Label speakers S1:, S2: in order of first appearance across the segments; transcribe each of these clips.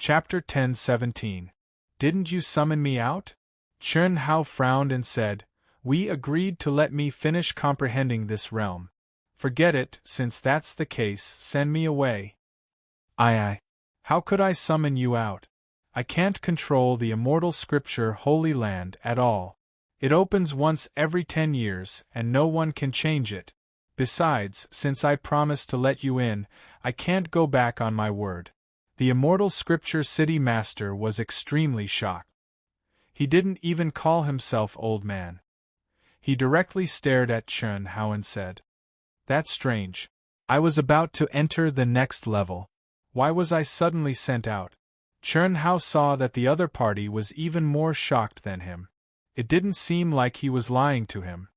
S1: Chapter 10:17. Didn't you summon me out? Chun Hao frowned and said, We agreed to let me finish comprehending this realm. Forget it, since that's the case, send me away. Aye. How could I summon you out? I can't control the immortal scripture Holy Land at all. It opens once every 10 years, and no one can change it. Besides, since I promised to let you in, I can't go back on my word. The immortal scripture city master was extremely shocked. He didn't even call himself old man. He directly stared at Chun Hao and said, That's strange. I was about to enter the next level. Why was I suddenly sent out? Chun Hao saw that the other party was even more shocked than him. It didn't seem like he was lying to him.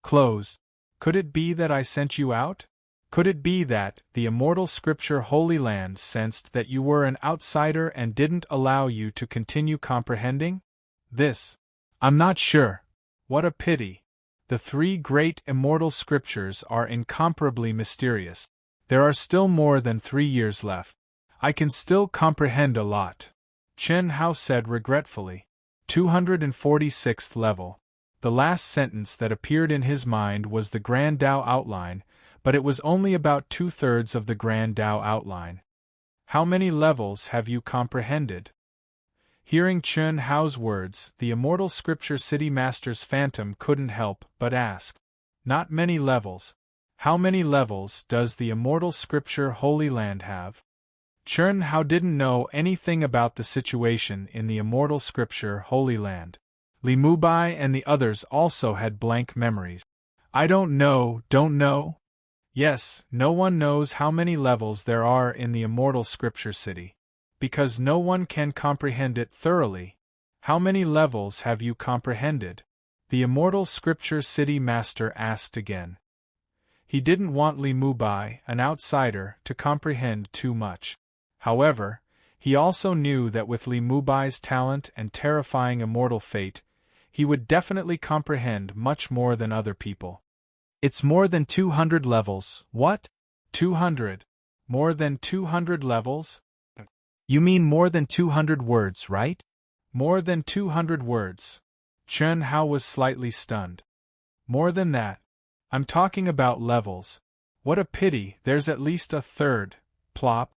S1: Closed. Could it be that I sent you out? Could it be that the immortal scripture Holy Land sensed that you were an outsider and didn't allow you to continue comprehending? This. I'm not sure. What a pity. The 3 great immortal scriptures are incomparably mysterious. There are still more than 3 years left. I can still comprehend a lot. Chen Hao said regretfully. 246th level. The last sentence that appeared in his mind was the Grand Tao outline, but it was only about 2/3 of the Grand Tao outline. How many levels have you comprehended? Hearing Chun Hao's words, the immortal scripture city master's phantom couldn't help but ask. Not many levels. How many levels does the immortal scripture Holy Land have? Chun Hao didn't know anything about the situation in the immortal scripture Holy Land. Li Mubai and the others also had blank memories. I don't know. Yes, no one knows how many levels there are in the immortal scripture city. Because no one can comprehend it thoroughly. How many levels have you comprehended? The immortal scripture city master asked again. He didn't want Li Mubai, an outsider, to comprehend too much. However, he also knew that with Li Mubai's talent and terrifying immortal fate, he would definitely comprehend much more than other people. It's more than 200 levels. What? 200? More than 200 levels? You mean more than 200 words, right? More than 200 words. Chun Hao was slightly stunned. More than that. I'm talking about levels. What a pity, there's at least a third. Plop.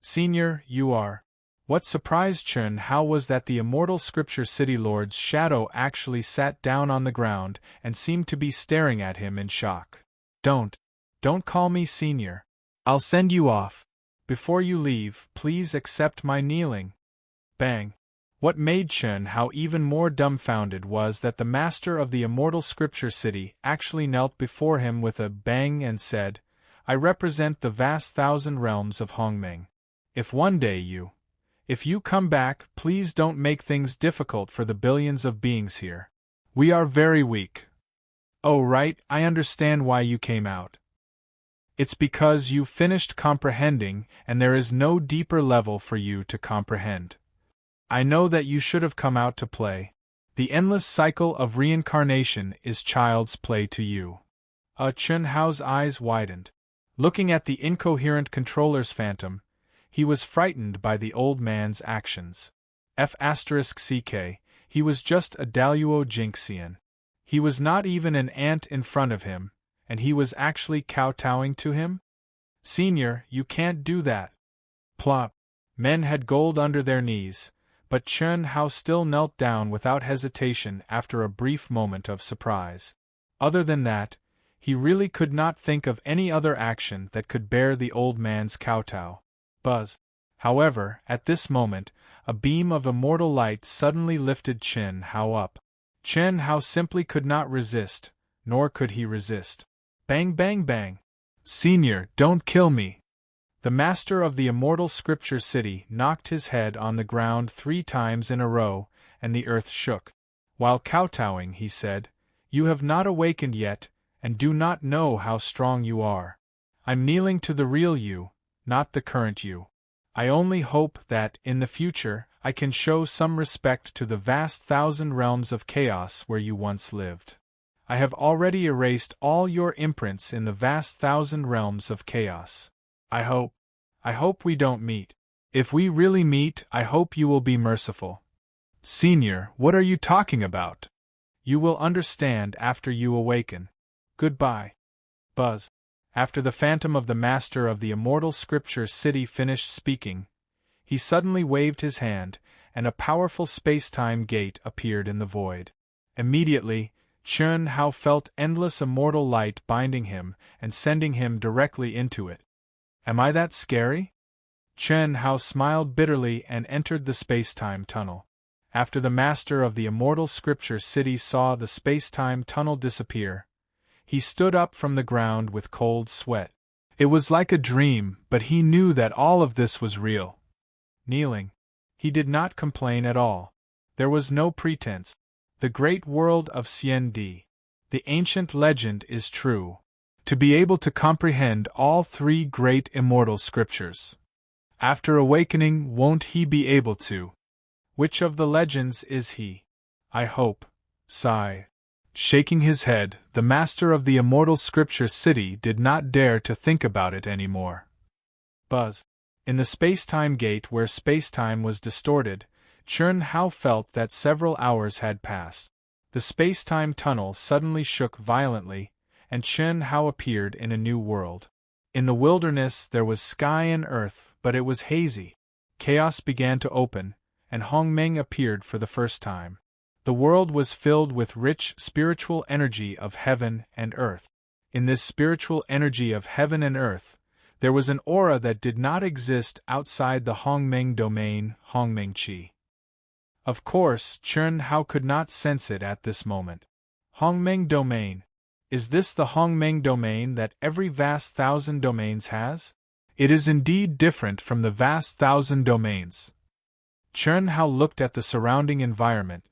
S1: Senior, you are. What surprised Chun Hao was that the immortal scripture city lord's shadow actually sat down on the ground and seemed to be staring at him in shock. Don't call me senior. I'll send you off. Before you leave, please accept my kneeling. Bang. What made Chun Hao even more dumbfounded was that the master of the immortal scripture city actually knelt before him with a bang and said, I represent the vast 1,000 realms of Hongmeng. If one day if you come back, please don't make things difficult for the billions of beings here. We are very weak. Oh right, I understand why you came out. It's because you finished comprehending and there is no deeper level for you to comprehend. I know that you should have come out to play. The endless cycle of reincarnation is child's play to you. Chun Hao's eyes widened. Looking at the incoherent controller's phantom, he was frightened by the old man's actions. F***ck, he was just a Daluo Jinxian. He was not even an ant in front of him, and he was actually kowtowing to him? Senior, you can't do that. Plop. Men had gold under their knees, but Chun Hao still knelt down without hesitation after a brief moment of surprise. Other than that, he really could not think of any other action that could bear the old man's kowtow. Buzz. However, at this moment, a beam of immortal light suddenly lifted Chun Hao up. Chun Hao simply could not resist, nor could he resist. Bang bang bang. Senior, don't kill me. The master of the immortal scripture city knocked his head on the ground 3 times in a row, and the earth shook. While kowtowing, he said, You have not awakened yet, and do not know how strong you are. I'm kneeling to the real you, not the current you. I only hope that, in the future, I can show some respect to the vast 1,000 realms of chaos where you once lived. I have already erased all your imprints in the vast 1,000 realms of chaos. I hope we don't meet. If we really meet, I hope you will be merciful. Senior, what are you talking about? You will understand after you awaken. Goodbye. Buzz. After the phantom of the master of the immortal scripture city finished speaking, he suddenly waved his hand, and a powerful space-time gate appeared in the void. Immediately, Chun Hao felt endless immortal light binding him and sending him directly into it. Am I that scary? Chun Hao smiled bitterly and entered the space-time tunnel. After the master of the immortal scripture city saw the space-time tunnel disappear, he stood up from the ground with cold sweat. It was like a dream, but he knew that all of this was real. Kneeling, he did not complain at all. There was no pretense. The great world of CND, the ancient legend, is true. To be able to comprehend all three great immortal scriptures. After awakening, won't he be able to? Which of the legends is he? I hope. Sigh. Shaking his head, the master of the immortal scripture city did not dare to think about it anymore. Buzz. In the space-time gate where space-time was distorted, Chun Hao felt that several hours had passed. The space-time tunnel suddenly shook violently, and Chun Hao appeared in a new world. In the wilderness there was sky and earth, but it was hazy. Chaos began to open, and Hongmeng appeared for the first time. The world was filled with rich spiritual energy of heaven and earth. In this spiritual energy of heaven and earth, there was an aura that did not exist outside the Hongmeng domain, Hongmeng Qi. Of course, Chun Hao could not sense it at this moment. Hongmeng domain. Is this the Hongmeng domain that every vast thousand domains has? It is indeed different from the vast thousand domains. Chun Hao looked at the surrounding environment,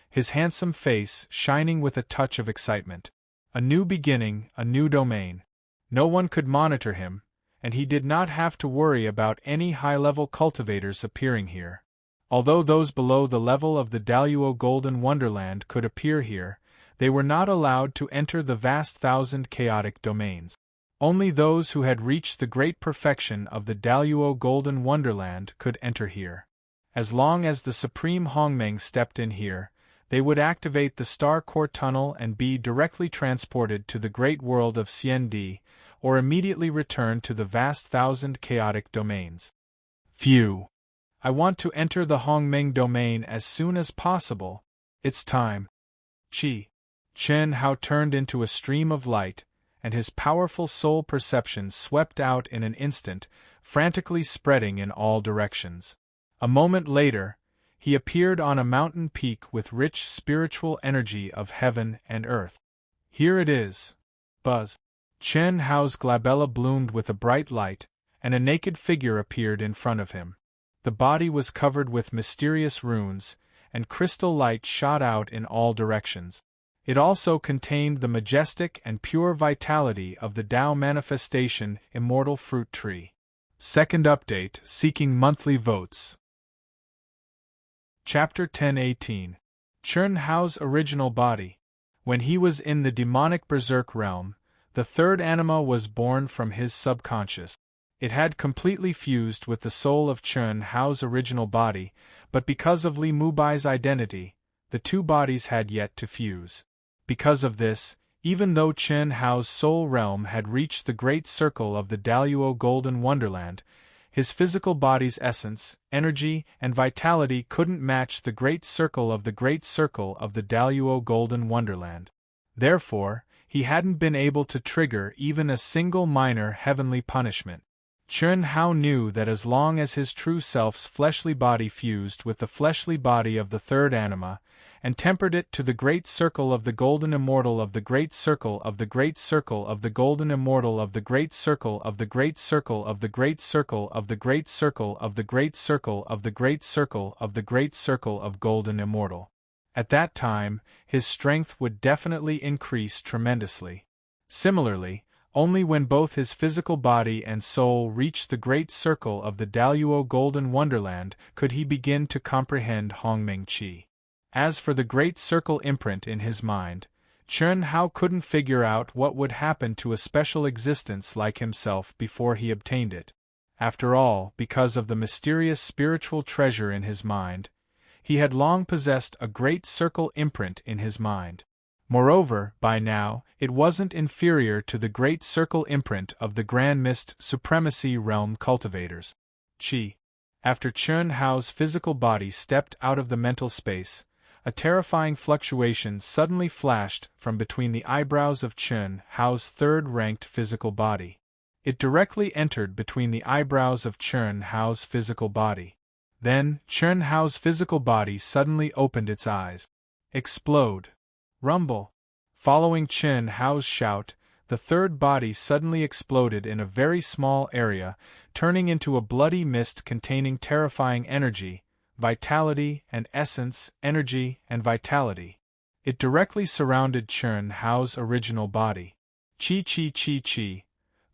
S1: his handsome face shining with a touch of excitement. A new beginning, a new domain. No one could monitor him, and he did not have to worry about any high-level cultivators appearing here. Although those below the level of the Daluo Golden Wonderland could appear here, they were not allowed to enter the vast thousand chaotic domains. Only those who had reached the great perfection of the Daluo Golden Wonderland could enter here. As long as the Supreme Hongmeng stepped in here, they would activate the Star Core Tunnel and be directly transported to the great world of CND, or immediately return to the vast thousand chaotic domains. Phew! I want to enter the Hongmeng domain as soon as possible. It's time. Chi. Chun Hao turned into a stream of light, and his powerful soul perception swept out in an instant, frantically spreading in all directions. A moment later, he appeared on a mountain peak with rich spiritual energy of heaven and earth. Here it is. Buzz. Chun Hao's glabella bloomed with a bright light, and a naked figure appeared in front of him. The body was covered with mysterious runes, and crystal light shot out in all directions. It also contained the majestic and pure vitality of the Tao Manifestation Immortal Fruit Tree. Second update, seeking monthly votes. Chapter 10:18. Chun Hao's original body. When he was in the demonic berserk realm, the third anima was born from his subconscious. It had completely fused with the soul of Chun Hao's original body, but because of Li Mubai's identity, the two bodies had yet to fuse. Because of this, even though Chun Hao's soul realm had reached the great circle of the Daluo Golden Wonderland, his physical body's essence, energy, and vitality couldn't match the great circle of the Daluo Golden Wonderland. Therefore, he hadn't been able to trigger even a single minor heavenly punishment. Chun Hao knew that as long as his true self's fleshly body fused with the fleshly body of the third anima, and tempered it to the great circle of the golden immortal of the great circle of the great circle of the golden immortal of the great circle of the great circle of the great circle of the great circle of the great circle of the great circle of the great circle of golden immortal. At that time, his strength would definitely increase tremendously. Similarly, only when both his physical body and soul reached the great circle of the Daluo Golden Wonderland could he begin to comprehend Hongmeng Qi. As for the great circle imprint in his mind, Chun Hao couldn't figure out what would happen to a special existence like himself before he obtained it. After all, because of the mysterious spiritual treasure in his mind, he had long possessed a great circle imprint in his mind. Moreover, by now, it wasn't inferior to the great circle imprint of the Grand Mist Supremacy Realm cultivators. After Chun Hao's physical body stepped out of the mental space, a terrifying fluctuation suddenly flashed from between the eyebrows of Chun Hao's third-ranked physical body. It directly entered between the eyebrows of Chun Hao's physical body. Then, Chun Hao's physical body suddenly opened its eyes. Explode. Rumble. Following Chun Hao's shout, the third body suddenly exploded in a very small area, turning into a bloody mist containing terrifying energy, vitality and essence, energy and vitality. It directly surrounded Chun Hao's original body. Chi.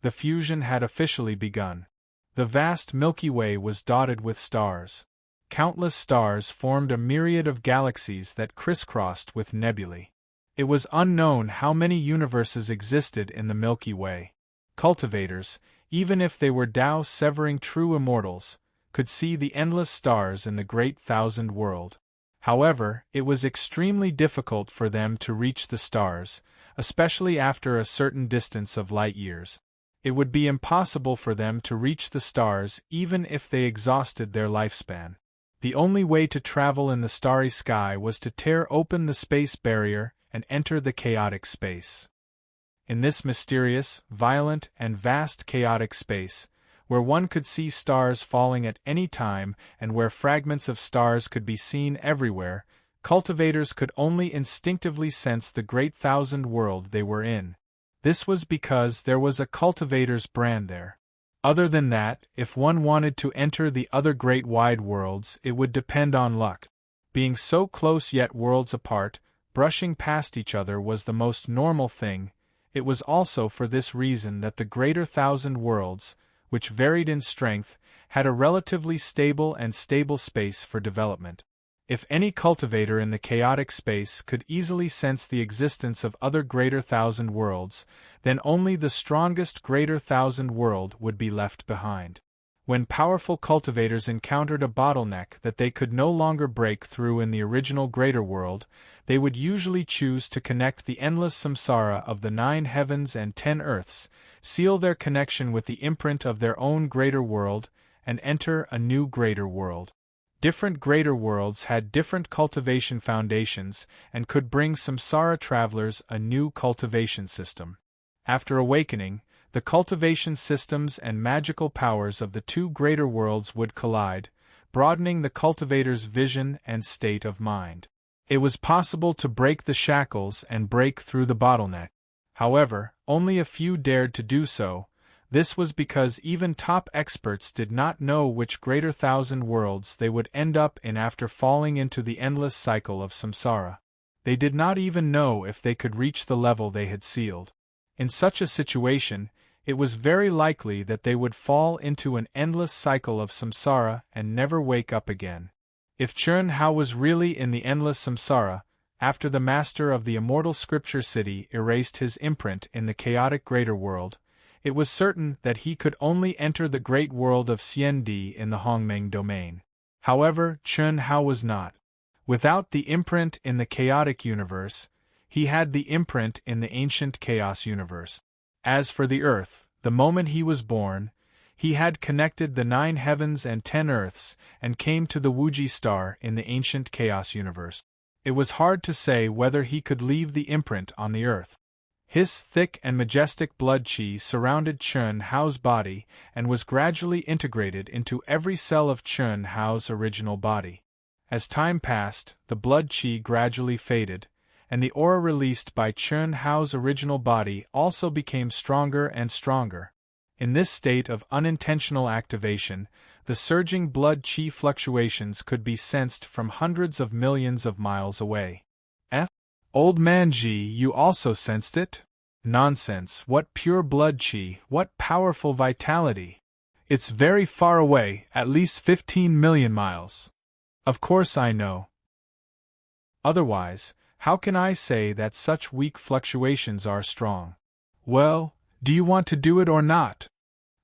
S1: The fusion had officially begun. The vast Milky Way was dotted with stars. Countless stars formed a myriad of galaxies that crisscrossed with nebulae. It was unknown how many universes existed in the Milky Way. Cultivators, even if they were Tao-severing true immortals, could see the endless stars in the great thousand world. However, it was extremely difficult for them to reach the stars, especially after a certain distance of light years. It would be impossible for them to reach the stars even if they exhausted their lifespan. The only way to travel in the starry sky was to tear open the space barrier and enter the chaotic space. In this mysterious, violent, and vast chaotic space, where one could see stars falling at any time and where fragments of stars could be seen everywhere, cultivators could only instinctively sense the great thousand world they were in. This was because there was a cultivator's brand there. Other than that, if one wanted to enter the other great wide worlds, it would depend on luck. Being so close yet worlds apart, brushing past each other was the most normal thing. It was also for this reason that the greater thousand worlds, which varied in strength, had a relatively stable space for development. If any cultivator in the chaotic space could easily sense the existence of other greater thousand worlds, then only the strongest greater thousand world would be left behind. When powerful cultivators encountered a bottleneck that they could no longer break through in the original greater world, they would usually choose to connect the endless samsara of the 9 heavens and 10 earths, seal their connection with the imprint of their own greater world, and enter a new greater world. Different greater worlds had different cultivation foundations and could bring samsara travelers a new cultivation system. After awakening, the cultivation systems and magical powers of the 2 greater worlds would collide, broadening the cultivator's vision and state of mind. It was possible to break the shackles and break through the bottleneck. However, only a few dared to do so. This was because even top experts did not know which greater thousand worlds they would end up in after falling into the endless cycle of samsara. They did not even know if they could reach the level they had sealed. In such a situation, it was very likely that they would fall into an endless cycle of samsara and never wake up again. If Chun Hao was really in the endless samsara, after the master of the immortal scripture city erased his imprint in the chaotic greater world, it was certain that he could only enter the great world of Xiandi in the Hongmeng domain. However, Chun Hao was not. Without the imprint in the chaotic universe, he had the imprint in the ancient chaos universe. As for the earth, the moment he was born, he had connected the 9 heavens and 10 earths and came to the Wuji star in the ancient chaos universe. It was hard to say whether he could leave the imprint on the earth. His thick and majestic blood qi surrounded Chun Hao's body and was gradually integrated into every cell of Chun Hao's original body. As time passed, the blood qi gradually faded, and the aura released by Chun Hao's original body also became stronger and stronger. In this state of unintentional activation, the surging blood qi fluctuations could be sensed from hundreds of millions of miles away. Old man Ji, you also sensed it? Nonsense, what pure blood qi, what powerful vitality! It's very far away, at least 15 million miles. Of course I know. Otherwise, how can I say that such weak fluctuations are strong? Well, do you want to do it or not?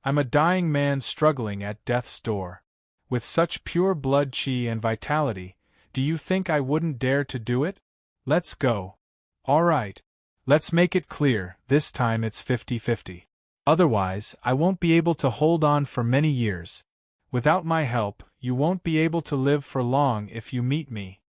S1: I'm a dying man struggling at death's door. With such pure blood, chi, and vitality, do you think I wouldn't dare to do it? Let's go. All right. Let's make it clear, this time it's 50-50. Otherwise, I won't be able to hold on for many years. Without my help, you won't be able to live for long if you meet me.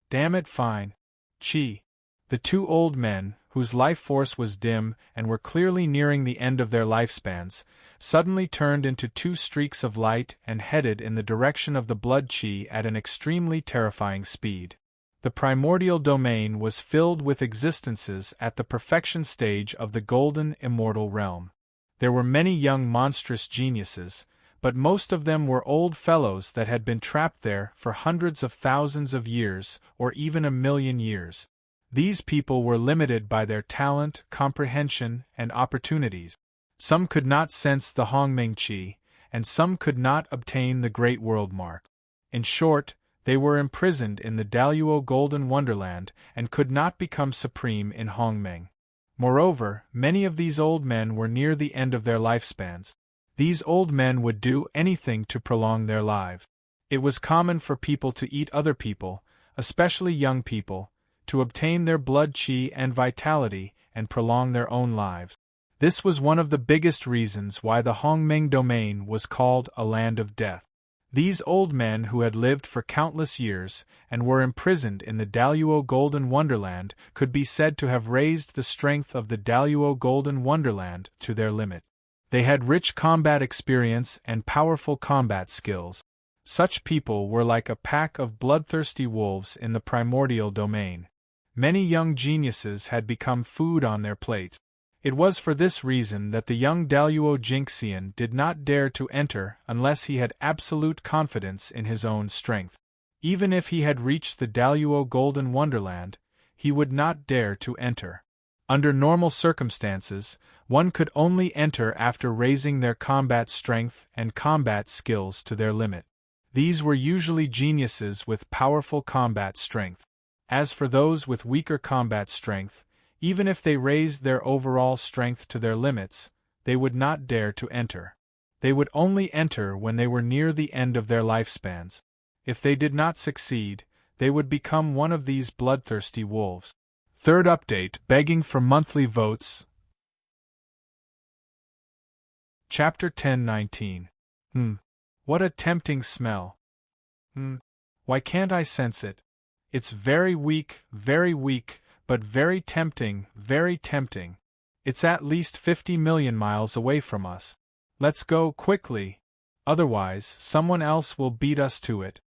S1: Damn it, fine. Chi. The two old men, whose life force was dim and were clearly nearing the end of their lifespans, suddenly turned into two streaks of light and headed in the direction of the blood chi at an extremely terrifying speed. The primordial domain was filled with existences at the perfection stage of the golden immortal realm. There were many young monstrous geniuses, but most of them were old fellows that had been trapped there for hundreds of thousands of years or even 1,000,000 years. These people were limited by their talent, comprehension, and opportunities. Some could not sense the Hongming Qi, and some could not obtain the Great World Mark. In short, they were imprisoned in the Daluo Golden Wonderland and could not become supreme in Hongmeng. Moreover, many of these old men were near the end of their lifespans. These old men would do anything to prolong their lives. It was common for people to eat other people, especially young people, to obtain their blood chi and vitality and prolong their own lives. This was one of the biggest reasons why the Hongmeng domain was called a land of death. These old men who had lived for countless years and were imprisoned in the Daluo Golden Wonderland could be said to have raised the strength of the Daluo Golden Wonderland to their limit. They had rich combat experience and powerful combat skills. Such people were like a pack of bloodthirsty wolves in the primordial domain. Many young geniuses had become food on their plates. It was for this reason that the young Daluo Jinxian did not dare to enter unless he had absolute confidence in his own strength. Even if he had reached the Daluo Golden Wonderland, he would not dare to enter. Under normal circumstances, one could only enter after raising their combat strength and combat skills to their limit. These were usually geniuses with powerful combat strength. As for those with weaker combat strength, even if they raised their overall strength to their limits, they would not dare to enter. They would only enter when they were near the end of their lifespans. If they did not succeed, they would become one of these bloodthirsty wolves. Third update, begging for monthly votes. Chapter 10:19. What a tempting smell. Why can't I sense it? It's very weak, but very tempting, very tempting. It's at least 50 million miles away from us. Let's go quickly. Otherwise, someone else will beat us to it.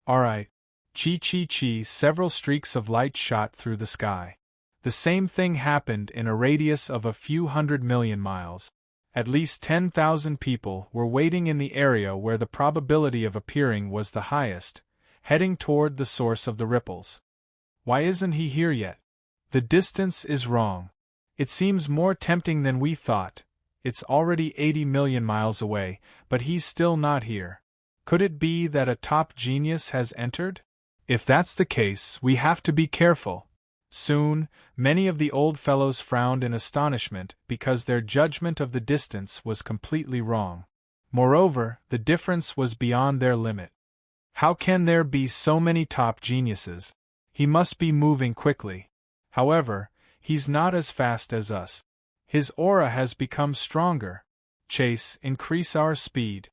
S1: Alright. Chi. Several streaks of light shot through the sky. The same thing happened in a radius of a few 100,000,000 miles. At least 10,000 people were waiting in the area where the probability of appearing was the highest, heading toward the source of the ripples. Why isn't he here yet? The distance is wrong. It seems more tempting than we thought. It's already 80 million miles away, but he's still not here. Could it be that a top genius has entered? If that's the case, we have to be careful. Soon, many of the old fellows frowned in astonishment because their judgment of the distance was completely wrong. Moreover, the difference was beyond their limit. How can there be so many top geniuses? He must be moving quickly. However, he's not as fast as us. His aura has become stronger. Chase, increase our speed.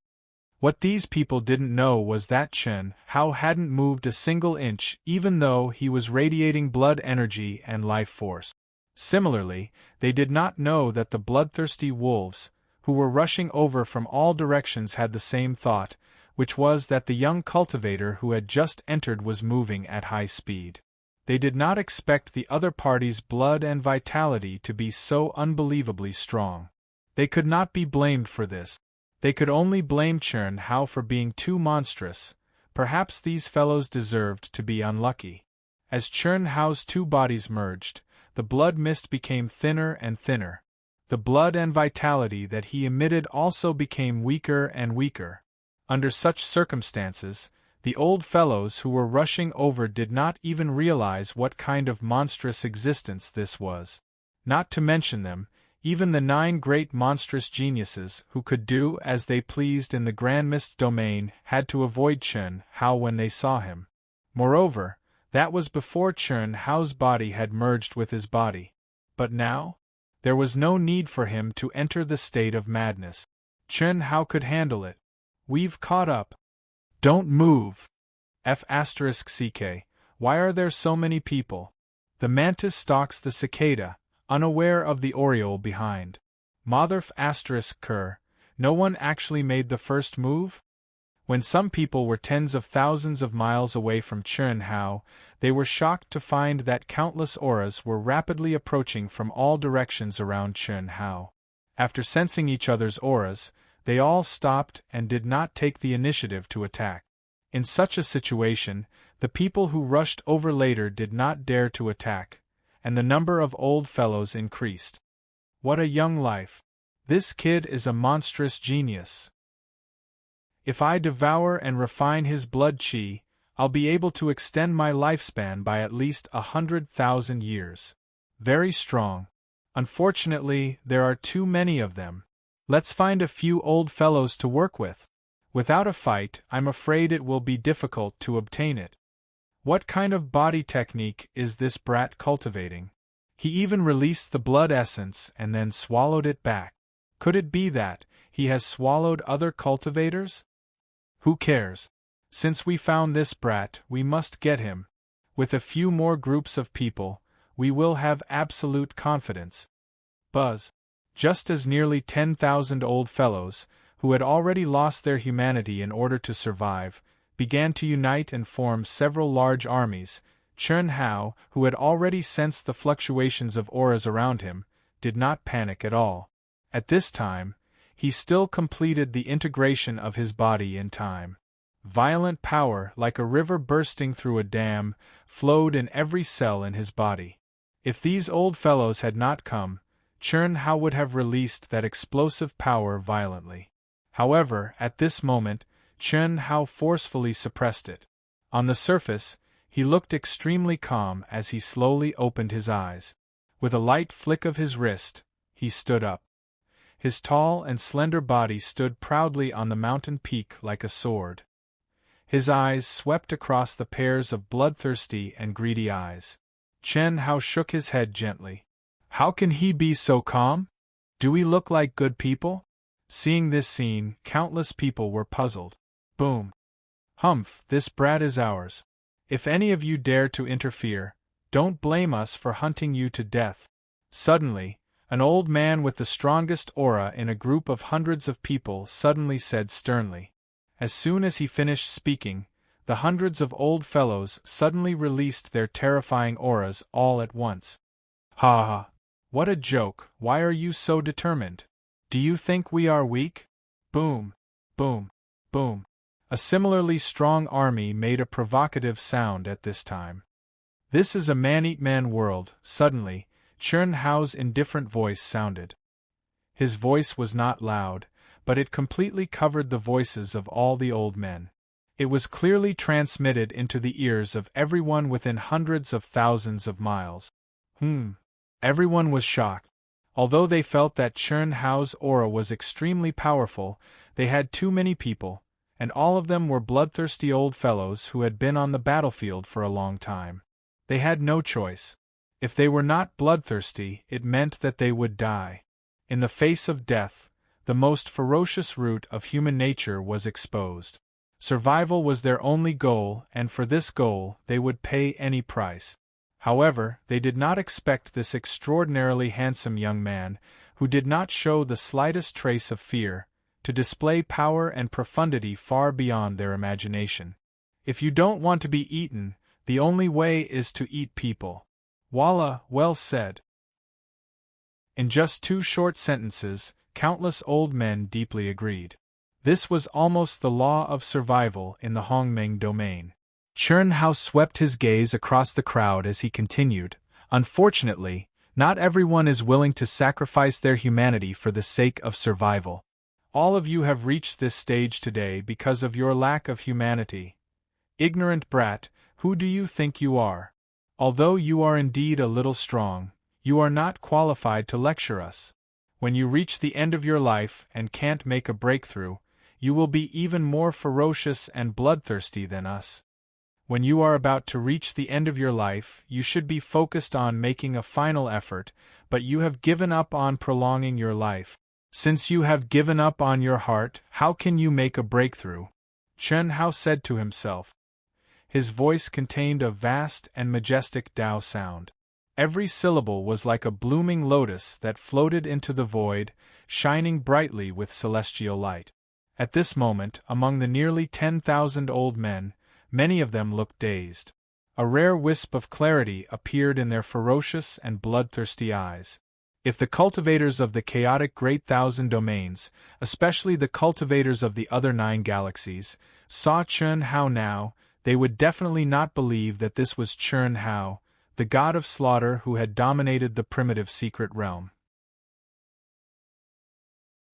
S1: What these people didn't know was that Chen Hao hadn't moved a single inch even though he was radiating blood energy and life force. Similarly, they did not know that the bloodthirsty wolves, who were rushing over from all directions, had the same thought, which was that the young cultivator who had just entered was moving at high speed. They did not expect the other party's blood and vitality to be so unbelievably strong. They could not be blamed for this. They could only blame Chen Hao for being too monstrous. Perhaps these fellows deserved to be unlucky. As Chen Hao's two bodies merged, the blood mist became thinner and thinner. The blood and vitality that he emitted also became weaker and weaker. Under such circumstances, the old fellows who were rushing over did not even realize what kind of monstrous existence this was. Not to mention them, Even the 9 great monstrous geniuses who could do as they pleased in the Grand Mist domain had to avoid Chen Hao when they saw him. Moreover, that was before Chen Hao's body had merged with his body. But now? There was no need for him to enter the state of madness. Chen Hao could handle it. We've caught up. Don't move. F***ck. Why are there so many people? The mantis stalks the cicada, unaware of the oriole behind. Mother****, no one actually made the first move? When some people were tens of thousands of miles away from Chen Hao, they were shocked to find that countless auras were rapidly approaching from all directions around Chen Hao. After sensing each other's auras, they all stopped and did not take the initiative to attack. In such a situation, the people who rushed over later did not dare to attack, and the number of old fellows increased. What a young life! This kid is a monstrous genius. If I devour and refine his blood qi, I'll be able to extend my lifespan by at least 100,000 years. Very strong. Unfortunately, there are too many of them. Let's find a few old fellows to work with. Without a fight, I'm afraid it will be difficult to obtain it. What kind of body technique is this brat cultivating? He even released the blood essence and then swallowed it back. Could it be that he has swallowed other cultivators? Who cares? Since we found this brat, we must get him. With a few more groups of people, we will have absolute confidence. Buzz. Just as nearly 10,000 old fellows, who had already lost their humanity in order to survive, began to unite and form several large armies, Chen Hao, who had already sensed the fluctuations of auras around him, did not panic at all. At this time, he still completed the integration of his body in time. Violent power, like a river bursting through a dam, flowed in every cell in his body. If these old fellows had not come, Chen Hao would have released that explosive power violently. However, at this moment, Chen Hao forcefully suppressed it. On the surface, he looked extremely calm as he slowly opened his eyes. With a light flick of his wrist, he stood up. His tall and slender body stood proudly on the mountain peak like a sword. His eyes swept across the pairs of bloodthirsty and greedy eyes. Chen Hao shook his head gently. How can he be so calm? Do we look like good people? Seeing this scene, countless people were puzzled. Boom. Humph, this brat is ours. If any of you dare to interfere, don't blame us for hunting you to death. Suddenly, an old man with the strongest aura in a group of hundreds of people suddenly said sternly. As soon as he finished speaking, the hundreds of old fellows suddenly released their terrifying auras all at once. Ha ha! What a joke! Why are you so determined? Do you think we are weak? Boom! Boom! Boom! A similarly strong army made a provocative sound at this time. This is a man-eat-man world. Suddenly, Chen Hao's indifferent voice sounded. His voice was not loud, but it completely covered the voices of all the old men. It was clearly transmitted into the ears of everyone within hundreds of thousands of miles. Everyone was shocked. Although they felt that Chen Hao's aura was extremely powerful, they had too many people, and all of them were bloodthirsty old fellows who had been on the battlefield for a long time. They had no choice. If they were not bloodthirsty, it meant that they would die. In the face of death, the most ferocious root of human nature was exposed. Survival was their only goal, and for this goal they would pay any price. However, they did not expect this extraordinarily handsome young man, who did not show the slightest trace of fear, to display power and profundity far beyond their imagination. If you don't want to be eaten, the only way is to eat people. Wallah, well said. In just 2 short sentences, countless old men deeply agreed. This was almost the law of survival in the Hongmeng domain. Chen Hao swept his gaze across the crowd as he continued. Unfortunately, not everyone is willing to sacrifice their humanity for the sake of survival. All of you have reached this stage today because of your lack of humanity. Ignorant brat, who do you think you are? Although you are indeed a little strong, you are not qualified to lecture us. When you reach the end of your life and can't make a breakthrough, you will be even more ferocious and bloodthirsty than us. When you are about to reach the end of your life, you should be focused on making a final effort, but you have given up on prolonging your life. Since you have given up on your heart, how can you make a breakthrough? Chen Hao said to himself. His voice contained a vast and majestic Tao sound. Every syllable was like a blooming lotus that floated into the void, shining brightly with celestial light. At this moment, among the nearly 10,000 old men, many of them looked dazed. A rare wisp of clarity appeared in their ferocious and bloodthirsty eyes. If the cultivators of the chaotic Great Thousand Domains, especially the cultivators of the other 9 galaxies, saw Chen Hao now, they would definitely not believe that this was Chen Hao, the god of slaughter who had dominated the primitive secret realm.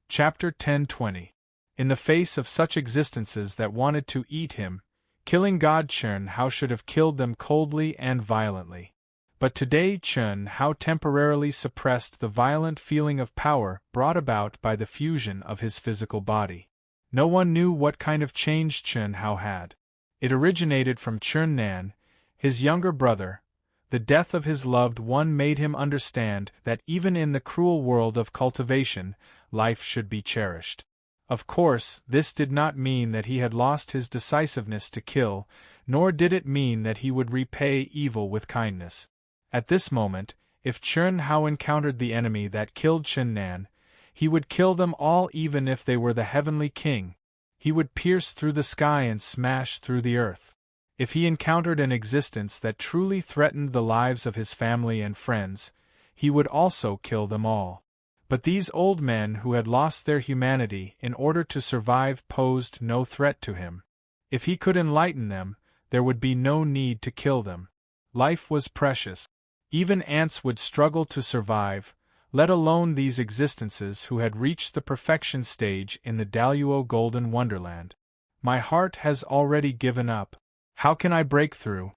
S1: Chapter 1020. In the face of such existences that wanted to eat him, killing God Chen Hao should have killed them coldly and violently. But today Chen Hao temporarily suppressed the violent feeling of power brought about by the fusion of his physical body. No one knew what kind of change Chen Hao had. It originated from Chen Nan, his younger brother. The death of his loved one made him understand that even in the cruel world of cultivation, life should be cherished. Of course, this did not mean that he had lost his decisiveness to kill, nor did it mean that he would repay evil with kindness. At this moment, if Chen Hao encountered the enemy that killed Chen Nan, he would kill them all even if they were the heavenly king. He would pierce through the sky and smash through the earth. If he encountered an existence that truly threatened the lives of his family and friends, he would also kill them all. But these old men who had lost their humanity in order to survive posed no threat to him. If he could enlighten them, there would be no need to kill them. Life was precious. Even ants would struggle to survive, let alone these existences who had reached the perfection stage in the Daluo Golden Wonderland. My heart has already given up. How can I break through?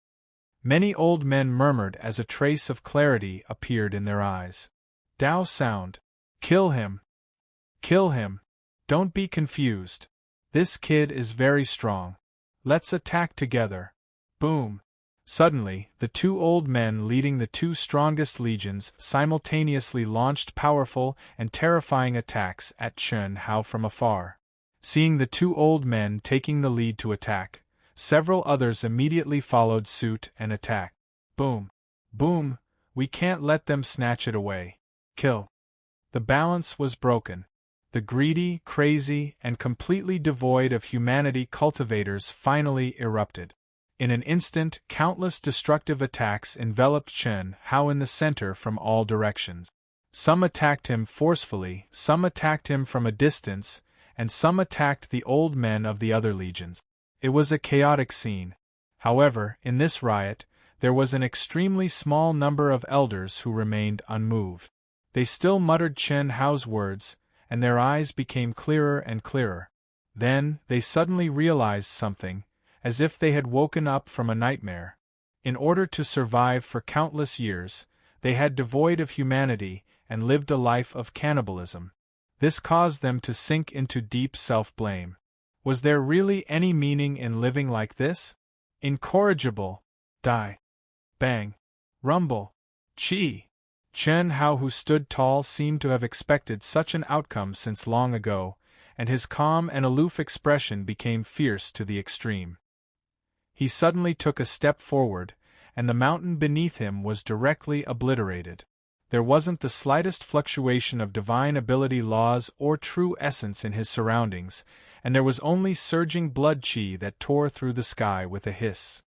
S1: Many old men murmured as a trace of clarity appeared in their eyes. Tao sound. Kill him. Kill him. Don't be confused. This kid is very strong. Let's attack together. Boom. Suddenly, the 2 old men leading the 2 strongest legions simultaneously launched powerful and terrifying attacks at Chen Hao from afar. Seeing the 2 old men taking the lead to attack, several others immediately followed suit and attacked. Boom. Boom. We can't let them snatch it away. Kill. The balance was broken. The greedy, crazy, and completely devoid of humanity cultivators finally erupted. In an instant, countless destructive attacks enveloped Chen Hao in the center from all directions. Some attacked him forcefully, some attacked him from a distance, and some attacked the old men of the other legions. It was a chaotic scene. However, in this riot, there was an extremely small number of elders who remained unmoved. They still muttered Chen Hao's words, and their eyes became clearer and clearer. Then, they suddenly realized something, as if they had woken up from a nightmare. In order to survive for countless years, they had devoid of humanity and lived a life of cannibalism. This caused them to sink into deep self-blame. Was there really any meaning in living like this? Incorrigible. Die. Bang. Rumble. Chi. Chen Hao, who stood tall, seemed to have expected such an outcome since long ago, and his calm and aloof expression became fierce to the extreme. He suddenly took a step forward, and the mountain beneath him was directly obliterated. There wasn't the slightest fluctuation of divine ability laws or true essence in his surroundings, and there was only surging blood chi that tore through the sky with a hiss.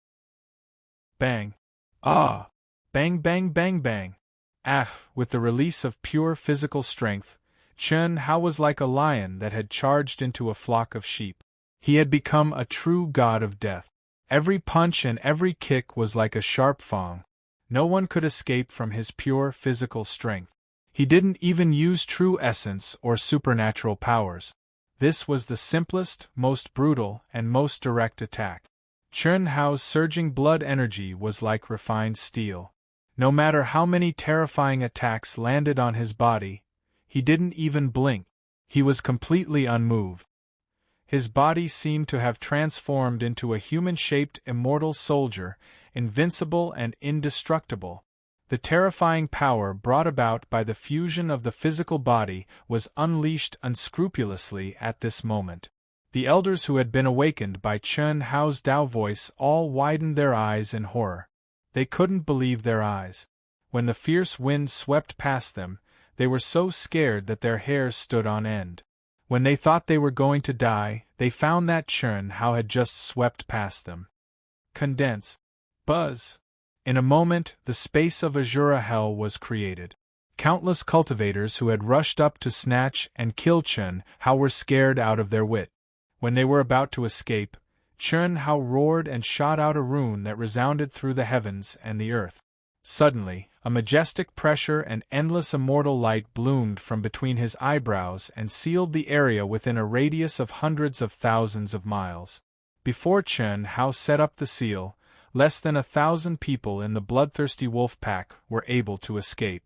S1: Bang! Ah! Bang bang bang bang! Ah! With the release of pure physical strength, Chen Hao was like a lion that had charged into a flock of sheep. He had become a true god of death. Every punch and every kick was like a sharp fang. No one could escape from his pure physical strength. He didn't even use true essence or supernatural powers. This was the simplest, most brutal, and most direct attack. Chen Hao's surging blood energy was like refined steel. No matter how many terrifying attacks landed on his body, He didn't even blink. He was completely unmoved. His body seemed to have transformed into a human-shaped immortal soldier, invincible and indestructible. The terrifying power brought about by the fusion of the physical body was unleashed unscrupulously at this moment. The elders who had been awakened by Chun Hao's Tao voice all widened their eyes in horror. They couldn't believe their eyes. When the fierce wind swept past them, they were so scared that their hair stood on end. When they thought they were going to die, they found that Chun Hao had just swept past them. Condense. Buzz. In a moment, the space of Azura Hell was created. Countless cultivators who had rushed up to snatch and kill Chun Hao were scared out of their wit. When they were about to escape, Chun Hao roared and shot out a rune that resounded through the heavens and the earth. Suddenly, a majestic pressure and endless immortal light bloomed from between his eyebrows and sealed the area within a radius of hundreds of thousands of miles. Before Chun Hao set up the seal, less than 1,000 people in the bloodthirsty wolf pack were able to escape.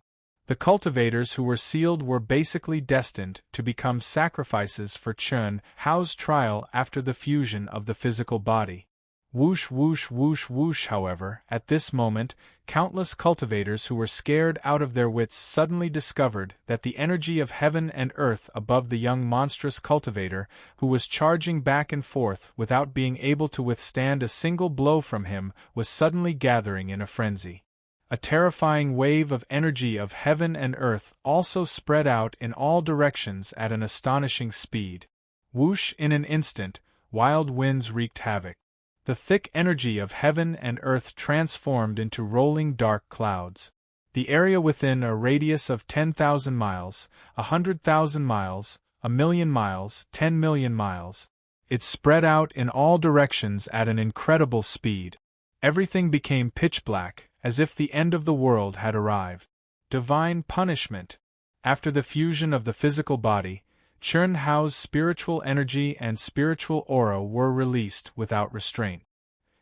S1: The cultivators who were sealed were basically destined to become sacrifices for Chun Hao's trial after the fusion of the physical body. Whoosh whoosh whoosh whoosh. However, at this moment, countless cultivators who were scared out of their wits suddenly discovered that the energy of heaven and earth above the young monstrous cultivator, who was charging back and forth without being able to withstand a single blow from him, was suddenly gathering in a frenzy. A terrifying wave of energy of heaven and earth also spread out in all directions at an astonishing speed. Whoosh! In an instant, wild winds wreaked havoc. The thick energy of heaven and earth transformed into rolling dark clouds. The area within a radius of 10,000 miles, 100,000 miles, 1,000,000 miles, 10,000,000 miles. It spread out in all directions at an incredible speed. Everything became pitch black, as if the end of the world had arrived. Divine punishment. After the fusion of the physical body, Chun Hao's spiritual energy and spiritual aura were released without restraint.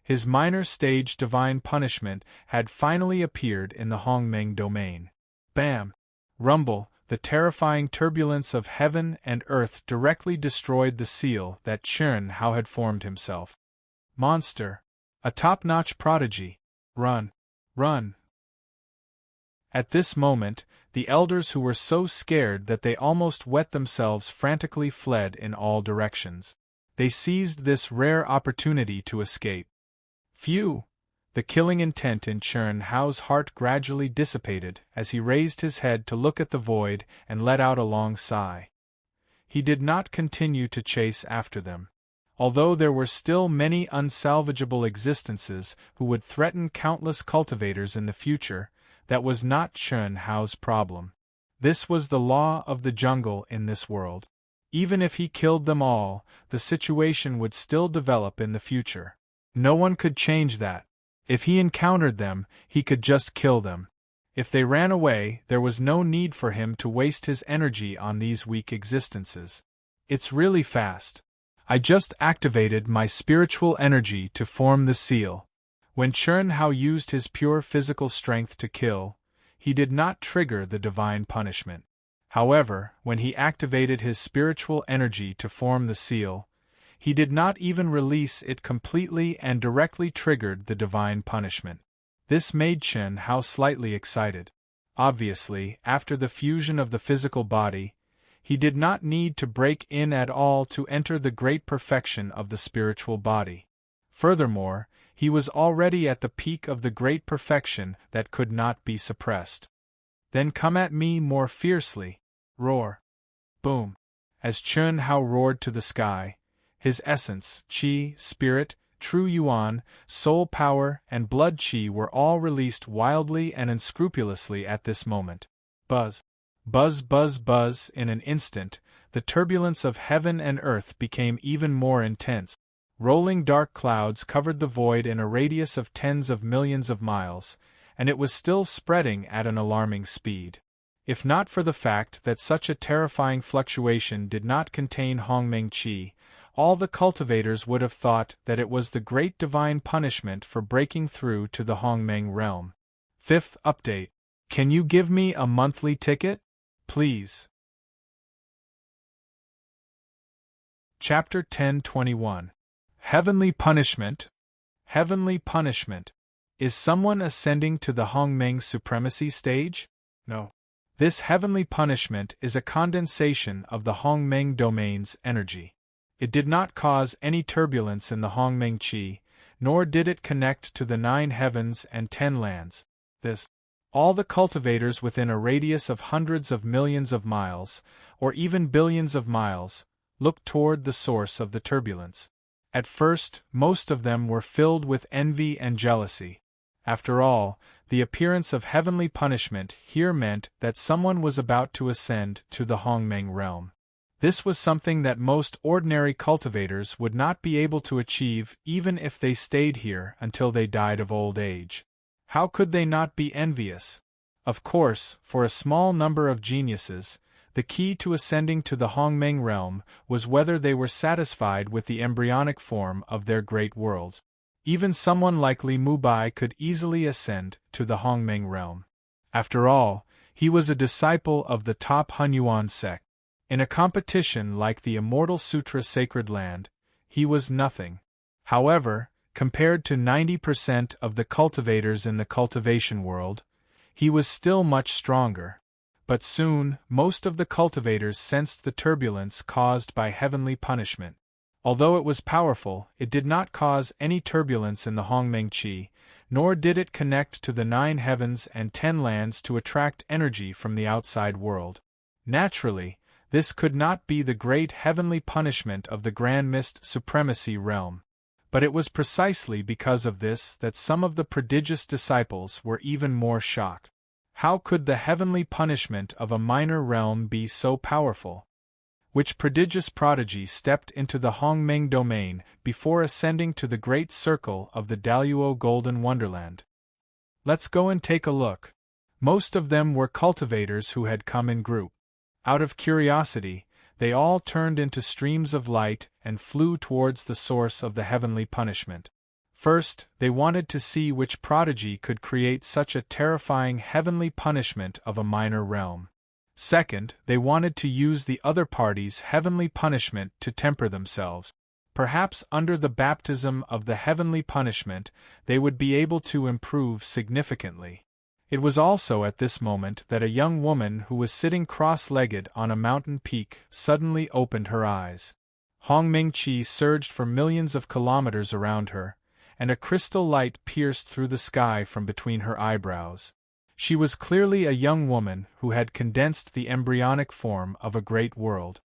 S1: His minor stage divine punishment had finally appeared in the Hongmeng domain. Bam! Rumble! The terrifying turbulence of heaven and earth directly destroyed the seal that Chun Hao had formed himself. Monster! A top-notch prodigy! Run! Run! At this moment, the elders who were so scared that they almost wet themselves frantically fled in all directions. They seized this rare opportunity to escape. Phew! The killing intent in Chun Hao's heart gradually dissipated as he raised his head to look at the void and let out a long sigh. He did not continue to chase after them. Although there were still many unsalvageable existences who would threaten countless cultivators in the future, that was not Chun Hao's problem. This was the law of the jungle in this world. Even if he killed them all, the situation would still develop in the future. No one could change that. If he encountered them, he could just kill them. If they ran away, there was no need for him to waste his energy on these weak existences. It's really fast. I just activated my spiritual energy to form the seal. When Chun Hao used his pure physical strength to kill, he did not trigger the divine punishment. However, when he activated his spiritual energy to form the seal, he did not even release it completely and directly triggered the divine punishment. This made Chun Hao slightly excited. Obviously, after the fusion of the physical body, he did not need to break in at all to enter the great perfection of the spiritual body. Furthermore, he was already at the peak of the great perfection that could not be suppressed. Then come at me more fiercely. Roar. Boom. As Chun Hao roared to the sky, his essence, qi, spirit, true yuan, soul power, and blood qi were all released wildly and unscrupulously at this moment. Buzz. Buzz, buzz, buzz. In an instant, the turbulence of heaven and earth became even more intense. Rolling dark clouds covered the void in a radius of tens of millions of miles, and it was still spreading at an alarming speed. If not for the fact that such a terrifying fluctuation did not contain Hongmeng Qi, all the cultivators would have thought that it was the great divine punishment for breaking through to the Hongmeng realm. Fifth update. Can you give me a monthly ticket? Please. Chapter 10:21. Heavenly Punishment. Heavenly Punishment. Is someone ascending to the Hongmeng supremacy stage? No. This heavenly punishment is a condensation of the Hongmeng domain's energy. It did not cause any turbulence in the Hongmeng Qi, nor did it connect to the 9 heavens and 10 lands. All the cultivators within a radius of hundreds of millions of miles, or even billions of miles, looked toward the source of the turbulence. At first, most of them were filled with envy and jealousy. After all, the appearance of heavenly punishment here meant that someone was about to ascend to the Hongmeng realm. This was something that most ordinary cultivators would not be able to achieve even if they stayed here until they died of old age. How could they not be envious? Of course, for a small number of geniuses, the key to ascending to the Hongmeng realm was whether they were satisfied with the embryonic form of their great worlds. Even someone like Li Mubai could easily ascend to the Hongmeng realm. After all, he was a disciple of the top Hunyuan sect. In a competition like the Immortal Sutra Sacred Land, he was nothing. However, compared to 90% of the cultivators in the cultivation world, he was still much stronger. But soon, most of the cultivators sensed the turbulence caused by heavenly punishment. Although it was powerful, it did not cause any turbulence in the Hongmeng Qi, nor did it connect to the 9 heavens and 10 lands to attract energy from the outside world. Naturally, this could not be the great heavenly punishment of the Grand Mist Supremacy realm. But it was precisely because of this that some of the prodigious disciples were even more shocked. How could the heavenly punishment of a minor realm be so powerful? Which prodigious prodigy stepped into the Hongmeng domain before ascending to the great circle of the Daluo Golden Wonderland? Let's go and take a look. Most of them were cultivators who had come in group. Out of curiosity, they all turned into streams of light and flew towards the source of the heavenly punishment. First, they wanted to see which prodigy could create such a terrifying heavenly punishment of a minor realm. Second, they wanted to use the other party's heavenly punishment to temper themselves. Perhaps under the baptism of the heavenly punishment, they would be able to improve significantly. It was also at this moment that a young woman who was sitting cross-legged on a mountain peak suddenly opened her eyes. Hongmeng Qi surged for millions of kilometers around her, and a crystal light pierced through the sky from between her eyebrows. She was clearly a young woman who had condensed the embryonic form of a great world,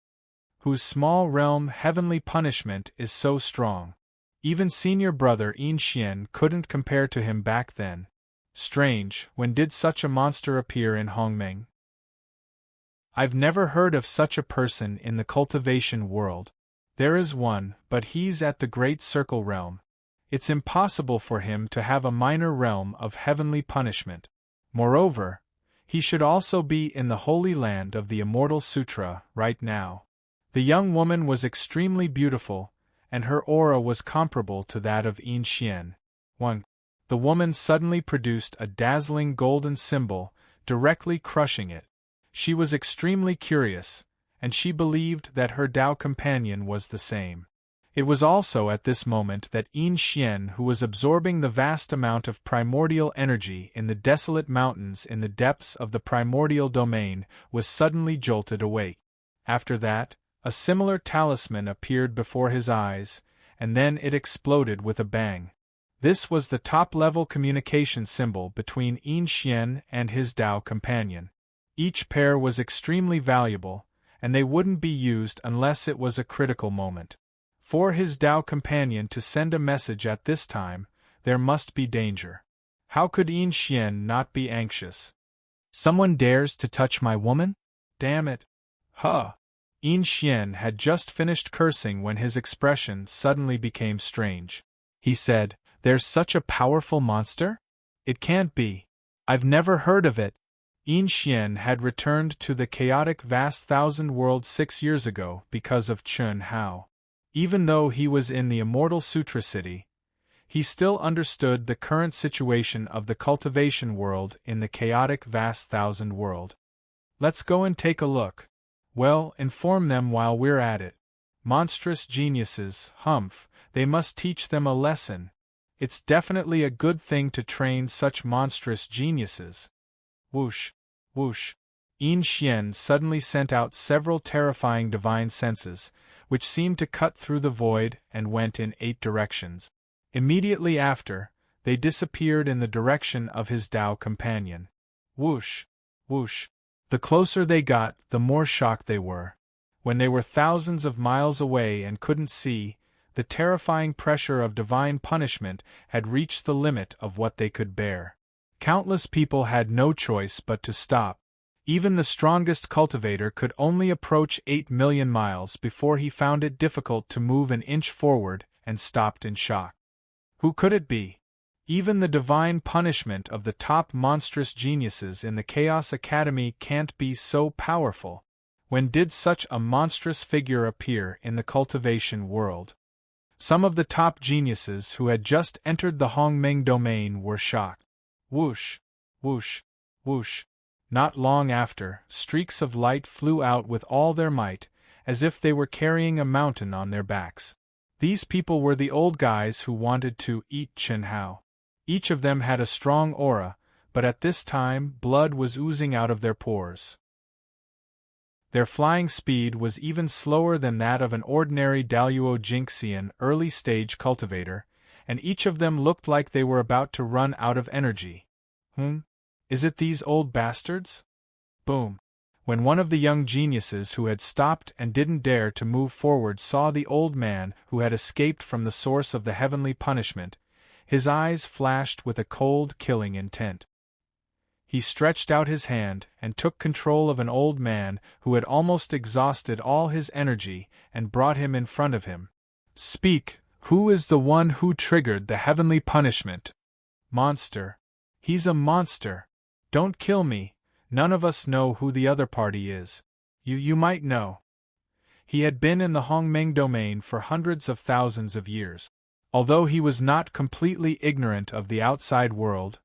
S1: whose small realm heavenly punishment is so strong. Even senior brother Yin Xian couldn't compare to him back then. Strange, when did such a monster appear in Hongmeng? I've never heard of such a person in the cultivation world. There is one, but he's at the Great Circle realm. It's impossible for him to have a minor realm of heavenly punishment. Moreover, he should also be in the Holy Land of the Immortal Sutra right now. The young woman was extremely beautiful, and her aura was comparable to that of Yin Xian. 1. The woman suddenly produced a dazzling golden symbol, directly crushing it. She was extremely curious, and she believed that her Tao companion was the same. It was also at this moment that Yin Xian, who was absorbing the vast amount of primordial energy in the desolate mountains in the depths of the primordial domain, was suddenly jolted awake. After that, a similar talisman appeared before his eyes, and then it exploded with a bang. This was the top-level communication symbol between Yin Xian and his Tao companion. Each pair was extremely valuable, and they wouldn't be used unless it was a critical moment. For his Tao companion to send a message at this time, there must be danger. How could Yin Xian not be anxious? Someone dares to touch my woman? Damn it! Huh! Yin Xian had just finished cursing when his expression suddenly became strange. He said, "There's such a powerful monster? It can't be. I've never heard of it." Yin Xian had returned to the chaotic vast thousand world 6 years ago because of Chun Hao. Even though he was in the Immortal Sutra City, he still understood the current situation of the cultivation world in the chaotic vast thousand world. Let's go and take a look. Well, inform them while we're at it. Monstrous geniuses, humph, they must teach them a lesson. It's definitely a good thing to train such monstrous geniuses. Whoosh, whoosh. Yin Xian suddenly sent out several terrifying divine senses, which seemed to cut through the void and went in 8 directions. Immediately after, they disappeared in the direction of his Tao companion. Whoosh, whoosh. The closer they got, the more shocked they were. When they were thousands of miles away and couldn't see, the terrifying pressure of divine punishment had reached the limit of what they could bear. Countless people had no choice but to stop. Even the strongest cultivator could only approach 8 million miles before he found it difficult to move an inch forward and stopped in shock. Who could it be? Even the divine punishment of the top monstrous geniuses in the Chaos Academy can't be so powerful. When did such a monstrous figure appear in the cultivation world? Some of the top geniuses who had just entered the Hongmeng domain were shocked. Whoosh, whoosh, whoosh. Not long after, streaks of light flew out with all their might, as if they were carrying a mountain on their backs. These people were the old guys who wanted to eat Chen Hao. Each of them had a strong aura, but at this time blood was oozing out of their pores. Their flying speed was even slower than that of an ordinary Daluo Jinxian early-stage cultivator, and each of them looked like they were about to run out of energy. Is it these old bastards? Boom. When one of the young geniuses who had stopped and didn't dare to move forward saw the old man who had escaped from the source of the heavenly punishment, his eyes flashed with a cold, killing intent. He stretched out his hand and took control of an old man who had almost exhausted all his energy and brought him in front of him. Speak, who is the one who triggered the heavenly punishment? Monster. He's a monster. Don't kill me. None of us know who the other party is. You might know. He had been in the Hongmeng domain for hundreds of thousands of years. Although he was not completely ignorant of the outside world,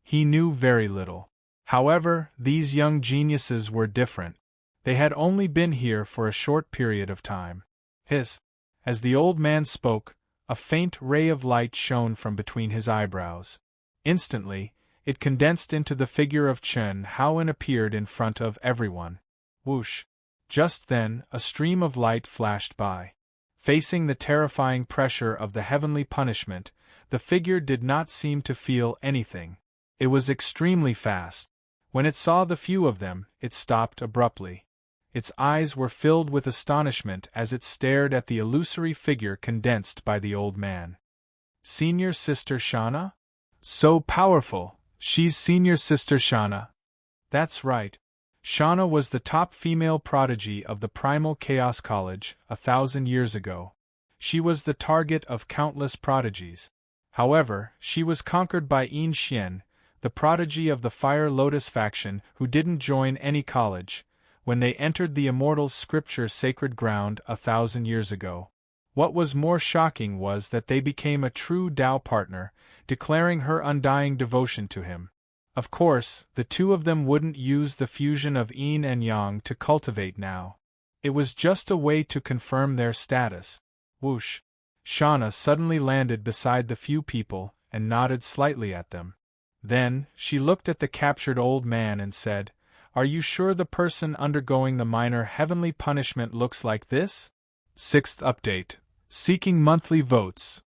S1: he knew very little. However, these young geniuses were different. They had only been here for a short period of time. As the old man spoke, a faint ray of light shone from between his eyebrows. Instantly, it condensed into the figure of Chen Hao and appeared in front of everyone. Whoosh! Just then, a stream of light flashed by. Facing the terrifying pressure of the heavenly punishment, the figure did not seem to feel anything. It was extremely fast. When it saw the few of them, it stopped abruptly. Its eyes were filled with astonishment as it stared at the illusory figure condensed by the old man. Senior Sister Shauna? So powerful! She's Senior Sister Shauna. That's right. Shauna was the top female prodigy of the Primal Chaos College 1,000 years ago. She was the target of countless prodigies. However, she was conquered by Yin Xian, the prodigy of the Fire Lotus faction who didn't join any college, when they entered the Immortals' scripture sacred ground 1,000 years ago. What was more shocking was that they became a true Tao partner, declaring her undying devotion to him. Of course, the two of them wouldn't use the fusion of yin and yang to cultivate now. It was just a way to confirm their status. Whoosh! Shauna suddenly landed beside the few people and nodded slightly at them. Then, she looked at the captured old man and said, "Are you sure the person undergoing the minor heavenly punishment looks like this?" 6th update. Seeking monthly votes.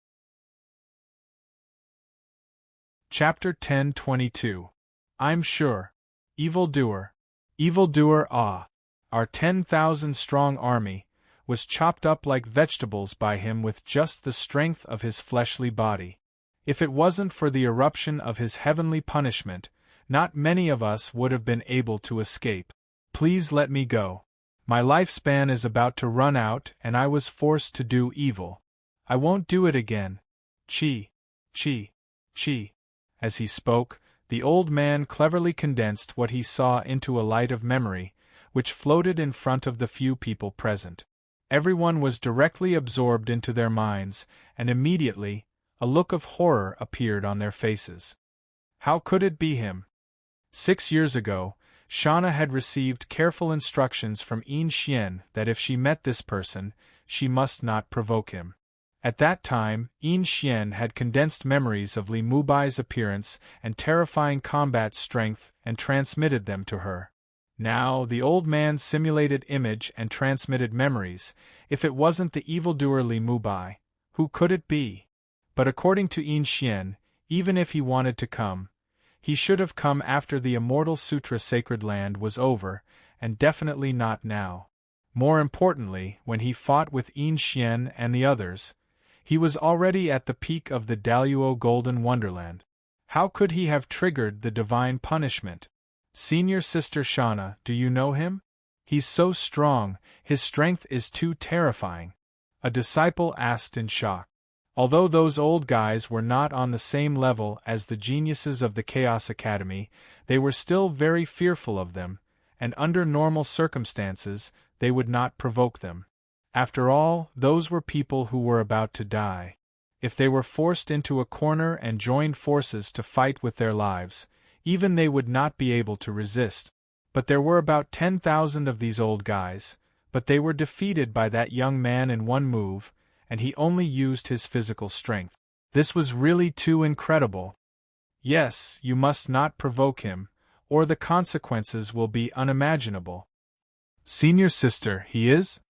S1: Chapter 1022. I'm sure. Evildoer. Evildoer our 10,000-strong army, was chopped up like vegetables by him with just the strength of his fleshly body. If it wasn't for the eruption of his heavenly punishment, not many of us would have been able to escape. Please let me go. My lifespan is about to run out and I was forced to do evil. I won't do it again. Chi. Chi. Chi. As he spoke, the old man cleverly condensed what he saw into a light of memory, which floated in front of the few people present. Everyone was directly absorbed into their minds, and immediately, a look of horror appeared on their faces. How could it be him? 6 years ago, Shauna had received careful instructions from Yin Xian that if she met this person, she must not provoke him. At that time, Yin Xian had condensed memories of Li Mubai's appearance and terrifying combat strength and transmitted them to her. Now, the old man's simulated image and transmitted memories. If it wasn't the evildoer Li Mubai, who could it be? But according to Yin Xian, even if he wanted to come, he should have come after the Immortal Sutra Sacred Land was over, and definitely not now. More importantly, when he fought with Yin Xian and the others, he was already at the peak of the Daluo Golden Wonderland. How could he have triggered the divine punishment? Senior Sister Shauna, do you know him? He's so strong, his strength is too terrifying. A disciple asked in shock. Although those old guys were not on the same level as the geniuses of the Chaos Academy, they were still very fearful of them, and under normal circumstances, they would not provoke them. After all, those were people who were about to die. If they were forced into a corner and joined forces to fight with their lives, even they would not be able to resist. But there were about 10,000 of these old guys, but they were defeated by that young man in one move, and he only used his physical strength. This was really too incredible. Yes, you must not provoke him, or the consequences will be unimaginable. Senior Sister, he is?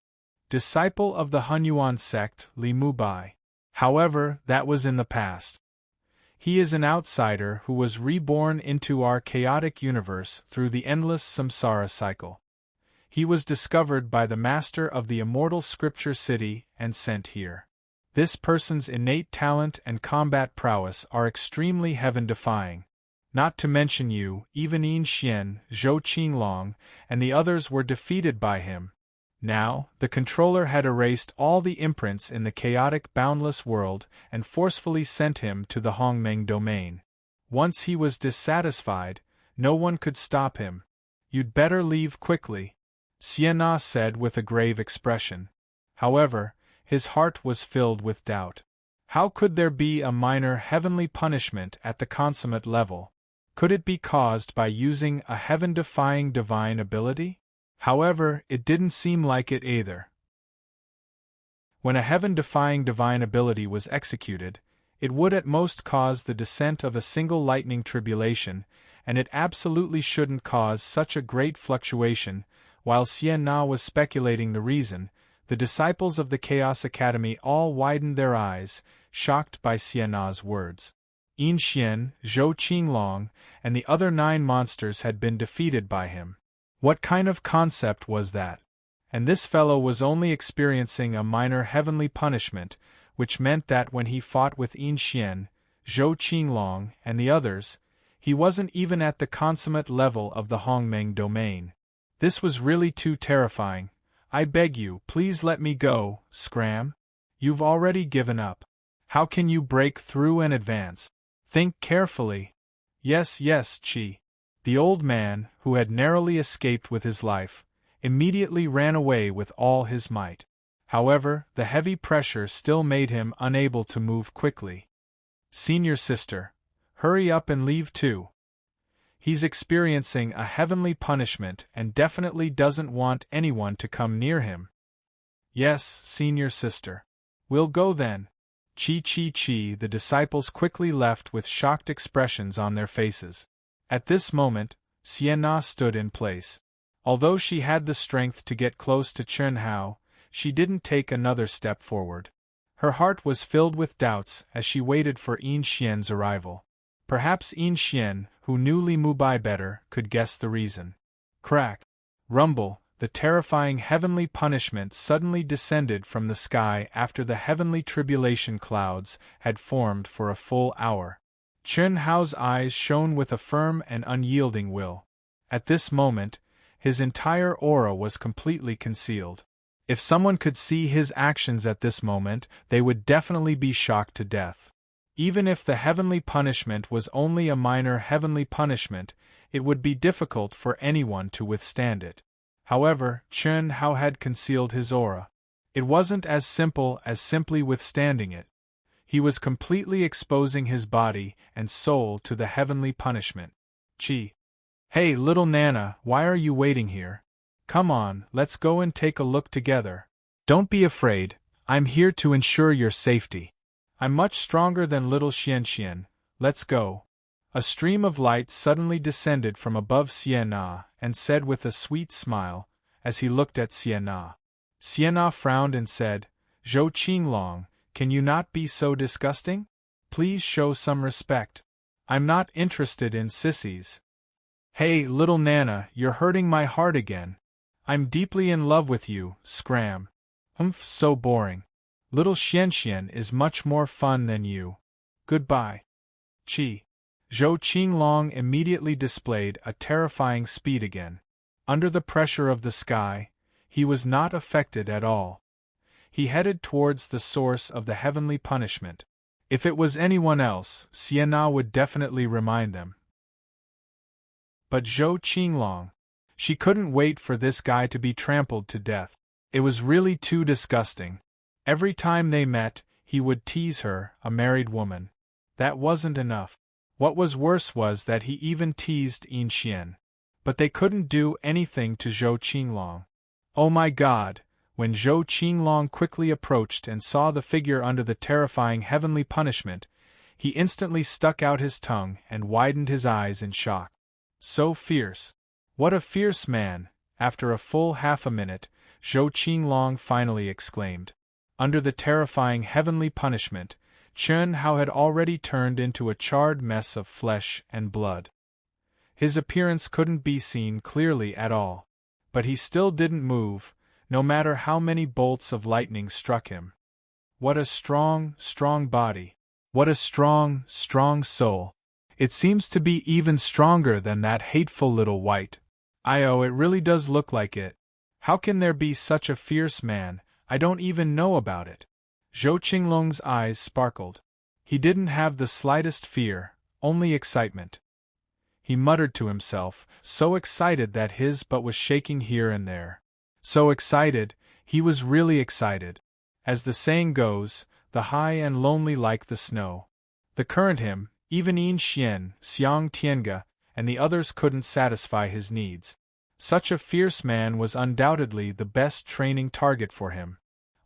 S1: Disciple of the Hunyuan sect, Li Mubai. However, that was in the past. He is an outsider who was reborn into our chaotic universe through the endless samsara cycle. He was discovered by the master of the immortal scripture city and sent here. This person's innate talent and combat prowess are extremely heaven-defying. Not to mention you, even Yin Xian, Zhou Qinglong, and the others were defeated by him. Now, the controller had erased all the imprints in the chaotic boundless world and forcefully sent him to the Hongmeng domain. Once he was dissatisfied, no one could stop him. You'd better leave quickly, Sienna said with a grave expression. However, his heart was filled with doubt. How could there be a minor heavenly punishment at the consummate level? Could it be caused by using a heaven-defying divine ability? However, it didn't seem like it either. When a heaven-defying divine ability was executed, it would at most cause the descent of a single lightning tribulation, and it absolutely shouldn't cause such a great fluctuation. While Sienna was speculating the reason, the disciples of the Chaos Academy all widened their eyes, shocked by Sienna's words. Yin Xian, Zhou Qinglong, and the other 9 monsters had been defeated by him. What kind of concept was that? And this fellow was only experiencing a minor heavenly punishment, which meant that when he fought with Yin Xian, Zhou Qinglong, and the others, he wasn't even at the consummate level of the Hongmeng domain. This was really too terrifying. I beg you, please let me go, Scram. You've already given up. How can you break through and advance? Think carefully. Yes, Chi. The old man, who had narrowly escaped with his life, immediately ran away with all his might. However, the heavy pressure still made him unable to move quickly. Senior Sister, hurry up and leave too. He's experiencing a heavenly punishment and definitely doesn't want anyone to come near him. Yes, Senior Sister. We'll go then. Chi. The disciples quickly left with shocked expressions on their faces. At this moment, Sienna stood in place. Although she had the strength to get close to Chen Hao, she didn't take another step forward. Her heart was filled with doubts as she waited for Yin Xian's arrival. Perhaps Yin Xian, who knew Li Mubai better, could guess the reason. Crack! Rumble! The terrifying heavenly punishment suddenly descended from the sky after the heavenly tribulation clouds had formed for a full hour. Chen Hao's eyes shone with a firm and unyielding will. At this moment, his entire aura was completely concealed. If someone could see his actions at this moment, they would definitely be shocked to death. Even if the heavenly punishment was only a minor heavenly punishment, it would be difficult for anyone to withstand it. However, Chen Hao had concealed his aura. It wasn't as simple as simply withstanding it. He was completely exposing his body and soul to the heavenly punishment. Chi. Hey, little Nana, why are you waiting here? Come on, let's go and take a look together. Don't be afraid, I'm here to ensure your safety. I'm much stronger than little Xian. Let's go. A stream of light suddenly descended from above Sienna and said with a sweet smile, as he looked at Sienna. Sienna frowned and said, Zhou Qinglong, can you not be so disgusting? Please show some respect. I'm not interested in sissies. Hey, little Nana, you're hurting my heart again. I'm deeply in love with you, Scram. So boring. Little Xian is much more fun than you. Goodbye. Chi. Zhou Qinglong immediately displayed a terrifying speed again. Under the pressure of the sky, he was not affected at all. He headed towards the source of the heavenly punishment. If it was anyone else, Sienna would definitely remind them. But Zhou Qinglong, she couldn't wait for this guy to be trampled to death. It was really too disgusting. Every time they met, he would tease her, a married woman. That wasn't enough. What was worse was that he even teased Yin Xian. But they couldn't do anything to Zhou Qinglong. Oh my God! When Zhou Qinglong quickly approached and saw the figure under the terrifying heavenly punishment, he instantly stuck out his tongue and widened his eyes in shock. So fierce! What a fierce man! After a full half a minute, Zhou Qinglong finally exclaimed. Under the terrifying heavenly punishment, Chen Hao had already turned into a charred mess of flesh and blood. His appearance couldn't be seen clearly at all, but he still didn't move, no matter how many bolts of lightning struck him. What a strong, strong body! What a strong, strong soul! It seems to be even stronger than that hateful little white. It really does look like it. How can there be such a fierce man? I don't even know about it. Zhou Qinglong's eyes sparkled. He didn't have the slightest fear, only excitement. He muttered to himself, so excited that his butt was shaking here and there. So excited, he was really excited. As the saying goes, the high and lonely like the snow. The current him, even Yin Xian, Xiang Tiange, and the others couldn't satisfy his needs. Such a fierce man was undoubtedly the best training target for him.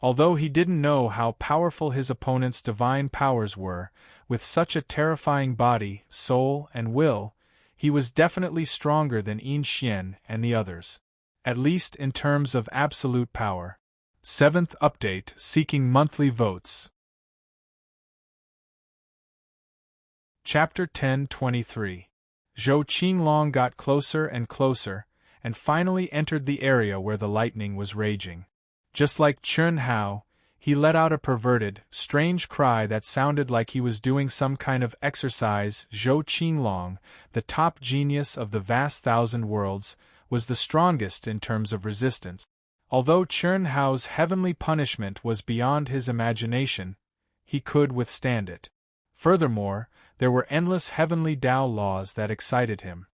S1: Although he didn't know how powerful his opponent's divine powers were, with such a terrifying body, soul, and will, he was definitely stronger than Yin Xian and the others. At least in terms of absolute power. 7th update, seeking monthly votes. Chapter 10:23. Zhou Qinglong got closer and closer, and finally entered the area where the lightning was raging. Just like Chen Hao, he let out a perverted, strange cry that sounded like he was doing some kind of exercise. Zhou Qinglong, the top genius of the vast thousand worlds, was the strongest in terms of resistance. Although Chen Hao's heavenly punishment was beyond his imagination, he could withstand it. Furthermore, there were endless heavenly Tao laws that excited him.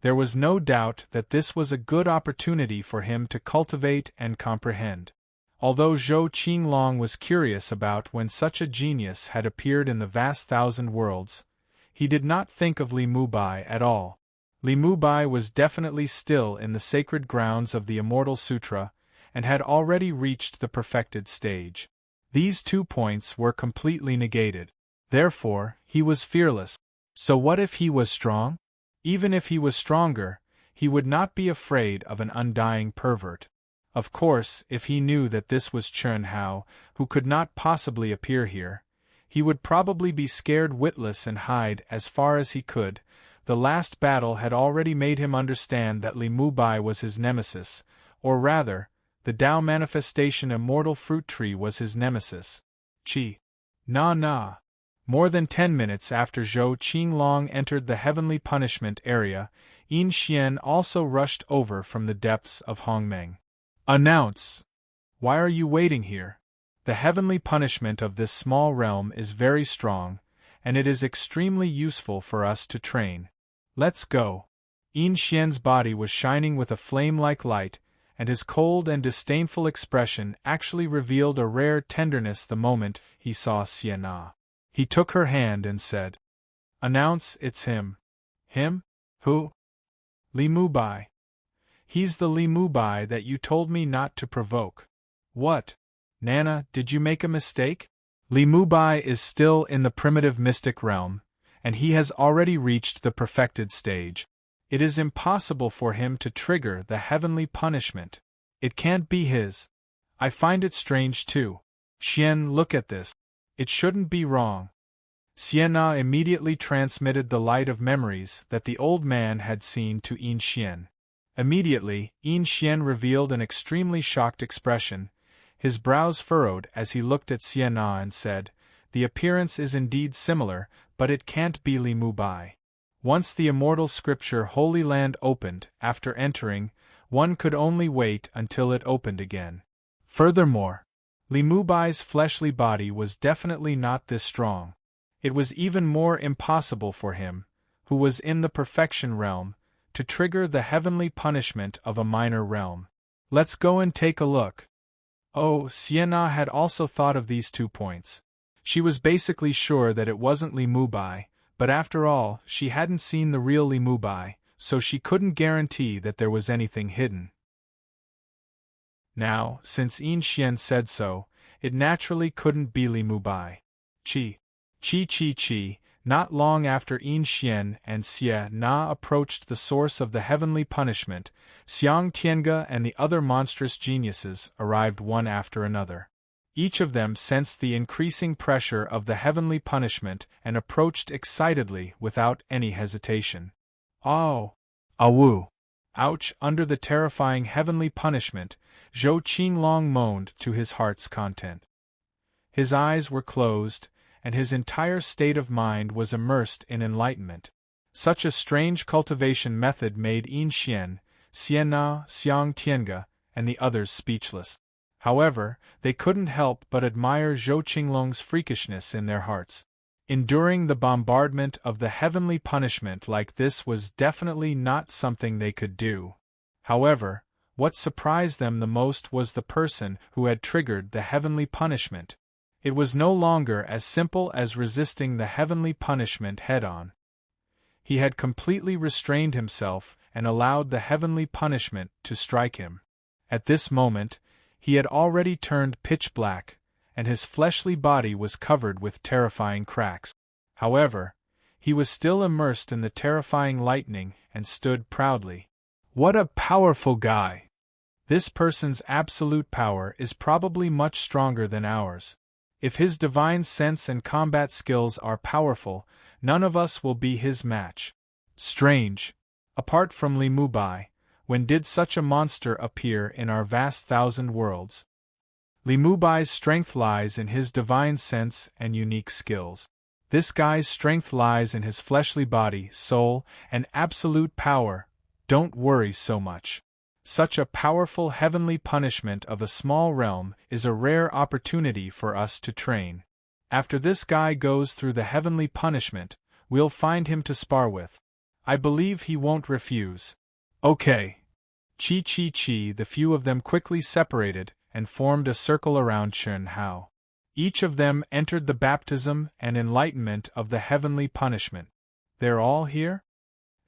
S1: There was no doubt that this was a good opportunity for him to cultivate and comprehend. Although Zhou Qinglong was curious about when such a genius had appeared in the vast thousand worlds, he did not think of Li Mubai at all. Li Mubai was definitely still in the sacred grounds of the Immortal Sutra, and had already reached the perfected stage. These 2 points were completely negated. Therefore, he was fearless. So what if he was strong? Even if he was stronger, he would not be afraid of an undying pervert. Of course, if he knew that this was Chen Hao, who could not possibly appear here, he would probably be scared witless and hide as far as he could. The last battle had already made him understand that Li Mubai was his nemesis, or rather, the Tao manifestation immortal fruit tree was his nemesis. Chi. Na. More than 10 minutes after Zhou Qinglong entered the heavenly punishment area, Yin Xian also rushed over from the depths of Hongmeng. Announce! Why are you waiting here? The heavenly punishment of this small realm is very strong, and it is extremely useful for us to train. Let's go. Yin Xian's body was shining with a flame-like light, and his cold and disdainful expression actually revealed a rare tenderness the moment he saw Sienna. He took her hand and said, Announce, it's him. Him? Who? Li Mubai. He's the Li Mubai that you told me not to provoke. What? Nana, did you make a mistake? Li Mubai is still in the primitive mystic realm, and he has already reached the perfected stage. It is impossible for him to trigger the heavenly punishment. It can't be his. I find it strange too. Xian, look at this. It shouldn't be wrong. Sienna immediately transmitted the light of memories that the old man had seen to Yin Xian. Immediately, Yin Xian revealed an extremely shocked expression. His brows furrowed as he looked at Sienna and said, "The appearance is indeed similar, but it can't be Li Mubai." Once the immortal scripture Holy Land opened, after entering, one could only wait until it opened again. Furthermore, Li Mubai's fleshly body was definitely not this strong. It was even more impossible for him, who was in the perfection realm, to trigger the heavenly punishment of a minor realm. Let's go and take a look. Oh, Sienna had also thought of these 2 points. She was basically sure that it wasn't Li Mubai, but after all, she hadn't seen the real Li Mubai, so she couldn't guarantee that there was anything hidden. Now, since Yin Xian said so, it naturally couldn't be Li Mubai. Chi. Not long after Yin Xian and Xie Na approached the source of the heavenly punishment, Xiang Tiange and the other monstrous geniuses arrived one after another. Each of them sensed the increasing pressure of the heavenly punishment and approached excitedly without any hesitation. Oh! Awu! Ouch! Under the terrifying heavenly punishment, Zhou Qinglong moaned to his heart's content. His eyes were closed, and his entire state of mind was immersed in enlightenment. Such a strange cultivation method made Yin Xian, Sienna, Xiang Tiange, and the others speechless. However, they couldn't help but admire Zhou Qinglong's freakishness in their hearts. Enduring the bombardment of the heavenly punishment like this was definitely not something they could do. However, what surprised them the most was the person who had triggered the heavenly punishment. It was no longer as simple as resisting the heavenly punishment head-on. He had completely restrained himself and allowed the heavenly punishment to strike him. At this moment, he had already turned pitch black, and his fleshly body was covered with terrifying cracks. However, he was still immersed in the terrifying lightning and stood proudly. What a powerful guy! This person's absolute power is probably much stronger than ours. If his divine sense and combat skills are powerful, none of us will be his match. Strange. Apart from Li Mubai, when did such a monster appear in our vast 1,000 worlds? Li Mubai's strength lies in his divine sense and unique skills. This guy's strength lies in his fleshly body, soul, and absolute power. Don't worry so much. Such a powerful heavenly punishment of a small realm is a rare opportunity for us to train. After this guy goes through the heavenly punishment, we'll find him to spar with. I believe he won't refuse. Okay. The few of them quickly separated and formed a circle around Chen Hao. Each of them entered the baptism and enlightenment of the heavenly punishment. They're all here?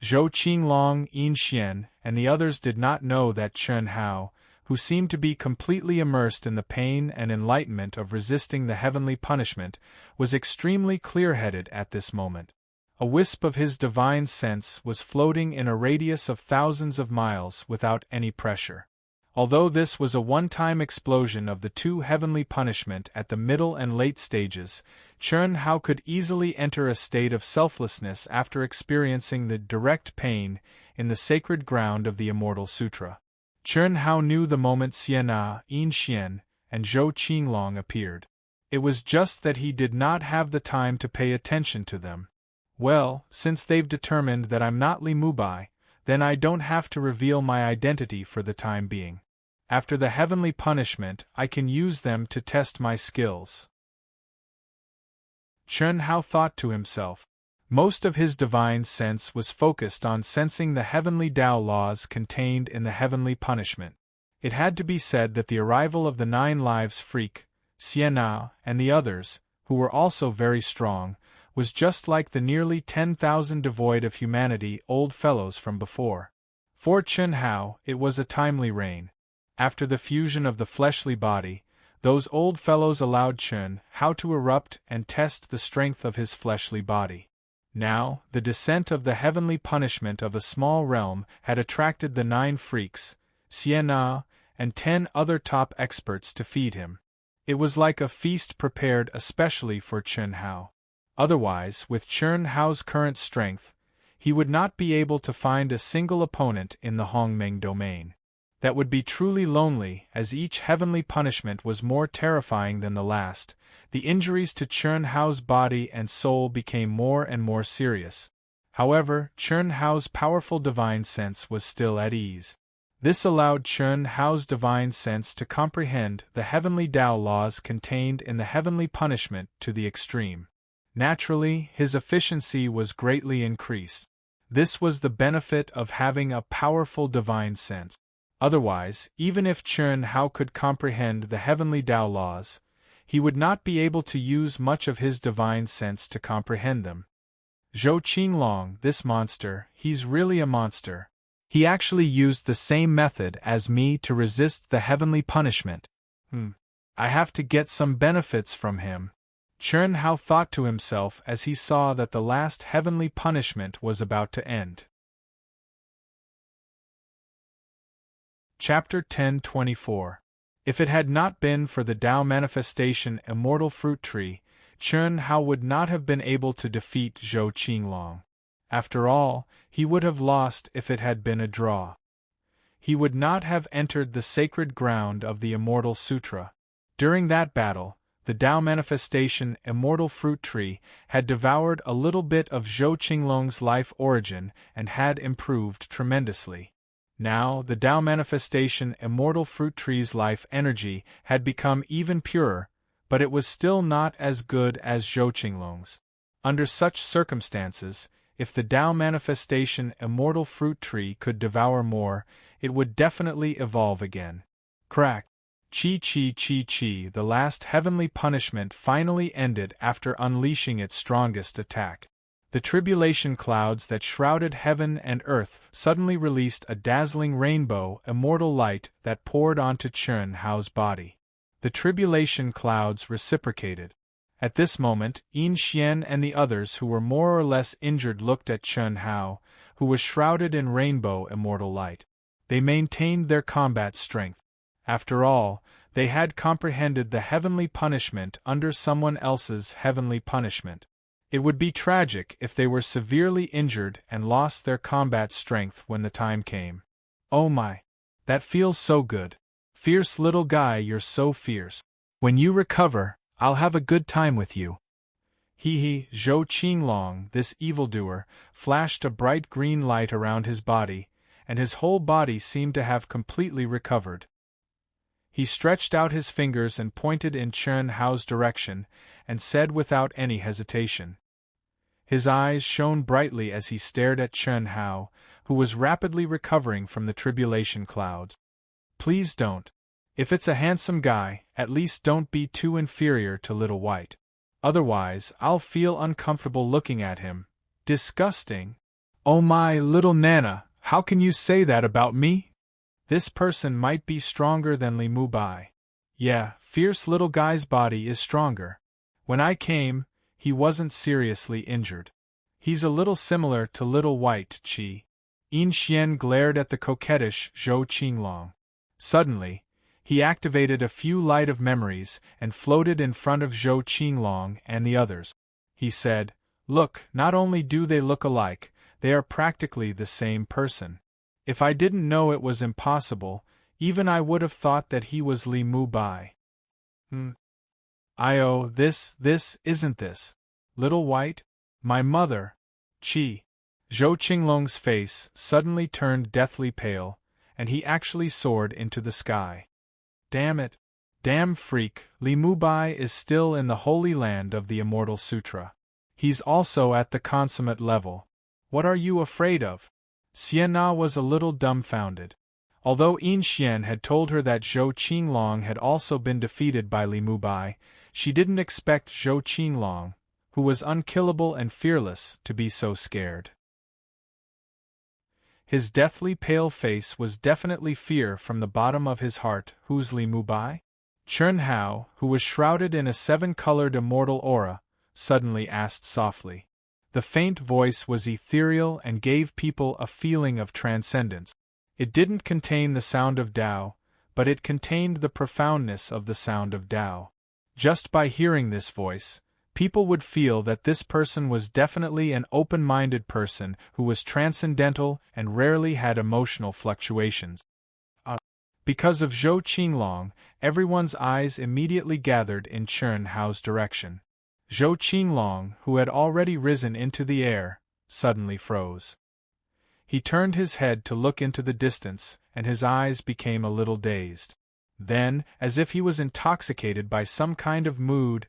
S1: Zhou Qinglong, Yin Xian, and the others did not know that Chen Hao, who seemed to be completely immersed in the pain and enlightenment of resisting the heavenly punishment, was extremely clear-headed at this moment. A wisp of his divine sense was floating in a radius of thousands of miles without any pressure. Although this was a one-time explosion of the 2 heavenly punishment at the middle and late stages, Chen Hao could easily enter a state of selflessness after experiencing the direct pain in the sacred ground of the Immortal Sutra. Chen Hao knew the moment Sienna, Yin Xian, and Zhou Qinglong appeared. It was just that he did not have the time to pay attention to them. Well, since they've determined that I'm not Li Mubai, then I don't have to reveal my identity for the time being. After the heavenly punishment, I can use them to test my skills. Chen Hao thought to himself. Most of his divine sense was focused on sensing the heavenly Tao laws contained in the heavenly punishment. It had to be said that the arrival of the 9 lives freak, Sienna, and the others, who were also very strong, was just like the nearly 10,000 devoid of humanity old fellows from before. For Chen Hao, it was a timely reign. After the fusion of the fleshly body, Those old fellows allowed Chun Hao to erupt and test the strength of his fleshly body. Now, the descent of the heavenly punishment of a small realm had attracted the 9 freaks, Sienna, and 10 other top experts to feed him. It was like a feast prepared especially for Chun Hao. Otherwise, with Chun Hao's current strength, he would not be able to find a single opponent in the Hongmeng domain. That would be truly lonely, as each heavenly punishment was more terrifying than the last. The injuries to Chun Hao's body and soul became more and more serious. However, Chun Hao's powerful divine sense was still at ease. This allowed Chun Hao's divine sense to comprehend the heavenly Tao laws contained in the heavenly punishment to the extreme. Naturally, his efficiency was greatly increased. This was the benefit of having a powerful divine sense. Otherwise, even if Chun Hao could comprehend the heavenly Tao laws, he would not be able to use much of his divine sense to comprehend them. Zhou Qinglong, this monster, he's really a monster. He actually used the same method as me to resist the heavenly punishment. I have to get some benefits from him. Chun Hao thought to himself as he saw that the last heavenly punishment was about to end. Chapter 10:24. If it had not been for the Tao manifestation immortal fruit tree, Chun Hao would not have been able to defeat Zhou Qinglong. After all, he would have lost if it had been a draw. He would not have entered the sacred ground of the Immortal Sutra. During that battle, the Tao manifestation immortal fruit tree had devoured a little bit of Zhou Qinglong's life origin and had improved tremendously. Now, the Tao manifestation immortal fruit tree's life energy had become even purer, but it was still not as good as Zhou Qinglong's. Under such circumstances, if the Tao manifestation immortal fruit tree could devour more, it would definitely evolve again. Crack! Chi chi chi chi. The last heavenly punishment finally ended after unleashing its strongest attack. The tribulation clouds that shrouded heaven and earth suddenly released a dazzling rainbow immortal light that poured onto Chun Hao's body. The tribulation clouds reciprocated. At this moment, Yin Xian and the others who were more or less injured looked at Chun Hao, who was shrouded in rainbow immortal light. They maintained their combat strength. After all, they had comprehended the heavenly punishment under someone else's heavenly punishment. It would be tragic if they were severely injured and lost their combat strength when the time came. Oh my! That feels so good. Fierce little guy, you're so fierce. When you recover, I'll have a good time with you. He, Zhou Qinglong, this evildoer, flashed a bright green light around his body, and his whole body seemed to have completely recovered. He stretched out his fingers and pointed in Chun Hao's direction, and said without any hesitation. His eyes shone brightly as he stared at Chun Hao, who was rapidly recovering from the tribulation clouds. Please don't. If it's a handsome guy, at least don't be too inferior to Little White. Otherwise, I'll feel uncomfortable looking at him. Disgusting. Oh my, little Nana, how can you say that about me? This person might be stronger than Li Mu Bai. Yeah, fierce little guy's body is stronger. When I came, he wasn't seriously injured. He's a little similar to Little White Chi. Yin Xian glared at the coquettish Zhou Qinglong. Suddenly, he activated a few light of memories and floated in front of Zhou Qinglong and the others. He said, "Look, not only do they look alike, they are practically the same person. If I didn't know it was impossible, even I would have thought that he was Li Mu Bai." This isn't this. Little White? My mother. Chi. Zhou Qinglong's face suddenly turned deathly pale, and he actually soared into the sky. Damn it. Damn freak, Li Mu Bai is still in the holy land of the Immortal Sutra. He's also at the consummate level. What are you afraid of? Sienna was a little dumbfounded. Although Yin Xian had told her that Zhou Qinglong had also been defeated by Li Mu Bai, she didn't expect Zhou Qinglong, who was unkillable and fearless, to be so scared. His deathly pale face was definitely fear from the bottom of his heart. Who's Li Mu Bai? Chun Hao, who was shrouded in a seven-colored immortal aura, suddenly asked softly. The faint voice was ethereal and gave people a feeling of transcendence. It didn't contain the sound of Tao, but it contained the profoundness of the sound of Tao. Just by hearing this voice, people would feel that this person was definitely an open-minded person who was transcendental and rarely had emotional fluctuations. Because of Zhou Qinglong, everyone's eyes immediately gathered in Chun Hao's direction. Zhou Qinglong, who had already risen into the air, suddenly froze. He turned his head to look into the distance, and his eyes became a little dazed. Then, as if he was intoxicated by some kind of mood,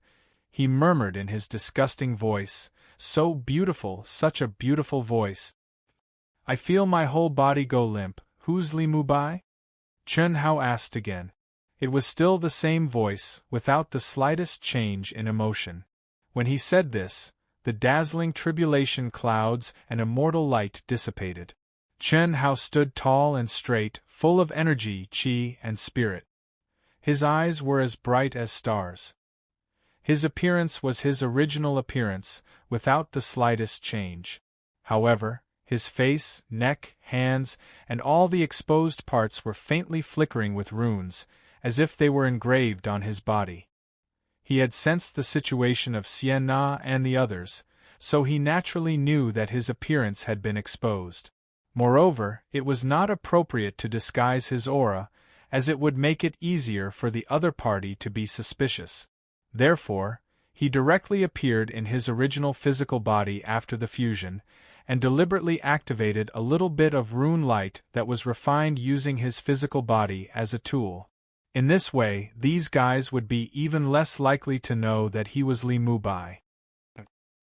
S1: he murmured in his disgusting voice, "So beautiful, such a beautiful voice. I feel my whole body go limp. Who's Li Mubai?" Chun Hao asked again. It was still the same voice, without the slightest change in emotion. When he said this, the dazzling tribulation clouds and immortal light dissipated. Chun Hao stood tall and straight, full of energy, qi, and spirit. His eyes were as bright as stars. His appearance was his original appearance, without the slightest change. However, his face, neck, hands, and all the exposed parts were faintly flickering with runes, as if they were engraved on his body. He had sensed the situation of Xian Na and the others, so he naturally knew that his appearance had been exposed. Moreover, it was not appropriate to disguise his aura, as it would make it easier for the other party to be suspicious. Therefore, he directly appeared in his original physical body after the fusion, and deliberately activated a little bit of rune light that was refined using his physical body as a tool. In this way, these guys would be even less likely to know that he was Li Mubai.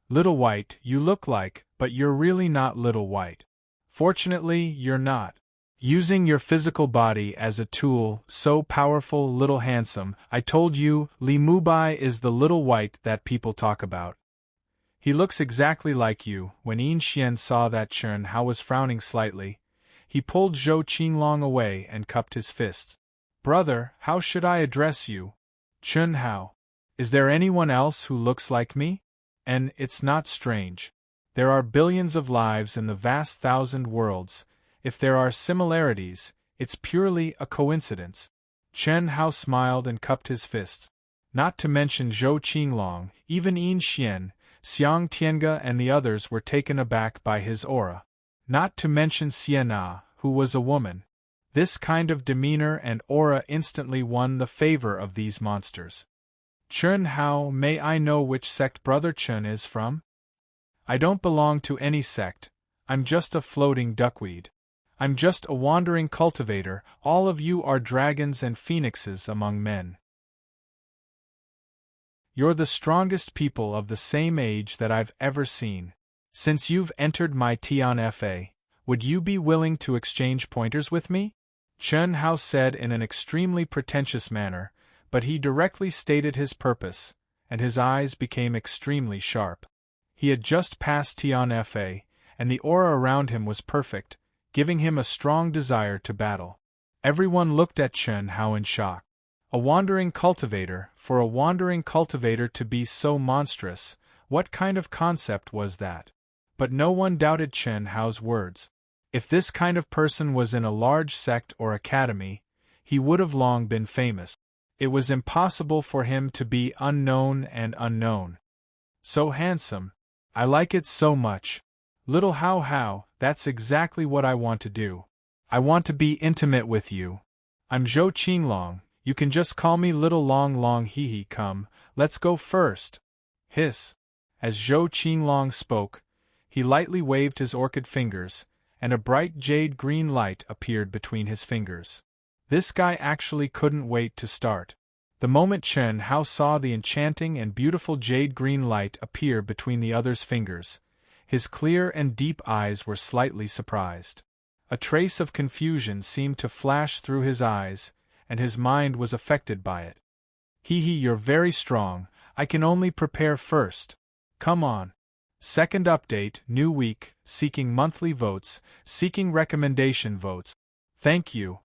S1: "Little White, you look like, but you're really not Little White. Fortunately, you're not. Using your physical body as a tool, so powerful, little handsome, I told you, Li Mubai is the Little White that people talk about. He looks exactly like you." When Yin Xian saw that Chun Hao was frowning slightly, he pulled Zhou Qinglong away and cupped his fists. "Brother, how should I address you?" "Chun Hao. Is there anyone else who looks like me? And it's not strange. There are billions of lives in the vast thousand worlds. If there are similarities, it's purely a coincidence." Chun Hao smiled and cupped his fists. Not to mention Zhou Qinglong, even Yin Xian, Xiang Tiange and the others were taken aback by his aura. Not to mention Xian Na, who was a woman. This kind of demeanor and aura instantly won the favor of these monsters. "Chun Hao, may I know which sect Brother Chun is from?" "I don't belong to any sect. I'm just a floating duckweed. I'm just a wandering cultivator. All of you are dragons and phoenixes among men. You're the strongest people of the same age that I've ever seen. Since you've entered my Tian Fa, would you be willing to exchange pointers with me?" Chun Hao said in an extremely pretentious manner, but he directly stated his purpose, and his eyes became extremely sharp. He had just passed Tian Fa, and the aura around him was perfect, giving him a strong desire to battle. Everyone looked at Chun Hao in shock. A wandering cultivator, for a wandering cultivator to be so monstrous, what kind of concept was that? But no one doubted Chun Hao's words. If this kind of person was in a large sect or academy, he would have long been famous. It was impossible for him to be unknown and unknown. "So handsome. I like it so much. Little Hao Hao, that's exactly what I want to do. I want to be intimate with you. I'm Zhou Qinglong. You can just call me Little Long Long Hee Hee. Come, let's go first." Hiss. As Zhou Qinglong spoke, he lightly waved his orchid fingers, and a bright jade-green light appeared between his fingers. This guy actually couldn't wait to start. The moment Chun Hao saw the enchanting and beautiful jade-green light appear between the other's fingers, his clear and deep eyes were slightly surprised. A trace of confusion seemed to flash through his eyes, and his mind was affected by it. "Hee hee, you're very strong. I can only prepare first. Come on." Second update, new week, seeking monthly votes, seeking recommendation votes. Thank you.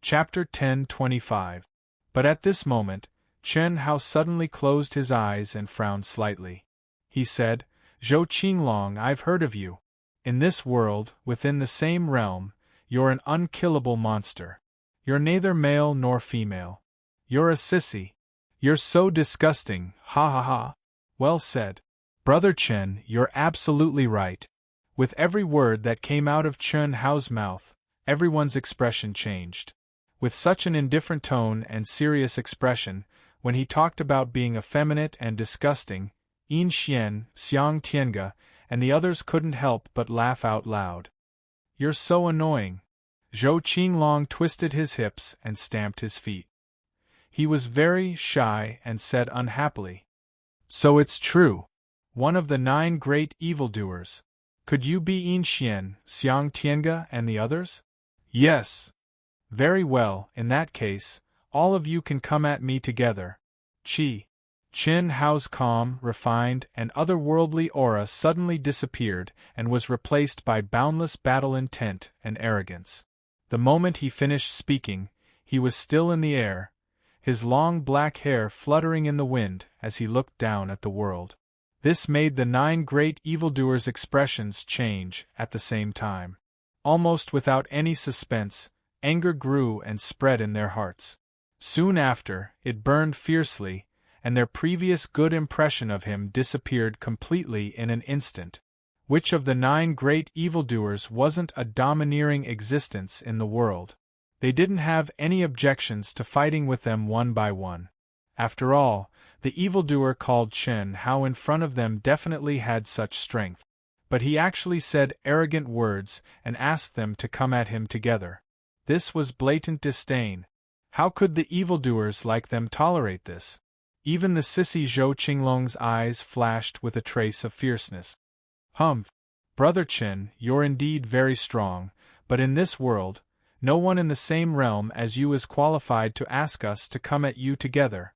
S1: Chapter 10:25. But at this moment, Chen Hao suddenly closed his eyes and frowned slightly. He said, "Zhou Qinglong, I've heard of you. In this world, within the same realm, you're an unkillable monster. You're neither male nor female. You're a sissy. You're so disgusting, ha ha ha." Well said. Brother Chen, you're absolutely right. With every word that came out of Chen Hao's mouth, everyone's expression changed. With such an indifferent tone and serious expression, when he talked about being effeminate and disgusting, Yin Xian, Xiang Tiange, and the others couldn't help but laugh out loud. "You're so annoying." Zhou Qinglong twisted his hips and stamped his feet. He was very shy and said unhappily, "So it's true. One of the 9 great evildoers. Could you be Yin Xian, Xiang Tiange, and the others?" "Yes." "Very well, in that case, all of you can come at me together." Chen Hao's calm, refined, and otherworldly aura suddenly disappeared and was replaced by boundless battle intent and arrogance. The moment he finished speaking, he was still in the air, his long black hair fluttering in the wind as he looked down at the world. This made the 9 great evildoers' expressions change at the same time. Almost without any suspense, anger grew and spread in their hearts. Soon after, it burned fiercely, and their previous good impression of him disappeared completely in an instant. Which of the 9 great evildoers wasn't a domineering existence in the world? They didn't have any objections to fighting with them one by one. After all, the evildoer called Chen Hao in front of them definitely had such strength. But he actually said arrogant words and asked them to come at him together. This was blatant disdain. How could the evildoers like them tolerate this? Even the sissy Zhou Qinglong's eyes flashed with a trace of fierceness. "Humph! Brother Chen, you're indeed very strong, but in this world, no one in the same realm as you is qualified to ask us to come at you together.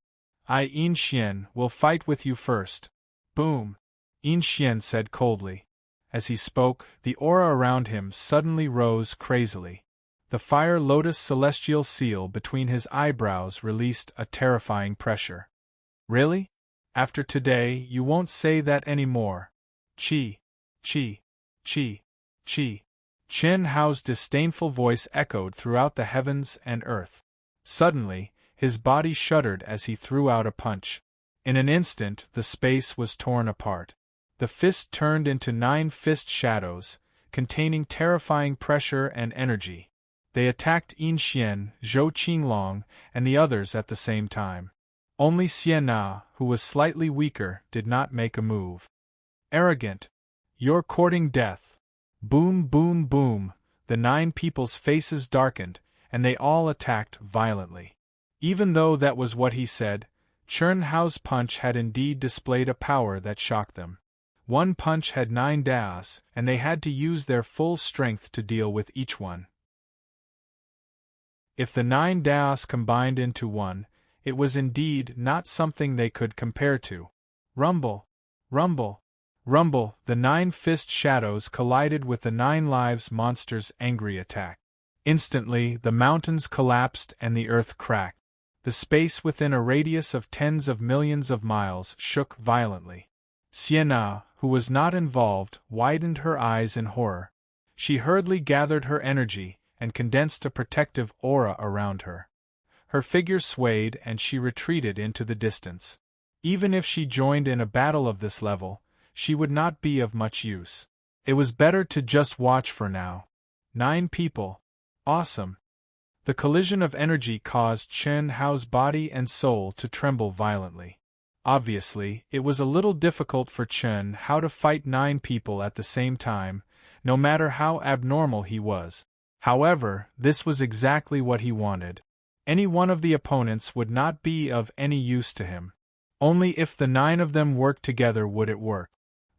S1: I, Yin Xian, will fight with you first." "Boom!" Yin Xian said coldly. As he spoke, the aura around him suddenly rose crazily. The fire lotus celestial seal between his eyebrows released a terrifying pressure. "Really? After today, you won't say that anymore." Chi. Chen Hao's disdainful voice echoed throughout the heavens and earth. Suddenly, his body shuddered as he threw out a punch. In an instant, the space was torn apart. The fist turned into 9 fist shadows, containing terrifying pressure and energy. They attacked Yin Xian, Zhou Qinglong, and the others at the same time. Only Xiana, who was slightly weaker, did not make a move. "Arrogant! You're courting death!" Boom, boom, boom! The 9 people's faces darkened, and they all attacked violently. Even though that was what he said, Chen Hao's punch had indeed displayed a power that shocked them. One punch had 9 daos, and they had to use their full strength to deal with each one. If the 9 daos combined into one, it was indeed not something they could compare to. Rumble! Rumble! Rumble! The 9 fist shadows collided with the 9 lives monster's angry attack. Instantly, the mountains collapsed and the earth cracked. The space within a radius of tens of millions of miles shook violently. Sienna, who was not involved, widened her eyes in horror. She hurriedly gathered her energy and condensed a protective aura around her. Her figure swayed and she retreated into the distance. Even if she joined in a battle of this level, she would not be of much use. It was better to just watch for now. 9 people. Awesome. The collision of energy caused Chen Hao's body and soul to tremble violently. Obviously, it was a little difficult for Chen Hao to fight 9 people at the same time, no matter how abnormal he was. However, this was exactly what he wanted. Any one of the opponents would not be of any use to him. Only if the 9 of them worked together would it work.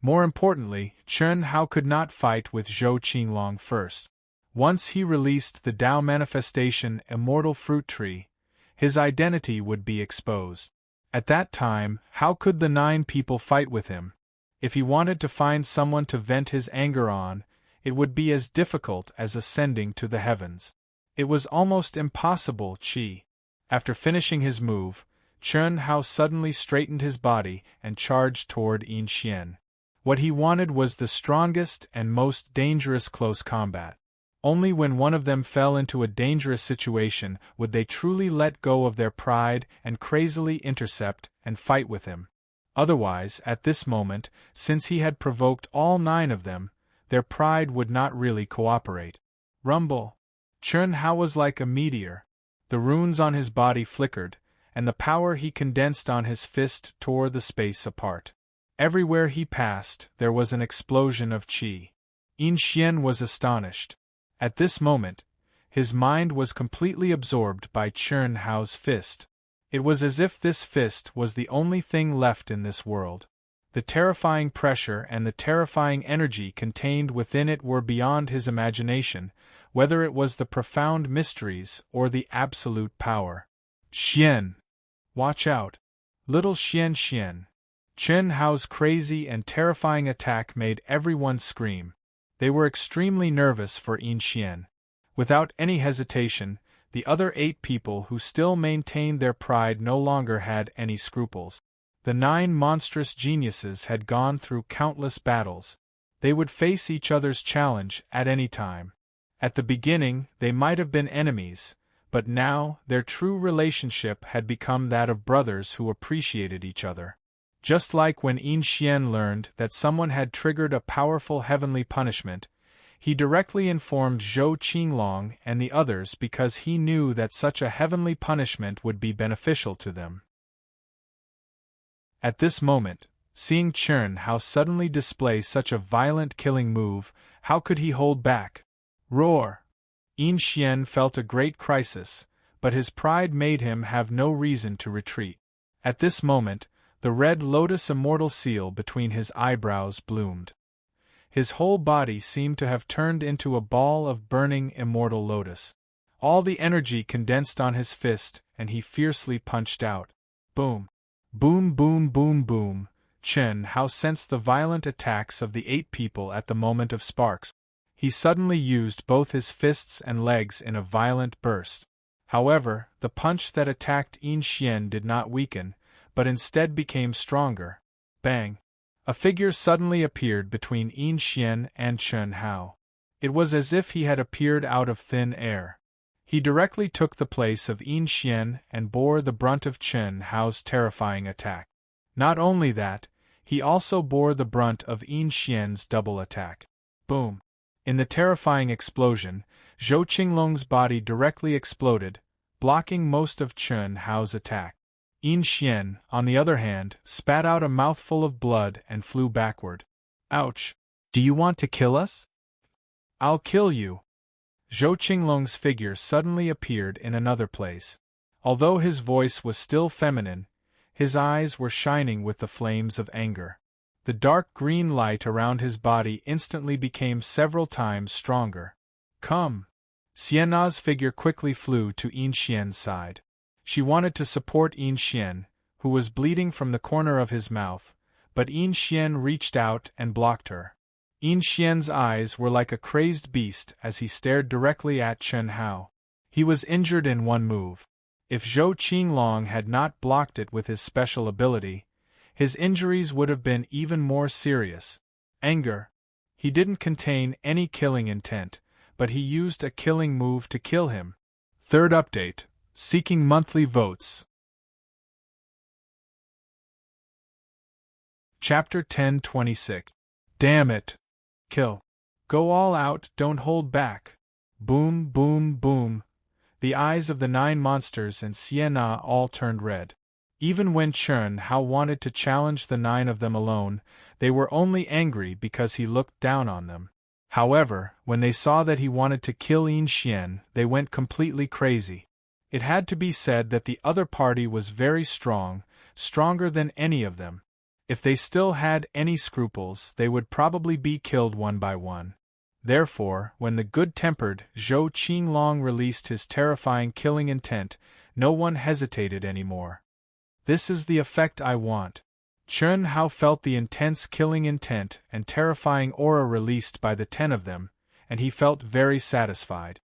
S1: More importantly, Chen Hao could not fight with Zhou Qinglong first. Once he released the Tao manifestation immortal fruit tree, his identity would be exposed. At that time, how could the 9 people fight with him? If he wanted to find someone to vent his anger on, it would be as difficult as ascending to the heavens. It was almost impossible. After finishing his move, Chen Hao suddenly straightened his body and charged toward Yin Xian. What he wanted was the strongest and most dangerous close combat. Only when one of them fell into a dangerous situation would they truly let go of their pride and crazily intercept and fight with him. Otherwise, at this moment, since he had provoked all 9 of them, their pride would not really cooperate. Rumble! Chen Hao was like a meteor. The runes on his body flickered, and the power he condensed on his fist tore the space apart. Everywhere he passed, there was an explosion of qi. Yin Xian was astonished. At this moment, his mind was completely absorbed by Chen Hao's fist. It was as if this fist was the only thing left in this world. The terrifying pressure and the terrifying energy contained within it were beyond his imagination, whether it was the profound mysteries or the absolute power. Xian! Watch out! Little Xian! Chen Hao's crazy and terrifying attack made everyone scream. They were extremely nervous for Yin Xian. Without any hesitation, the other 8 people who still maintained their pride no longer had any scruples. The 9 monstrous geniuses had gone through countless battles. They would face each other's challenge at any time. At the beginning, they might have been enemies, but now their true relationship had become that of brothers who appreciated each other. Just like when Yin Xian learned that someone had triggered a powerful heavenly punishment, he directly informed Zhou Qinglong and the others because he knew that such a heavenly punishment would be beneficial to them. At this moment, seeing Chen Hao suddenly display such a violent killing move, how could he hold back? Roar! Yin Xian felt a great crisis, but his pride made him have no reason to retreat. At this moment, the red lotus immortal seal between his eyebrows bloomed. His whole body seemed to have turned into a ball of burning immortal lotus. All the energy condensed on his fist, and he fiercely punched out. Boom! Boom boom boom boom! Chen Hao sensed the violent attacks of the 8 people at the moment of sparks. He suddenly used both his fists and legs in a violent burst. However, the punch that attacked Yin Xian did not weaken, but instead became stronger. Bang! A figure suddenly appeared between Yin Xian and Chen Hao. It was as if he had appeared out of thin air. He directly took the place of Yin Xian and bore the brunt of Chen Hao's terrifying attack. Not only that, he also bore the brunt of Yin Xian's double attack. Boom! In the terrifying explosion, Zhou Qinglong's body directly exploded, blocking most of Chen Hao's attack. Yin Xian, on the other hand, spat out a mouthful of blood and flew backward. Ouch! Do you want to kill us? I'll kill you! Zhou Qinglong's figure suddenly appeared in another place. Although his voice was still feminine, his eyes were shining with the flames of anger. The dark green light around his body instantly became several times stronger. Come! Xiana's figure quickly flew to Yin Xian's side. She wanted to support Yin Xian, who was bleeding from the corner of his mouth, but Yin Xian reached out and blocked her. Yin Xian's eyes were like a crazed beast as he stared directly at Chen Hao. He was injured in one move. If Zhou Qinglong had not blocked it with his special ability, his injuries would have been even more serious. Anger. He didn't contain any killing intent, but he used a killing move to kill him. Third update. Seeking monthly votes. Chapter 10:26. Damn it! Kill. Go all out, don't hold back. Boom, boom, boom. The eyes of the 9 monsters and Sienna all turned red. Even when Chen Hao wanted to challenge the 9 of them alone, they were only angry because he looked down on them. However, when they saw that he wanted to kill Yin Xian, they went completely crazy. It had to be said that the other party was very strong, stronger than any of them. If they still had any scruples, they would probably be killed one by one. Therefore, when the good-tempered Zhou Qinglong released his terrifying killing intent, no one hesitated anymore. This is the effect I want. Chen Hao felt the intense killing intent and terrifying aura released by the 10 of them, and he felt very satisfied.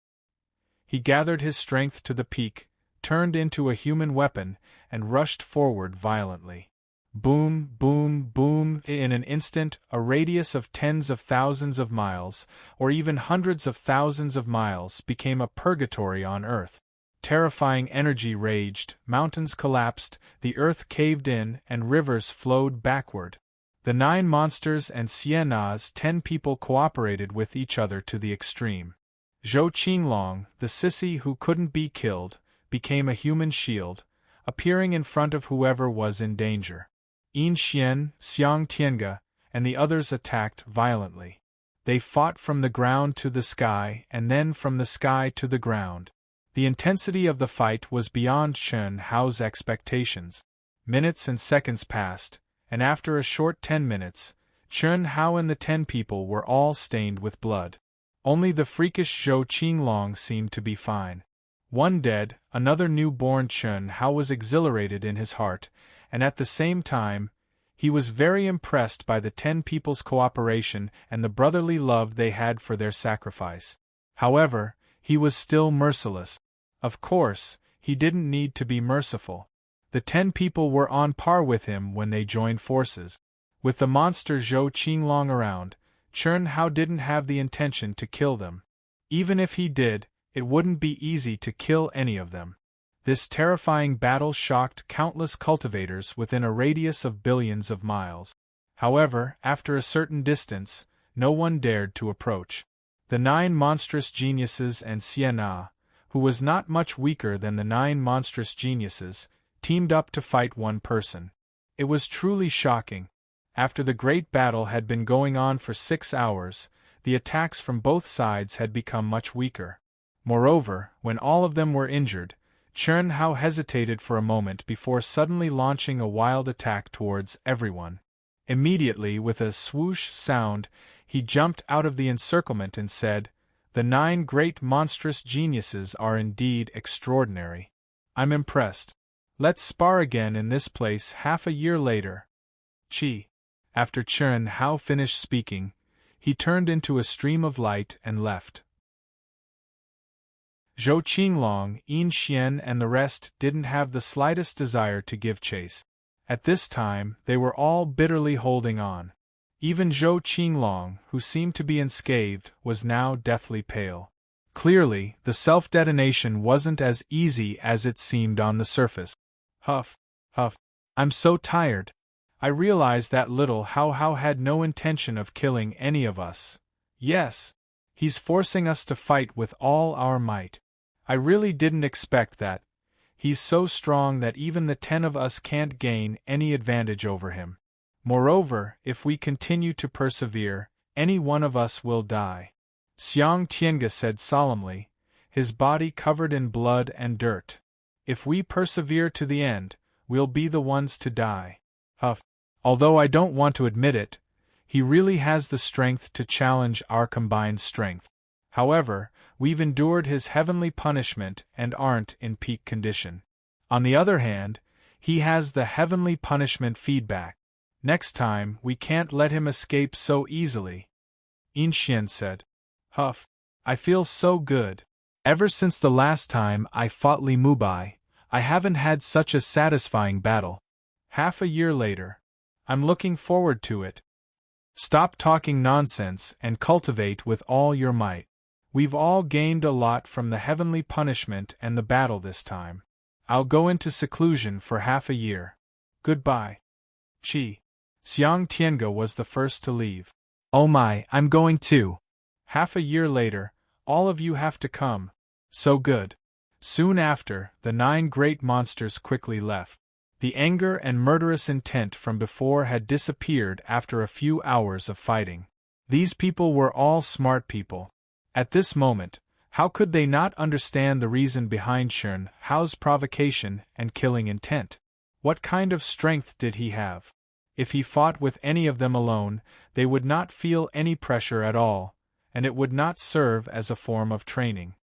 S1: He gathered his strength to the peak, turned into a human weapon, and rushed forward violently. Boom, boom, boom. In an instant, a radius of tens of thousands of miles, or even hundreds of thousands of miles, became a purgatory on Earth. Terrifying energy raged, mountains collapsed, the earth caved in, and rivers flowed backward. The 9 monsters and Sienna's 10 people cooperated with each other to the extreme. Zhou Qinglong, the sissy who couldn't be killed, became a human shield, appearing in front of whoever was in danger. Yin Xian, Xiang Tiange, and the others attacked violently. They fought from the ground to the sky and then from the sky to the ground. The intensity of the fight was beyond Chen Hao's expectations. Minutes and seconds passed, and after a short 10 minutes, Chen Hao and the 10 people were all stained with blood. Only the freakish Zhou Qinglong seemed to be fine. One dead, another new-born Chen Hao was exhilarated in his heart, and at the same time, he was very impressed by the 10 people's cooperation and the brotherly love they had for their sacrifice. However, he was still merciless. Of course, he didn't need to be merciful. The 10 people were on par with him when they joined forces. With the monster Zhou Qinglong around, Chen Hao didn't have the intention to kill them. Even if he did, it wouldn't be easy to kill any of them. This terrifying battle shocked countless cultivators within a radius of billions of miles. However, after a certain distance, no one dared to approach. The 9 monstrous geniuses and Sienna, who was not much weaker than the 9 monstrous geniuses, teamed up to fight one person. It was truly shocking. After the great battle had been going on for 6 hours, the attacks from both sides had become much weaker. Moreover, when all of them were injured, Chen Hao hesitated for a moment before suddenly launching a wild attack towards everyone. Immediately, with a swoosh sound, he jumped out of the encirclement and said, "The 9 great monstrous geniuses are indeed extraordinary. I'm impressed. Let's spar again in this place half a year later." Chi. After Chen Hao finished speaking, he turned into a stream of light and left. Zhou Qinglong, Yin Xian and the rest didn't have the slightest desire to give chase. At this time, they were all bitterly holding on. Even Zhou Qinglong, who seemed to be unscathed, was now deathly pale. Clearly, the self-detonation wasn't as easy as it seemed on the surface. Huff, huff. I'm so tired. I realized that little Hao had no intention of killing any of us. Yes, he's forcing us to fight with all our might. I really didn't expect that. He's so strong that even the 10 of us can't gain any advantage over him. Moreover, if we continue to persevere, any one of us will die. Xiang Tiange said solemnly, his body covered in blood and dirt. If we persevere to the end, we'll be the ones to die. Huff. Although I don't want to admit it, he really has the strength to challenge our combined strength. However, we've endured his heavenly punishment and aren't in peak condition. On the other hand, he has the heavenly punishment feedback. Next time, we can't let him escape so easily. Yin Xian said. Huff. I feel so good. Ever since the last time I fought Li Mubai, I haven't had such a satisfying battle. Half a year later. I'm looking forward to it. Stop talking nonsense and cultivate with all your might. We've all gained a lot from the heavenly punishment and the battle this time. I'll go into seclusion for half a year. Goodbye. Chi. Xiang Tiange was the first to leave. Oh my, I'm going too. Half a year later, all of you have to come. So good. Soon after, the 9 great monsters quickly left. The anger and murderous intent from before had disappeared after a few hours of fighting. These people were all smart people. At this moment, how could they not understand the reason behind Chen Hao's provocation and killing intent? What kind of strength did he have? If he fought with any of them alone, they would not feel any pressure at all, and it would not serve as a form of training.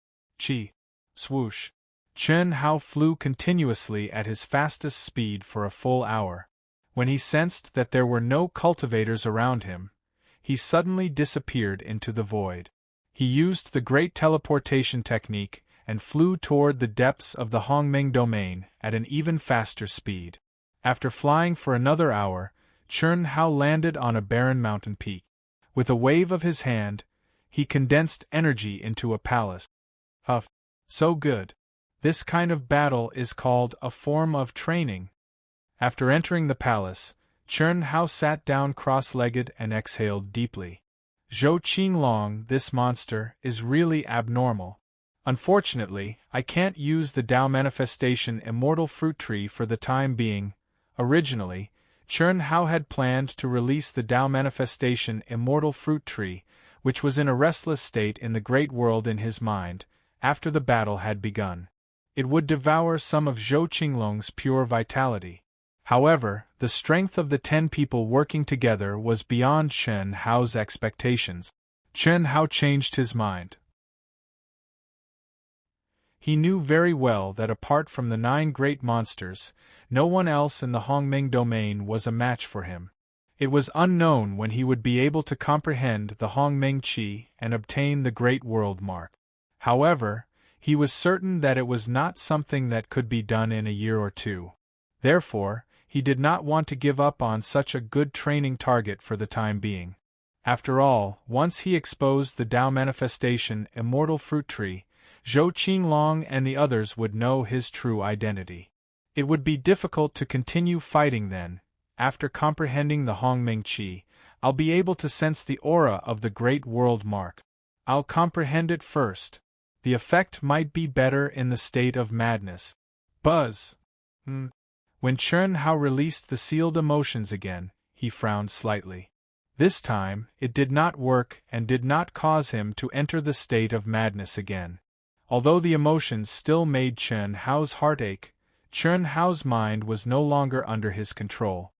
S1: Chi. Swoosh. Chen Hao flew continuously at his fastest speed for a full hour. When he sensed that there were no cultivators around him, he suddenly disappeared into the void. He used the great teleportation technique and flew toward the depths of the Hongming domain at an even faster speed. After flying for another hour, Chun Hao landed on a barren mountain peak. With a wave of his hand, he condensed energy into a palace. Huff! So good. This kind of battle is called a form of training. After entering the palace, Chun Hao sat down cross-legged and exhaled deeply. Zhou Qinglong, this monster, is really abnormal. Unfortunately, I can't use the Tao Manifestation Immortal Fruit Tree for the time being. Originally, Chun Hao had planned to release the Tao Manifestation Immortal Fruit Tree, which was in a restless state in the Great World in his mind, after the battle had begun. It would devour some of Zhou Qinglong's pure vitality. However, the strength of the 10 people working together was beyond Chun Hao's expectations. Chun Hao changed his mind. He knew very well that apart from the 9 great monsters, no one else in the Hongming domain was a match for him. It was unknown when he would be able to comprehend the Hongming Qi and obtain the Great World Mark. However, he was certain that it was not something that could be done in a year or two. Therefore, he did not want to give up on such a good training target for the time being. After all, once he exposed the Tao Manifestation Immortal Fruit Tree, Zhou Qinglong and the others would know his true identity. It would be difficult to continue fighting then. After comprehending the Hongming Qi, I'll be able to sense the aura of the Great World Mark. I'll comprehend it first. The effect might be better in the state of madness. Buzz! When Chun Hao released the sealed emotions again, he frowned slightly. This time, it did not work and did not cause him to enter the state of madness again. Although the emotions still made Chun Hao's heart ache, Chun Hao's mind was no longer under his control.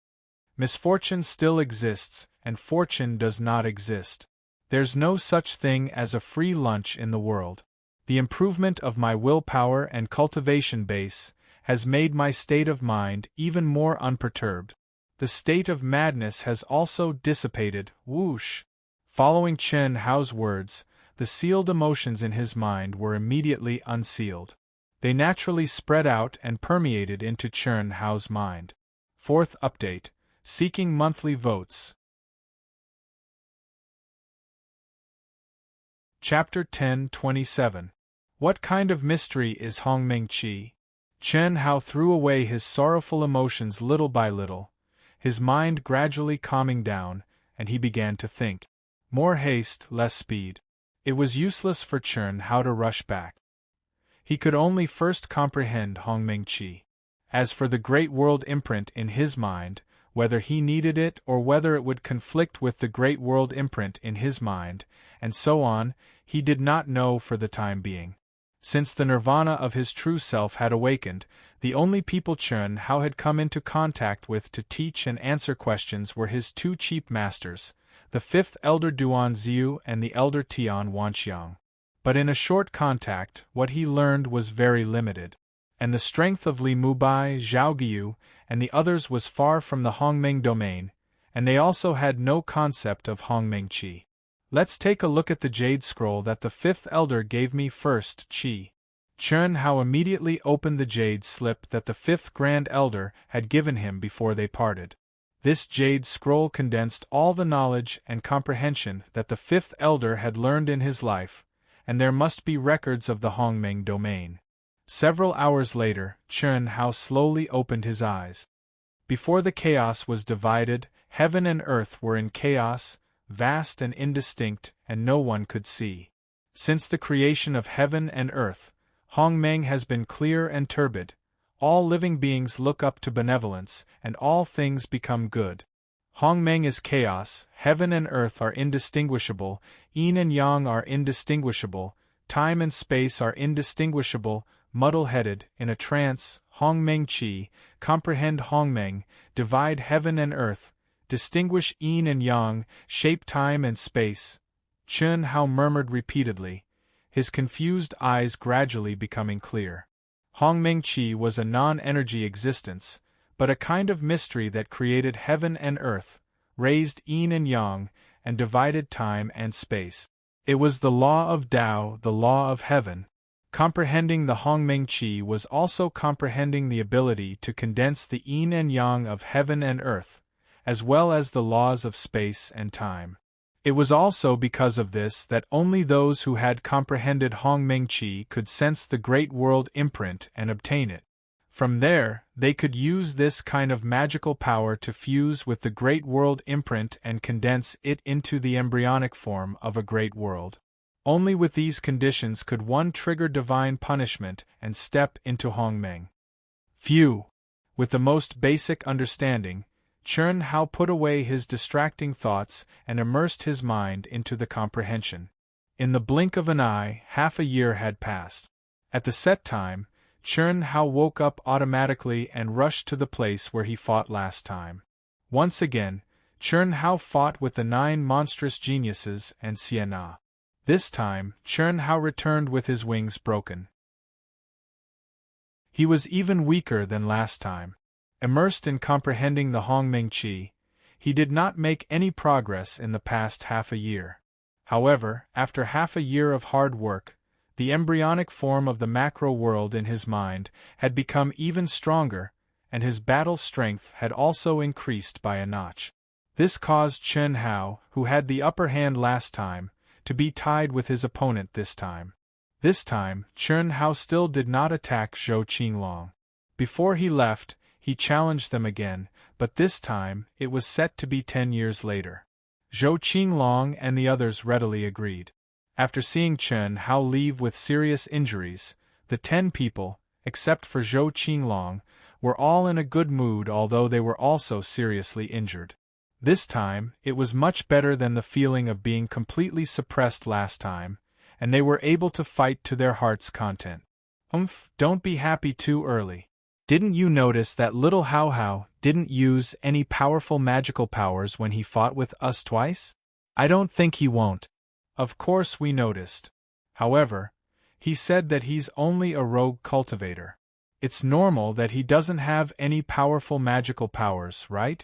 S1: Misfortune still exists, and fortune does not exist. There's no such thing as a free lunch in the world. The improvement of my willpower and cultivation base has made my state of mind even more unperturbed. The state of madness has also dissipated. Whoosh! Following Chun Hao's words, the sealed emotions in his mind were immediately unsealed. They naturally spread out and permeated into Chun Hao's mind. 4th update: Seeking monthly votes. Chapter 10:27. What kind of mystery is Hongming Qi? Chun Hao threw away his sorrowful emotions little by little, his mind gradually calming down, and he began to think. More haste, less speed. It was useless for Chun Hao to rush back. He could only first comprehend Hongming Qi. As for the Great World imprint in his mind, whether he needed it or whether it would conflict with the Great World imprint in his mind, and so on, he did not know for the time being. Since the nirvana of his true self had awakened, the only people Chun Hao had come into contact with to teach and answer questions were his 2 chief masters, the 5th Elder Duan Ziu and the Elder Tian Wanxiang. But in a short contact, what he learned was very limited. And the strength of Li Mubai, Zhao Guiyu, and the others was far from the Hongming domain, and they also had no concept of Hongming Qi. Let's take a look at the jade scroll that the 5th elder gave me first. Qi. Chun Hao immediately opened the jade slip that the 5th grand elder had given him before they parted. This jade scroll condensed all the knowledge and comprehension that the 5th elder had learned in his life, and there must be records of the Hongming domain. Several hours later, Chun Hao slowly opened his eyes. Before the chaos was divided, heaven and earth were in chaos, vast and indistinct, and no one could see. Since the creation of heaven and earth, Hongmeng has been clear and turbid. All living beings look up to benevolence, and all things become good. Hongmeng is chaos, heaven and earth are indistinguishable, yin and yang are indistinguishable, time and space are indistinguishable, muddle-headed, in a trance, Hongmeng Qi, comprehend Hongmeng, divide heaven and earth, distinguish yin and yang, shape time and space. Chun Hao murmured repeatedly, his confused eyes gradually becoming clear. Hongmeng Qi was a non-energy existence, but a kind of mystery that created heaven and earth, raised yin and yang, and divided time and space. It was the law of Tao, the law of heaven. Comprehending the Hongmeng Qi was also comprehending the ability to condense the yin and yang of heaven and earth, as well as the laws of space and time. It was also because of this that only those who had comprehended Hongmeng Qi could sense the Great World imprint and obtain it. From there, they could use this kind of magical power to fuse with the Great World imprint and condense it into the embryonic form of a Great World. Only with these conditions could one trigger divine punishment and step into Hongmeng. Phew! With the most basic understanding, Chun Hao put away his distracting thoughts and immersed his mind into the comprehension. In the blink of an eye, half a year had passed. At the set time, Chun Hao woke up automatically and rushed to the place where he fought last time. Once again, Chun Hao fought with the 9 monstrous geniuses and Sienna. This time, Chun Hao returned with his wings broken. He was even weaker than last time. Immersed in comprehending the Hongmeng Qi, he did not make any progress in the past half a year. However, after half a year of hard work, the embryonic form of the macro world in his mind had become even stronger, and his battle strength had also increased by a notch. This caused Chun Hao, who had the upper hand last time, to be tied with his opponent this time. This time, Chun Hao still did not attack Zhou Qinglong. Before he left, he challenged them again, but this time it was set to be 10 years later. Zhou Qinglong and the others readily agreed. After seeing Chun Hao leave with serious injuries, the 10 people, except for Zhou Qinglong, were all in a good mood, although they were also seriously injured. This time, it was much better than the feeling of being completely suppressed last time, and they were able to fight to their heart's content. Don't be happy too early. Didn't you notice that little Hao Hao didn't use any powerful magical powers when he fought with us twice? I don't think he won't. Of course we noticed. However, he said that he's only a rogue cultivator. It's normal that he doesn't have any powerful magical powers, right?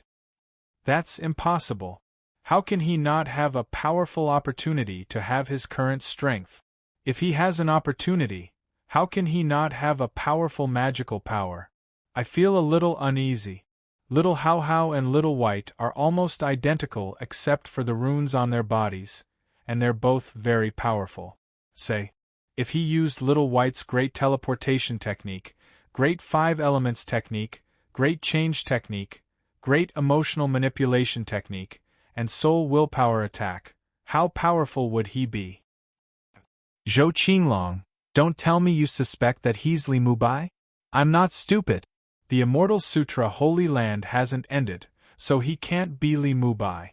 S1: That's impossible. How can he not have a powerful opportunity to have his current strength? If he has an opportunity, how can he not have a powerful magical power? I feel a little uneasy. Little Hao Hao and Little White are almost identical except for the runes on their bodies, and they're both very powerful. Say, if he used Little White's great teleportation technique, great 5 elements technique, great change technique, great emotional manipulation technique, and soul willpower attack, how powerful would he be? Zhou Qinglong, don't tell me you suspect that he's Li Mubai? I'm not stupid. The Immortal Sutra Holy Land hasn't ended, so he can't be Li Mubai.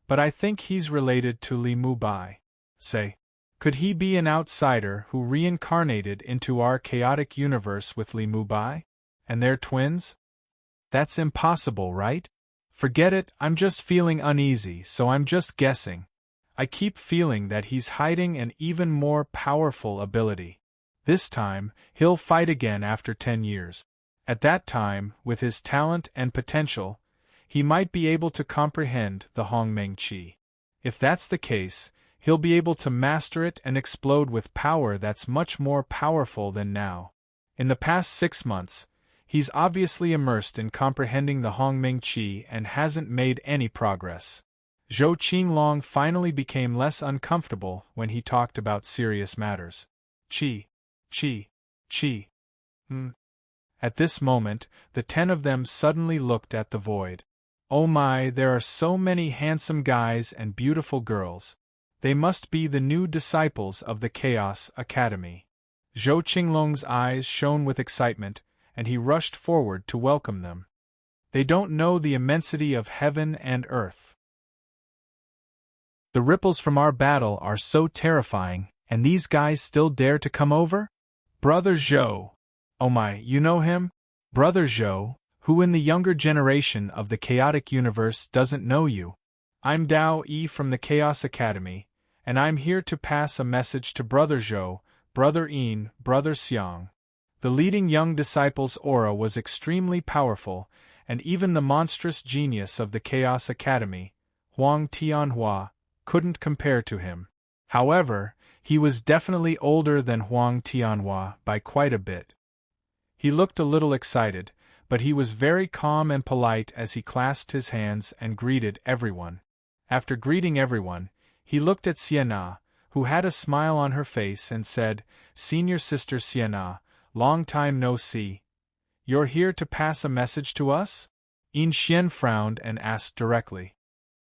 S1: But I think he's related to Li Mubai. Say, could he be an outsider who reincarnated into our chaotic universe with Li Mubai? And they're twins? That's impossible, right? Forget it, I'm just feeling uneasy, so I'm just guessing. I keep feeling that he's hiding an even more powerful ability. This time, he'll fight again after 10 years. At that time, with his talent and potential, he might be able to comprehend the Hongmeng Qi. If that's the case, he'll be able to master it and explode with power that's much more powerful than now. In the past 6 months, he's obviously immersed in comprehending the Hongmeng Qi and hasn't made any progress. Zhou Qinglong finally became less uncomfortable when he talked about serious matters. Qi. At this moment, the 10 of them suddenly looked at the void. Oh my, there are so many handsome guys and beautiful girls. They must be the new disciples of the Chaos Academy. Zhou Qinglong's eyes shone with excitement, and he rushed forward to welcome them. They don't know the immensity of heaven and earth. The ripples from our battle are so terrifying, and these guys still dare to come over? Brother Zhou. Oh my, you know him? Brother Zhou, who in the younger generation of the chaotic universe doesn't know you? I'm Dao Yi from the Chaos Academy, and I'm here to pass a message to Brother Zhou, Brother Yin, Brother Xiang. The leading young disciple's aura was extremely powerful, and even the monstrous genius of the Chaos Academy, Huang Tianhua, couldn't compare to him. However, he was definitely older than Huang Tianhua by quite a bit. He looked a little excited, but he was very calm and polite as he clasped his hands and greeted everyone. After greeting everyone, he looked at Sienna, who had a smile on her face, and said, "Senior Sister Sienna, long time no see. You're here to pass a message to us?" Yin Xian frowned and asked directly.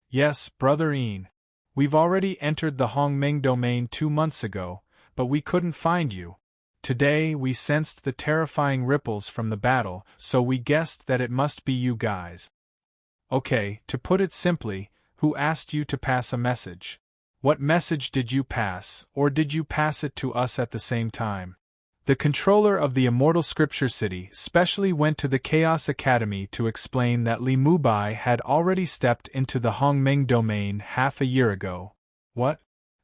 S1: "Yes, Brother Yin. We've already entered the Hongming domain 2 months ago, but we couldn't find you. Today we sensed the terrifying ripples from the battle, so we guessed that it must be you guys." "Okay, to put it simply, who asked you to pass a message? What message did you pass, or did you pass it to us at the same time?" The controller of the Immortal Scripture City specially went to the Chaos Academy to explain that Li Mubai had already stepped into the Hongming domain half a year ago. What?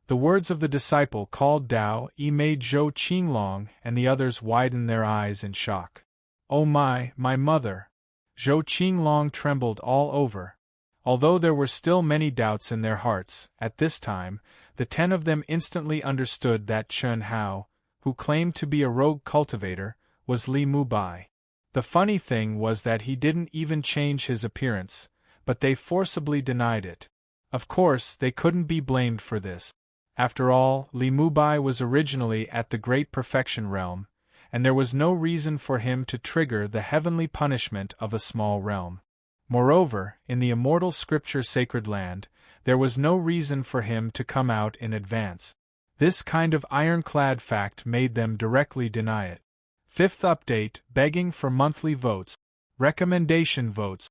S1: The words of the disciple called Dao Yi made Zhou Qinglong and the others widen their eyes in shock. "Oh my mother!" Zhou Qinglong trembled all over. Although there were still many doubts in their hearts, at this time, the 10 of them instantly understood that Chen Hao, who claimed to be a rogue cultivator, was Li Mubai. The funny thing was that he didn't even change his appearance, but they forcibly denied it. Of course, they couldn't be blamed for this. After all, Li Mubai was originally at the Great Perfection Realm, and there was no reason for him to trigger the heavenly punishment of a small realm. Moreover, in the Immortal Scripture Sacred Land, there was no reason for him to come out in advance. This kind of ironclad fact made them directly deny it. 5th update, begging for monthly votes. Recommendation votes.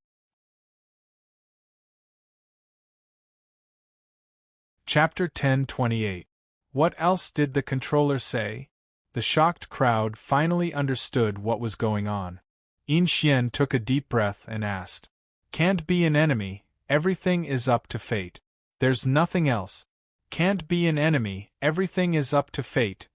S1: Chapter 10:28. What else did the controller say? The shocked crowd finally understood what was going on. Yin Xian took a deep breath and asked, "Can't be an enemy, everything is up to fate. There's nothing else. Can't be an enemy, everything is up to fate."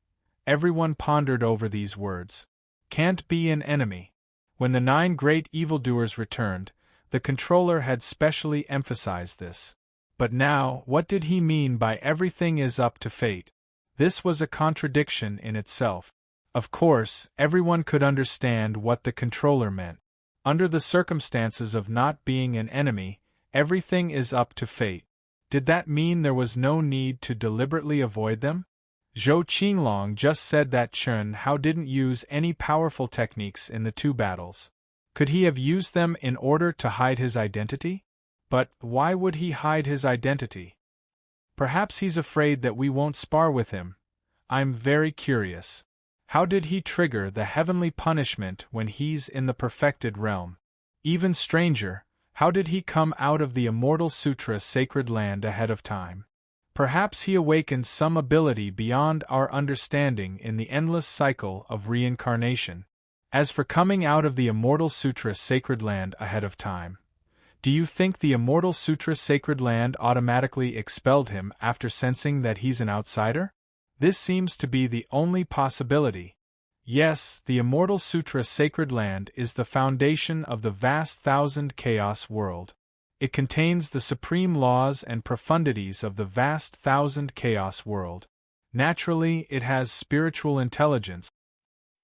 S1: Everyone pondered over these words. Can't be an enemy. When the 9 great evildoers returned, the controller had specially emphasized this. But now, what did he mean by everything is up to fate? This was a contradiction in itself. Of course, everyone could understand what the controller meant. Under the circumstances of not being an enemy, everything is up to fate. Did that mean there was no need to deliberately avoid them? Zhou Qinglong just said that Chen Hao didn't use any powerful techniques in the 2 battles. Could he have used them in order to hide his identity? But why would he hide his identity? Perhaps he's afraid that we won't spar with him. I'm very curious. How did he trigger the heavenly punishment when he's in the perfected realm? Even stranger, how did he come out of the Immortal Sutra Sacred Land ahead of time? Perhaps he awakened some ability beyond our understanding in the endless cycle of reincarnation. As for coming out of the Immortal Sutra Sacred Land ahead of time, do you think the Immortal Sutra Sacred Land automatically expelled him after sensing that he's an outsider? This seems to be the only possibility. Yes, the Immortal Sutra Sacred Land is the foundation of the vast thousand chaos world. It contains the supreme laws and profundities of the vast thousand chaos world. Naturally, it has spiritual intelligence.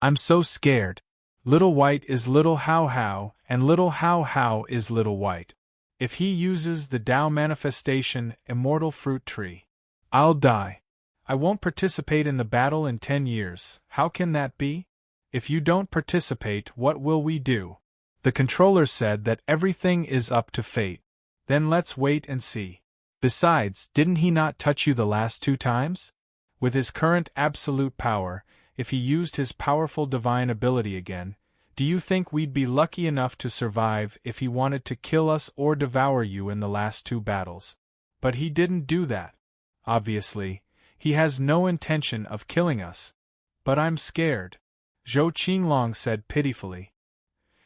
S1: I'm so scared. Little White is Little How How, and Little How How is Little White. If he uses the Tao Manifestation Immortal Fruit Tree, I'll die. I won't participate in the battle in 10 years. How can that be? If you don't participate, what will we do? The controller said that everything is up to fate. Then let's wait and see. Besides, didn't he not touch you the last 2 times? With his current absolute power, if he used his powerful divine ability again, do you think we'd be lucky enough to survive if he wanted to kill us or devour you in the last 2 battles? But he didn't do that. Obviously, he has no intention of killing us. But I'm scared, Zhou Qinglong said pitifully.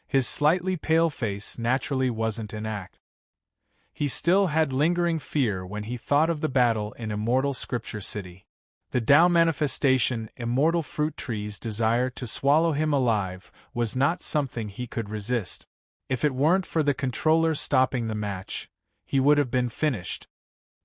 S1: His slightly pale face naturally wasn't an act. He still had lingering fear when he thought of the battle in Immortal Scripture City. The Tao Manifestation Immortal Fruit Tree's desire to swallow him alive was not something he could resist. If it weren't for the controller stopping the match, he would have been finished.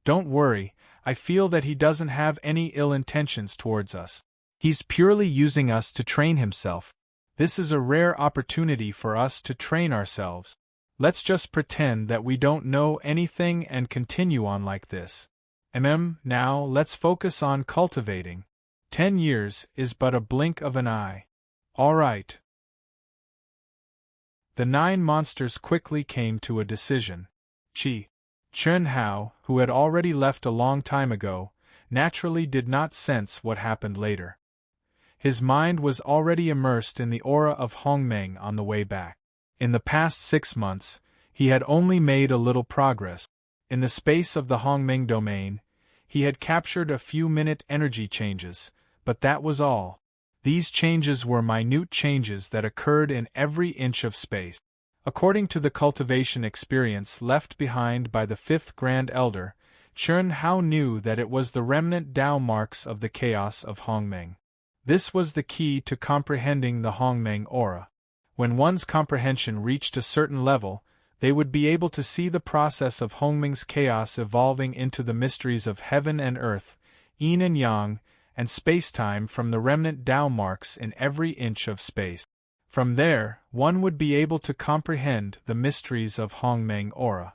S1: Don't worry, I feel that he doesn't have any ill intentions towards us. He's purely using us to train himself. This is a rare opportunity for us to train ourselves. Let's just pretend that we don't know anything and continue on like this. Now let's focus on cultivating. 10 years is but a blink of an eye. All right. The 9 monsters quickly came to a decision. Chun Hao, who had already left a long time ago, naturally did not sense what happened later. His mind was already immersed in the aura of Hongmeng on the way back. In the past 6 months, he had only made a little progress. In the space of the Hongmeng domain, he had captured a few minute energy changes, but that was all. These changes were minute changes that occurred in every inch of space. According to the cultivation experience left behind by the 5th Grand Elder, Chun Hao knew that it was the remnant Tao marks of the chaos of Hongmeng. This was the key to comprehending the Hongmeng aura. When one's comprehension reached a certain level, they would be able to see the process of Hongmeng's chaos evolving into the mysteries of heaven and earth, yin and yang, and space-time from the remnant Tao marks in every inch of space. From there, one would be able to comprehend the mysteries of Hongmeng aura.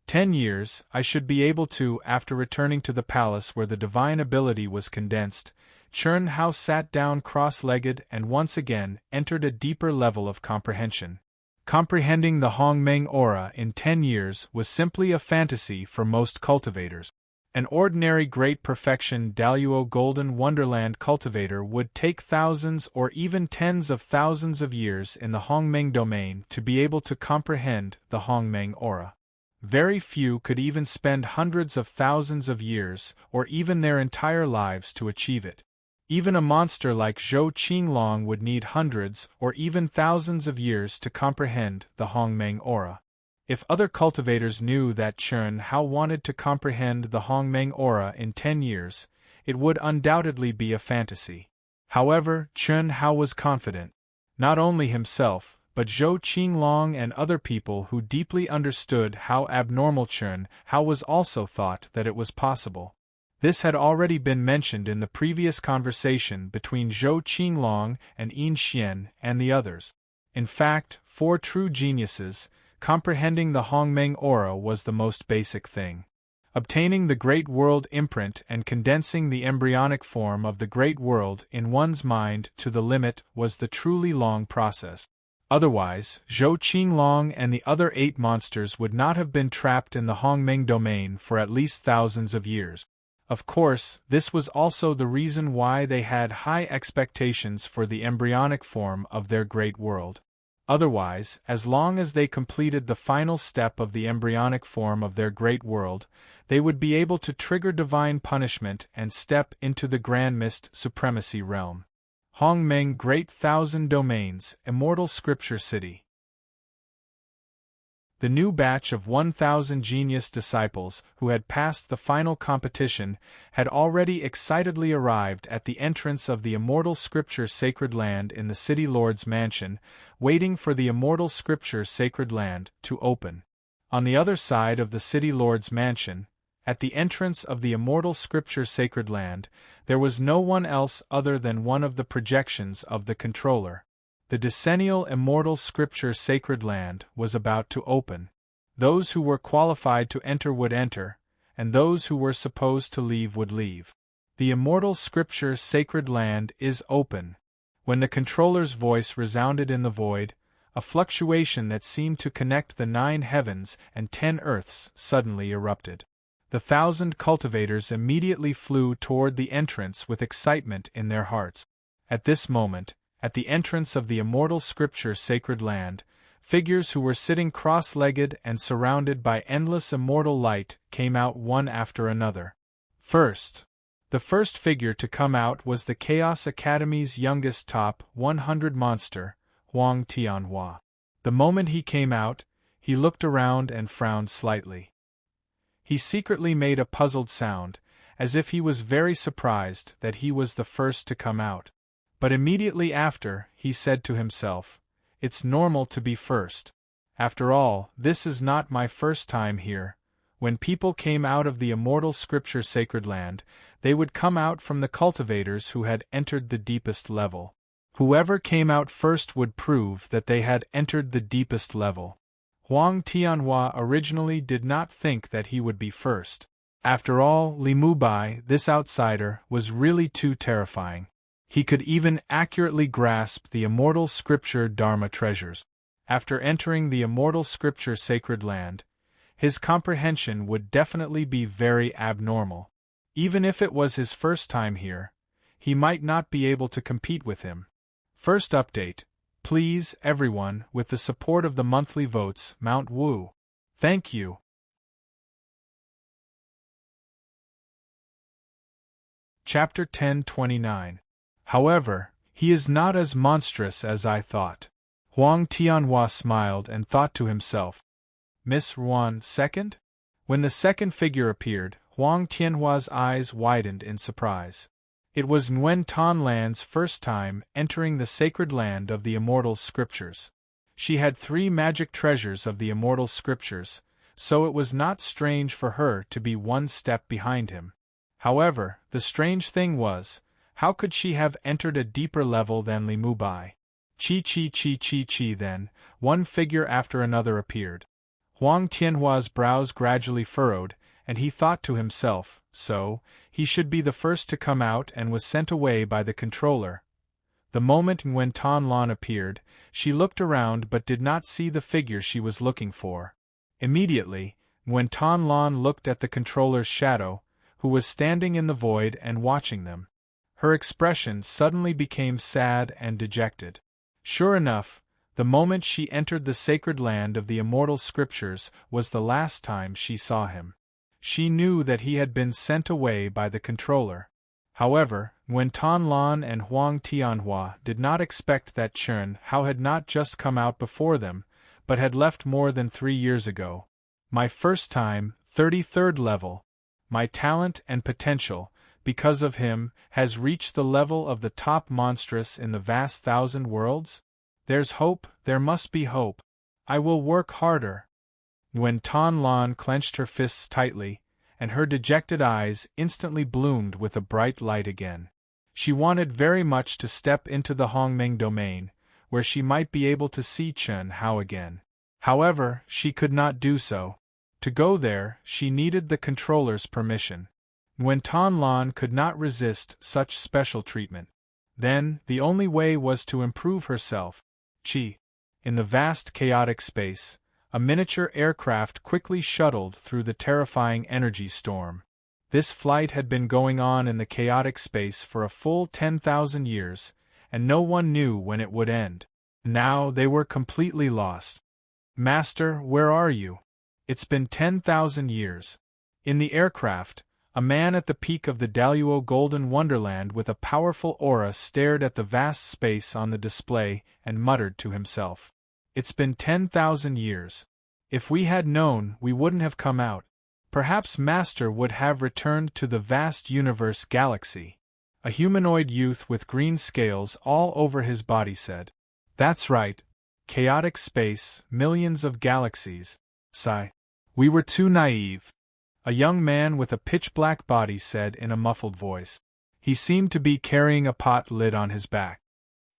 S1: 10 years, I should be able to, after returning to the palace where the divine ability was condensed. Chun Hao sat down cross-legged and once again entered a deeper level of comprehension. Comprehending the Hongmeng aura in 10 years was simply a fantasy for most cultivators. An ordinary Great Perfection Daluo Golden Wonderland cultivator would take thousands or even tens of thousands of years in the Hongmeng domain to be able to comprehend the Hongmeng aura. Very few could even spend hundreds of thousands of years or even their entire lives to achieve it. Even a monster like Zhou Qinglong would need hundreds or even thousands of years to comprehend the Hongmeng aura. If other cultivators knew that Chun Hao wanted to comprehend the Hongmeng aura in 10 years, it would undoubtedly be a fantasy. However, Chun Hao was confident. Not only himself, but Zhou Qinglong and other people who deeply understood how abnormal Chun Hao was also thought that it was possible. This had already been mentioned in the previous conversation between Zhou Qinglong and Yin Xian and the others. In fact, for true geniuses, comprehending the Hongmeng aura was the most basic thing. Obtaining the Great World imprint and condensing the embryonic form of the Great World in one's mind to the limit was the truly long process. Otherwise, Zhou Qinglong and the other 8 monsters would not have been trapped in the Hongmeng domain for at least thousands of years. Of course, this was also the reason why they had high expectations for the embryonic form of their Great World. Otherwise, as long as they completed the final step of the embryonic form of their Great World, they would be able to trigger divine punishment and step into the Grand Mist Supremacy Realm. Hongmeng Great Thousand Domains, Immortal Scripture City. The new batch of 1,000 genius disciples who had passed the final competition had already excitedly arrived at the entrance of the Immortal Scripture Sacred Land in the City Lord's mansion, waiting for the Immortal Scripture Sacred Land to open. On the other side of the City Lord's mansion, at the entrance of the Immortal Scripture Sacred Land, there was no one else other than one of the projections of the controller. The decennial Immortal Scripture Sacred Land was about to open. Those who were qualified to enter would enter, and those who were supposed to leave would leave. The Immortal Scripture Sacred Land is open. When the controller's voice resounded in the void, a fluctuation that seemed to connect the 9 heavens and 10 earths suddenly erupted. The 1,000 cultivators immediately flew toward the entrance with excitement in their hearts. At this moment, at the entrance of the Immortal Scripture Sacred Land, figures who were sitting cross-legged and surrounded by endless immortal light came out one after another. The first figure to come out was the Chaos Academy's youngest top 100 monster, Huang Tianhua. The moment he came out, he looked around and frowned slightly. He secretly made a puzzled sound, as if he was very surprised that he was the first to come out. But immediately after, he said to himself, "It's normal to be first. After all, this is not my first time here. When people came out of the immortal scripture sacred land, they would come out from the cultivators who had entered the deepest level. Whoever came out first would prove that they had entered the deepest level. Huang Tianhua originally did not think that he would be first. After all, Li Mubai, this outsider, was really too terrifying. He could even accurately grasp the immortal scripture Dharma treasures. After entering the immortal scripture sacred land, his comprehension would definitely be very abnormal. Even if it was his first time here, he might not be able to compete with him. First update. Please, everyone, with the support of the monthly votes, Mount Wu. Thank you. Chapter 1029. However, he is not as monstrous as I thought. Huang Tianhua smiled and thought to himself, Miss Ruan second? When the second figure appeared, Huang Tianhua's eyes widened in surprise. It was Nguyen Tan Lan's first time entering the sacred land of the immortal scriptures. She had 3 magic treasures of the immortal scriptures, so it was not strange for her to be one step behind him. However, the strange thing was, how could she have entered a deeper level than Li Mubai? Chi. Then, one figure after another appeared. Huang Tianhua's brows gradually furrowed, and he thought to himself, so, he should be the first to come out and was sent away by the controller. The moment Nguyen Tan Lan appeared, she looked around but did not see the figure she was looking for. Immediately, Nguyen Tan Lan looked at the controller's shadow, who was standing in the void and watching them. Her expression suddenly became sad and dejected. Sure enough, the moment she entered the sacred land of the immortal scriptures was the last time she saw him. She knew that he had been sent away by the controller. However, Nguyen Tan Lan and Huang Tianhua did not expect that Chen Hao had not just come out before them, but had left more than 3 years ago. My first time, 33rd level. My talent and potential, because of him, has reached the level of the top monstrous in the vast 1,000 worlds? There's hope, there must be hope. I will work harder. Nguyen Tan Lan clenched her fists tightly, and her dejected eyes instantly bloomed with a bright light again. She wanted very much to step into the Hongming domain, where she might be able to see Chen Hao again. However, she could not do so. To go there, she needed the controller's permission. Nguyen Tan Lan could not resist such special treatment. Then, the only way was to improve herself. In the vast chaotic space, a miniature aircraft quickly shuttled through the terrifying energy storm. This flight had been going on in the chaotic space for a full 10,000 years, and no one knew when it would end. Now they were completely lost. Master, where are you? It's been 10,000 years. In the aircraft, a man at the peak of the Daluo Golden Wonderland with a powerful aura stared at the vast space on the display and muttered to himself. It's been 10,000 years. If we had known, we wouldn't have come out. Perhaps Master would have returned to the vast universe galaxy. A humanoid youth with green scales all over his body said. That's right. Chaotic space, millions of galaxies. Sigh. We were too naive. A young man with a pitch-black body said in a muffled voice. He seemed to be carrying a pot lid on his back.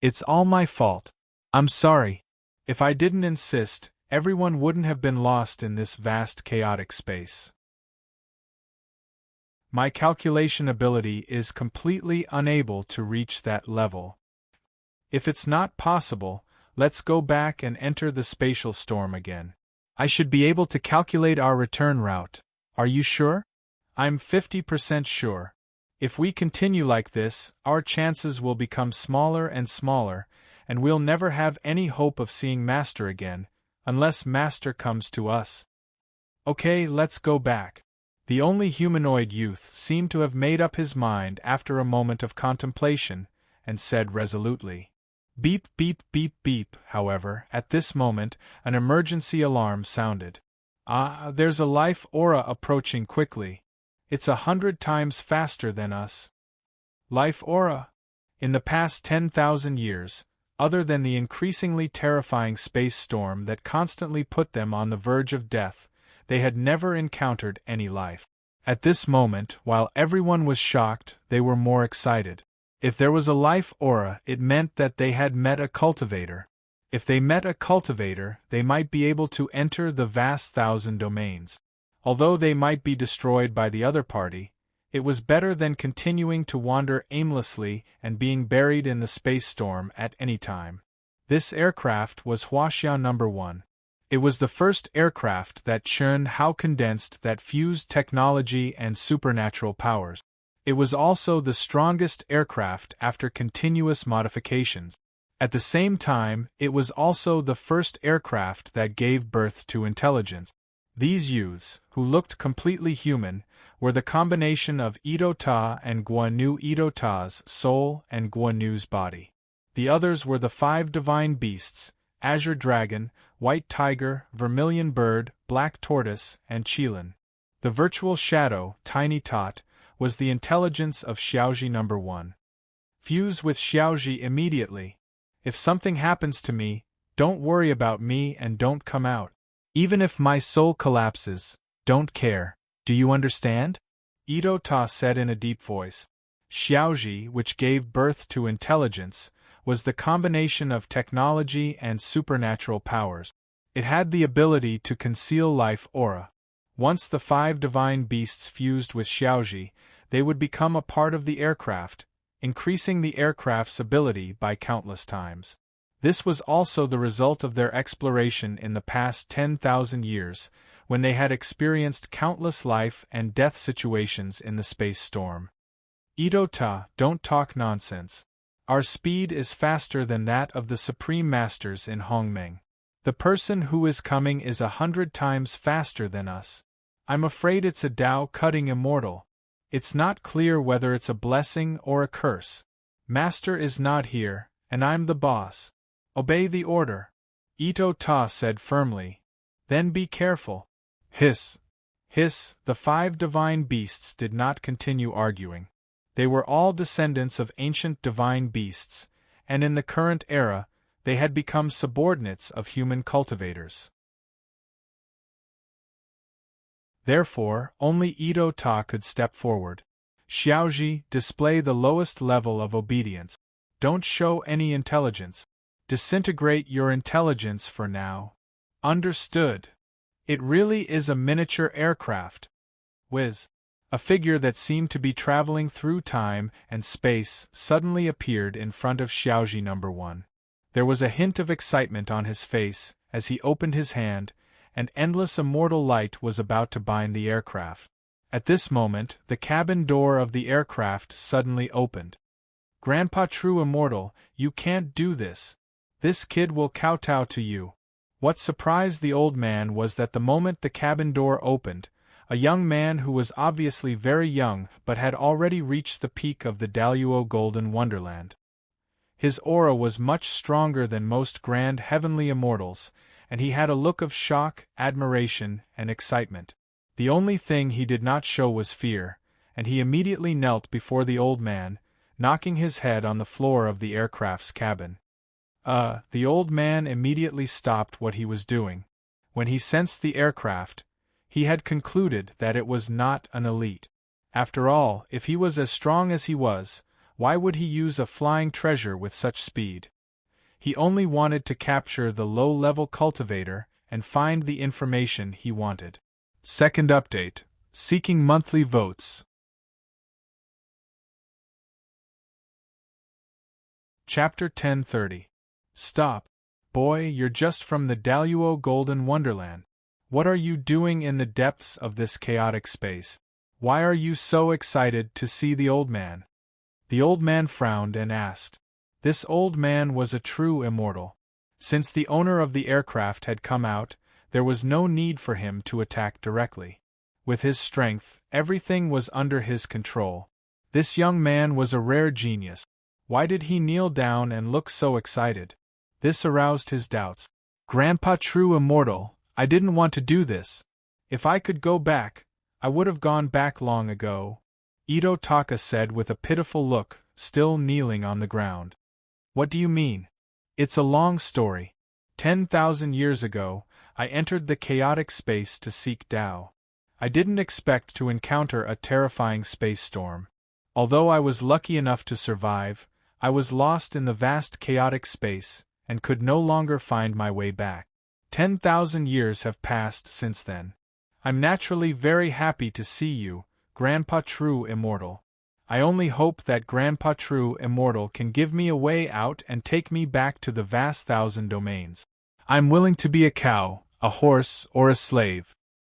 S1: It's all my fault. I'm sorry. If I didn't insist, everyone wouldn't have been lost in this vast chaotic space. My calculation ability is completely unable to reach that level. If it's not possible, let's go back and enter the spatial storm again. I should be able to calculate our return route. Are you sure? I'm 50% sure. If we continue like this, our chances will become smaller and smaller, and we'll never have any hope of seeing Master again, unless Master comes to us. Okay, let's go back. The only humanoid youth seemed to have made up his mind after a moment of contemplation, and said resolutely. Beep beep beep beep. However, at this moment, an emergency alarm sounded. Ah, there's a life aura approaching quickly. It's 100 times faster than us. Life aura? In the past 10,000 years, other than the increasingly terrifying space storm that constantly put them on the verge of death, They had never encountered any life. At this moment, while everyone was shocked, they were more excited. If there was a life aura, it meant that they had met a cultivator. If they met a cultivator, they might be able to enter the vast thousand domains. Although they might be destroyed by the other party, it was better than continuing to wander aimlessly and being buried in the space storm at any time. This aircraft was Huaxiao No. 1. It was the first aircraft that Chun Hao condensed that fused technology and supernatural powers. It was also the strongest aircraft after continuous modifications. At the same time, it was also the first aircraft that gave birth to intelligence. These youths, who looked completely human, were the combination of Ito Ta and Guan Ito Ta's soul and Guan body. The others were the 5 divine beasts: Azure Dragon, White Tiger, Vermilion Bird, Black Tortoise, and Qilin. The virtual shadow, Tiny Tot, was the intelligence of Xiaoji No. 1. Fuse with Xiaoji immediately. If something happens to me, don't worry about me and don't come out. Even if my soul collapses, don't care. Do you understand? Ito Ta said in a deep voice. Xiaoji, which gave birth to intelligence, was the combination of technology and supernatural powers. It had the ability to conceal life aura. Once the 5 divine beasts fused with Xiaoji, they would become a part of the aircraft, increasing the aircraft's ability by countless times. This was also the result of their exploration in the past 10,000 years, when they had experienced countless life and death situations in the space storm. Ito Ta, don't talk nonsense. Our speed is faster than that of the Supreme Masters in Hongmeng. The person who is coming is 100 times faster than us. I'm afraid it's a Tao-cutting immortal. It's not clear whether it's a blessing or a curse. Master is not here, and I'm the boss. Obey the order. Ito Ta said firmly. Then be careful. Hiss. Hiss. The 5 divine beasts did not continue arguing. They were all descendants of ancient divine beasts, and in the current era, they had become subordinates of human cultivators. Therefore, only Ito Ta could step forward. Xiaoji, display the lowest level of obedience. Don't show any intelligence. Disintegrate your intelligence for now. Understood. It really is a miniature aircraft. Whiz. A figure that seemed to be traveling through time and space suddenly appeared in front of Xiaoji No. 1. There was a hint of excitement on his face as he opened his hand, and endless immortal light was about to bind the aircraft. At this moment, the cabin door of the aircraft suddenly opened. Grandpa True Immortal, you can't do this. This kid will kowtow to you. What surprised the old man was that the moment the cabin door opened, a young man who was obviously very young but had already reached the peak of the Daluo Golden Wonderland. His aura was much stronger than most grand heavenly immortals, and he had a look of shock, admiration, and excitement. The only thing he did not show was fear, and he immediately knelt before the old man, knocking his head on the floor of the aircraft's cabin. The old man immediately stopped what he was doing. When he sensed the aircraft, he had concluded that it was not an elite. After all, if he was as strong as he was, why would he use a flying treasure with such speed? He only wanted to capture the low-level cultivator and find the information he wanted. Second update: seeking monthly votes. Chapter 1030. Stop. Boy, you're just from the Daluo Golden Wonderland. What are you doing in the depths of this chaotic space? Why are you so excited to see the old man? The old man frowned and asked. This old man was a true immortal. Since the owner of the aircraft had come out, there was no need for him to attack directly. With his strength, everything was under his control. This young man was a rare genius. Why did he kneel down and look so excited? This aroused his doubts. Grandpa True Immortal, I didn't want to do this. If I could go back, I would have gone back long ago. Ito Taka said with a pitiful look, still kneeling on the ground. What do you mean? It's a long story. 10,000 years ago, I entered the chaotic space to seek Tao. I didn't expect to encounter a terrifying space storm. Although I was lucky enough to survive, I was lost in the vast chaotic space, and could no longer find my way back. 10,000 years have passed since then. I'm naturally very happy to see you, Grandpa True Immortal. I only hope that Grandpa True Immortal can give me a way out and take me back to the vast thousand domains. I'm willing to be a cow, a horse, or a slave.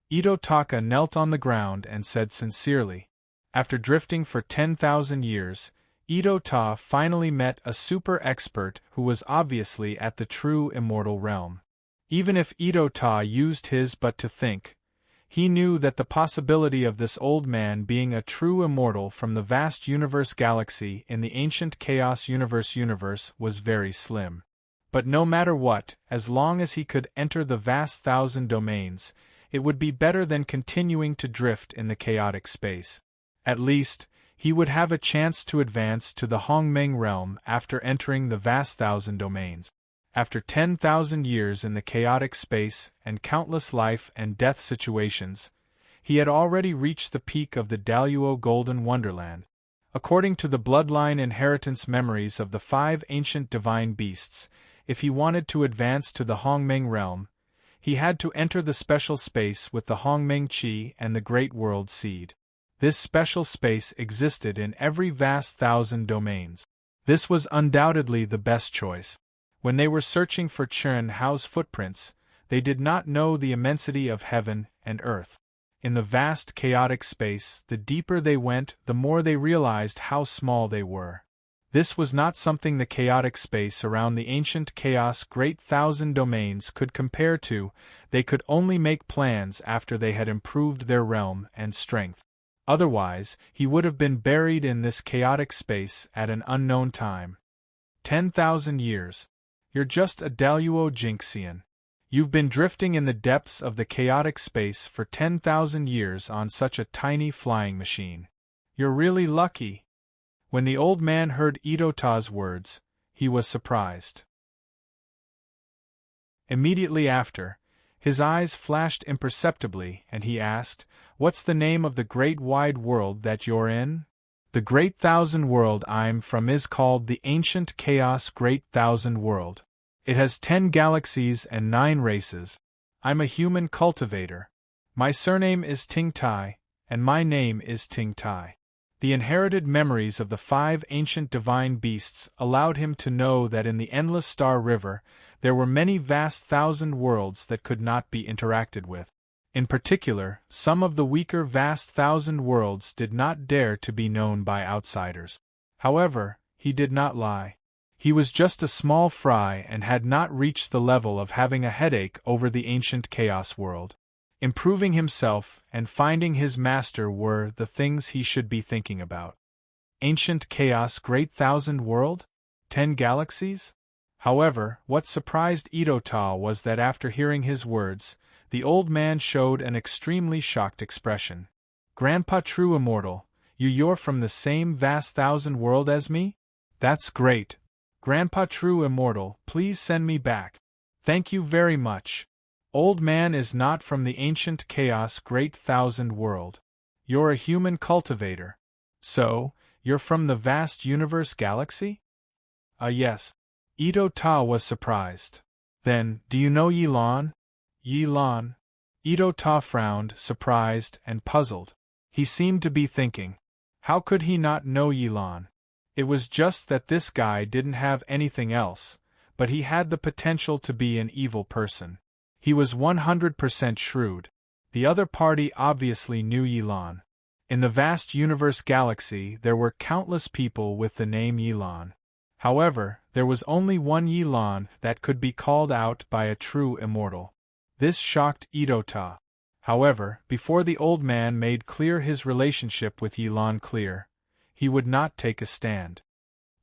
S1: Ito Taka knelt on the ground and said sincerely. After drifting for 10,000 years, Ito Ta finally met a super expert who was obviously at the true immortal realm. Even if Ito Ta used his but to think, he knew that the possibility of this old man being a true immortal from the vast universe galaxy in the ancient chaos universe was very slim. But no matter what, as long as he could enter the vast thousand domains, it would be better than continuing to drift in the chaotic space. At least, he would have a chance to advance to the Hongmeng realm after entering the vast thousand domains. After 10,000 years in the chaotic space and countless life and death situations, he had already reached the peak of the Daluo Golden Wonderland. According to the bloodline inheritance memories of the 5 ancient divine beasts, if he wanted to advance to the Hongmeng realm, he had to enter the special space with the Hongmeng Qi and the Great World Seed. This special space existed in every vast thousand domains. This was undoubtedly the best choice. When they were searching for Chen Hao's footprints, they did not know the immensity of heaven and earth. In the vast chaotic space, the deeper they went, the more they realized how small they were. This was not something the chaotic space around the ancient chaos great thousand domains could compare to. They could only make plans after they had improved their realm and strength. Otherwise, he would have been buried in this chaotic space at an unknown time. 10,000 years. You're just a Daluo Jinxian. You've been drifting in the depths of the chaotic space for 10,000 years on such a tiny flying machine. You're really lucky. When the old man heard Ito Ta's words, he was surprised. Immediately after, his eyes flashed imperceptibly and he asked, "What's the name of the great wide world that you're in?" "The Great Thousand World I'm from is called the Ancient Chaos Great Thousand World. It has 10 galaxies and 9 races. I'm a human cultivator. My surname is Ting Tai, and my name is Ting Tai." The inherited memories of the 5 ancient divine beasts allowed him to know that in the endless Star River there were many vast thousand worlds that could not be interacted with. In particular, some of the weaker vast thousand worlds did not dare to be known by outsiders. However, he did not lie. He was just a small fry and had not reached the level of having a headache over the ancient chaos world. Improving himself and finding his master were the things he should be thinking about. Ancient chaos great thousand world? 10 galaxies? However, what surprised Ito Ta was that after hearing his words, the old man showed an extremely shocked expression. "Grandpa True Immortal, you're from the same vast thousand world as me? That's great. Grandpa True Immortal, please send me back. Thank you very much. Old man is not from the ancient chaos great thousand world. You're a human cultivator. So, you're from the vast universe galaxy?" Yes. Ito Ta was surprised. "Then, do you know Yilan?" "Yilan?" Ito Ta frowned, surprised and puzzled. He seemed to be thinking, how could he not know Yilan? It was just that this guy didn't have anything else, but he had the potential to be an evil person. He was 100% shrewd. The other party obviously knew Yilan. In the vast universe galaxy there were countless people with the name Yilan. However, there was only one Yilan that could be called out by a true immortal. This shocked Ito Ta. However, before the old man made clear his relationship with Yilan clear, he would not take a stand.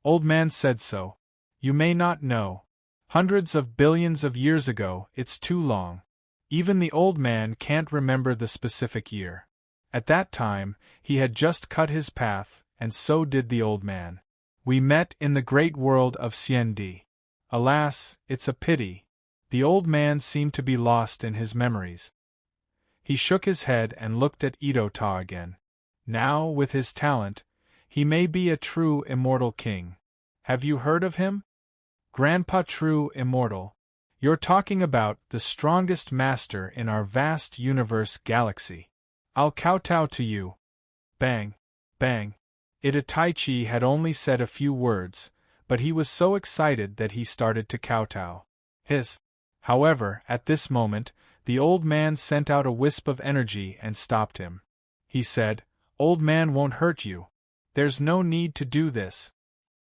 S1: "Old man said so. You may not know. Hundreds of billions of years ago, it's too long. Even the old man can't remember the specific year. At that time, he had just cut his path, and so did the old man. We met in the great world of Xiendi. Alas, it's a pity. The old man seemed to be lost in his memories. He shook his head and looked at Ito-ta again. Now, with his talent, he may be a true immortal king. Have you heard of him? Grandpa true immortal. You're talking about the strongest master in our vast universe galaxy. I'll kowtow to you. Bang, bang. Itachi had only said a few words, but he was so excited that he started to kowtow. However, at this moment, the old man sent out a wisp of energy and stopped him. He said, "Old man won't hurt you. There's no need to do this."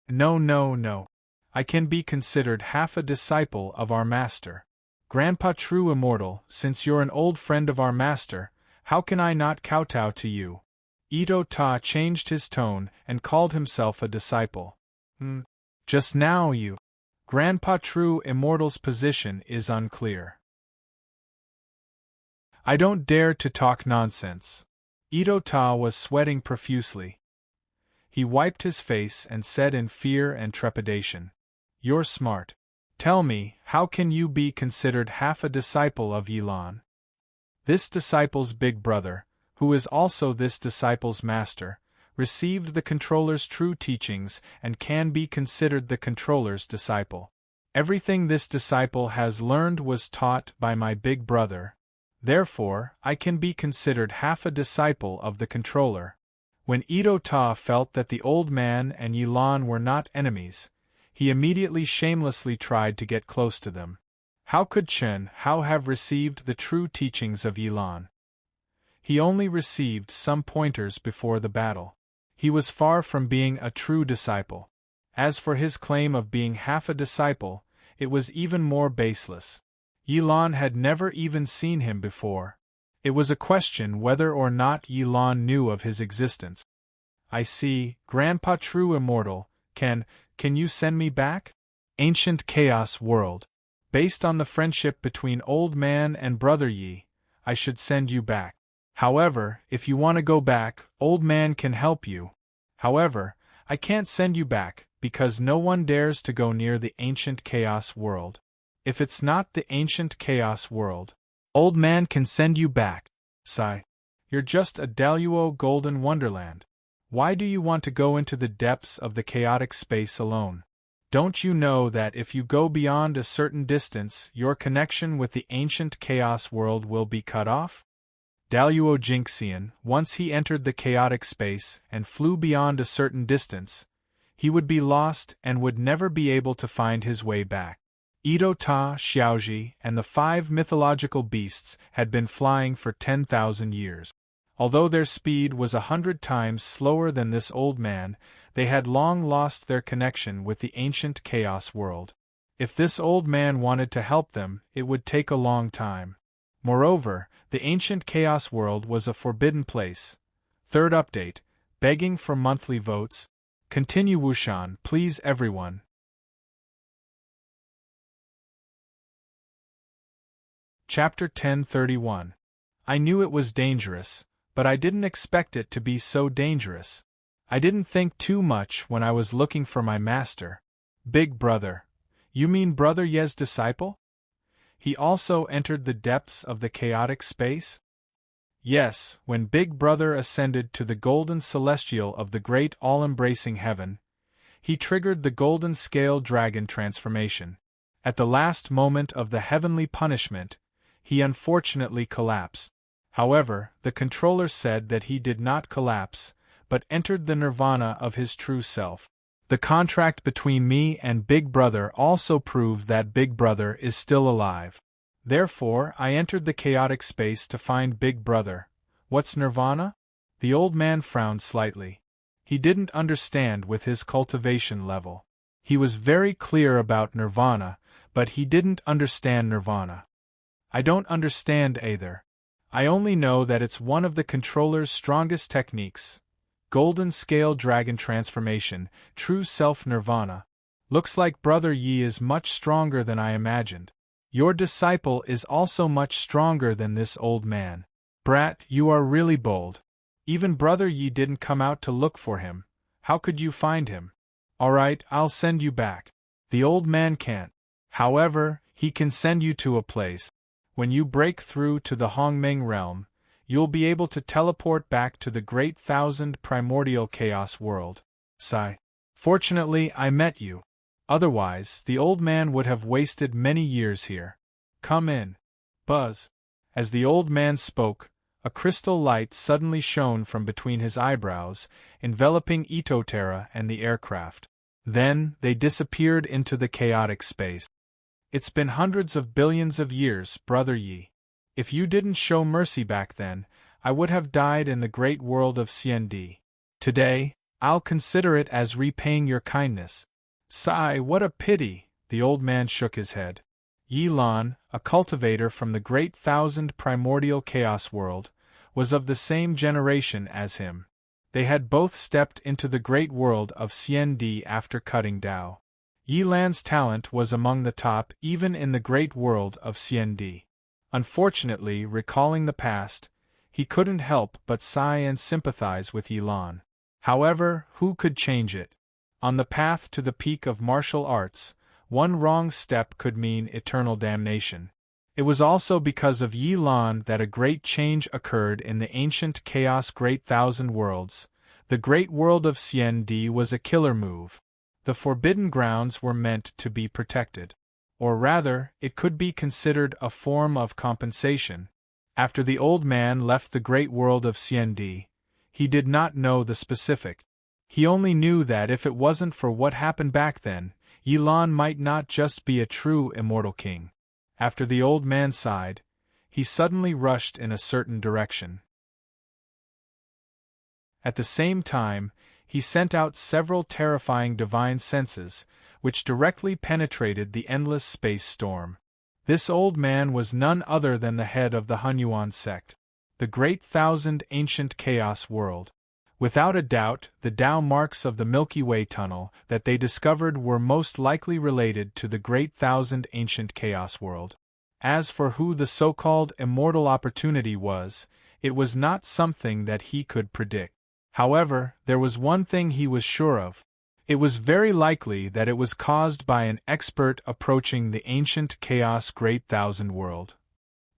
S1: No. I can be considered half a disciple of our master. Grandpa true immortal, since you're an old friend of our master, how can I not kowtow to you? Ito-ta changed his tone and called himself a disciple. Just now you. Grandpa true immortal's position is unclear. I don't dare to talk nonsense. Ito-ta was sweating profusely. He wiped his face and said in fear and trepidation, "You're smart. Tell me, how can you be considered half a disciple of Yilan?" This disciple's big brother, who is also this disciple's master, received the controller's true teachings and can be considered the controller's disciple. Everything this disciple has learned was taught by my big brother. Therefore, I can be considered half a disciple of the controller. When Ito-ta felt that the old man and Yilan were not enemies, he immediately shamelessly tried to get close to them. How could Chen Hao have received the true teachings of Yilan? He only received some pointers before the battle. He was far from being a true disciple. As for his claim of being half a disciple, it was even more baseless. Yilan had never even seen him before. It was a question whether or not Yilan knew of his existence. I see, Grandpa true immortal, can you send me back? Ancient Chaos World. Based on the friendship between old man and brother Yi, I should send you back. However, if you want to go back, old man can help you. However, I can't send you back, because no one dares to go near the Ancient Chaos World. If it's not the Ancient Chaos World, old man can send you back. Sigh. You're just a Daluo golden wonderland. Why do you want to go into the depths of the chaotic space alone? Don't you know that if you go beyond a certain distance, your connection with the Ancient Chaos World will be cut off? Daluo Jinxian, once he entered the chaotic space and flew beyond a certain distance, he would be lost and would never be able to find his way back. Ito-ta, Xiaoji, and the 5 mythological beasts had been flying for 10,000 years. Although their speed was 100 times slower than this old man, they had long lost their connection with the ancient chaos world. If this old man wanted to help them, it would take a long time. Moreover, the ancient chaos world was a forbidden place. Third update, begging for monthly votes. Continue Wushan, please everyone. Chapter 1031. I knew it was dangerous, but I didn't expect it to be so dangerous. I didn't think too much when I was looking for my master. Big brother. You mean Brother Ye's disciple? He also entered the depths of the chaotic space? Yes, when Big Brother ascended to the golden celestial of the great all-embracing heaven, he triggered the golden scale dragon transformation. At the last moment of the heavenly punishment, he unfortunately collapsed. However, the controller said that he did not collapse, but entered the nirvana of his true self. The contract between me and Big Brother also proved that Big Brother is still alive. Therefore, I entered the chaotic space to find Big Brother. What's nirvana? The old man frowned slightly. He didn't understand with his cultivation level. He was very clear about nirvana, but he didn't understand nirvana. I don't understand either. I only know that it's one of the controller's strongest techniques. Golden Scale Dragon Transformation, True Self Nirvana. Looks like Brother Yi is much stronger than I imagined. Your disciple is also much stronger than this old man. Brat, you are really bold. Even Brother Yi didn't come out to look for him. How could you find him? Alright, I'll send you back. The old man can't. However, he can send you to a place. When you break through to the Hongmeng realm, you'll be able to teleport back to the Great Thousand Primordial Chaos world. Sigh. Fortunately, I met you. Otherwise, the old man would have wasted many years here. Come in. Buzz. As the old man spoke, a crystal light suddenly shone from between his eyebrows, enveloping Itotera and the aircraft. Then, they disappeared into the chaotic space. It's been hundreds of billions of years, Brother Yi. If you didn't show mercy back then, I would have died in the great world of CND. Today, I'll consider it as repaying your kindness. Sigh, what a pity, the old man shook his head. Yi Lan, a cultivator from the Great Thousand Primordial Chaos world, was of the same generation as him. They had both stepped into the great world of CND after cutting Dao. Yi Lan's talent was among the top even in the great world of CND. Unfortunately, recalling the past, he couldn't help but sigh and sympathize with Yi Lan. However, who could change it? On the path to the peak of martial arts, one wrong step could mean eternal damnation. It was also because of Yi Lan that a great change occurred in the ancient Chaos Great Thousand Worlds. The great world of CND was a killer move. The forbidden grounds were meant to be protected. Or rather, it could be considered a form of compensation. After the old man left the great world of CND, he did not know the specific. He only knew that if it wasn't for what happened back then, Yi Lan might not just be a true immortal king. After the old man sighed, he suddenly rushed in a certain direction. At the same time, he sent out several terrifying divine senses, which directly penetrated the endless space storm. This old man was none other than the head of the Hunyuan sect, the Great Thousand Ancient Chaos world. Without a doubt, the Tao marks of the Milky Way tunnel that they discovered were most likely related to the Great Thousand Ancient Chaos world. As for who the so-called immortal opportunity was, it was not something that he could predict. However, there was one thing he was sure of. It was very likely that it was caused by an expert approaching the ancient Chaos Great Thousand world.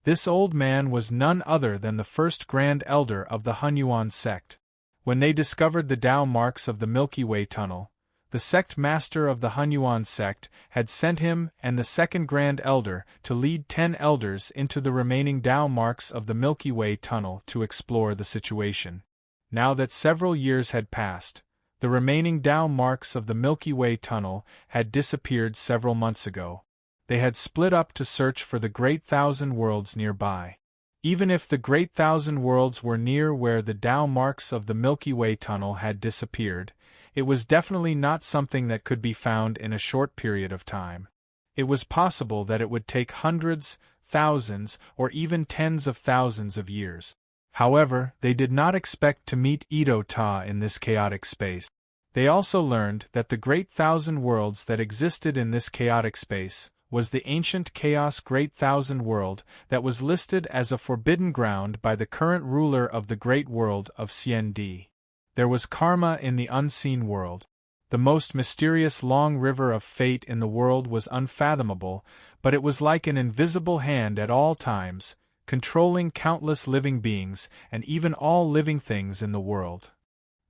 S1: This old man was none other than the first Grand Elder of the Hunyuan sect. When they discovered the Tao marks of the Milky Way tunnel, the sect master of the Hunyuan sect had sent him and the second Grand Elder to lead 10 elders into the remaining Tao marks of the Milky Way tunnel to explore the situation. Now that several years had passed, the remaining Tao marks of the Milky Way tunnel had disappeared several months ago. They had split up to search for the Great Thousand Worlds nearby. Even if the Great Thousand Worlds were near where the Tao marks of the Milky Way tunnel had disappeared, it was definitely not something that could be found in a short period of time. It was possible that it would take hundreds, thousands, or even tens of thousands of years. However, they did not expect to meet Ito Ta in this chaotic space. They also learned that the Great Thousand Worlds that existed in this chaotic space was the ancient Chaos Great Thousand World that was listed as a forbidden ground by the current ruler of the Great World of CND. There was karma in the unseen world. The most mysterious long river of fate in the world was unfathomable, but it was like an invisible hand at all times, controlling countless living beings and even all living things in the world.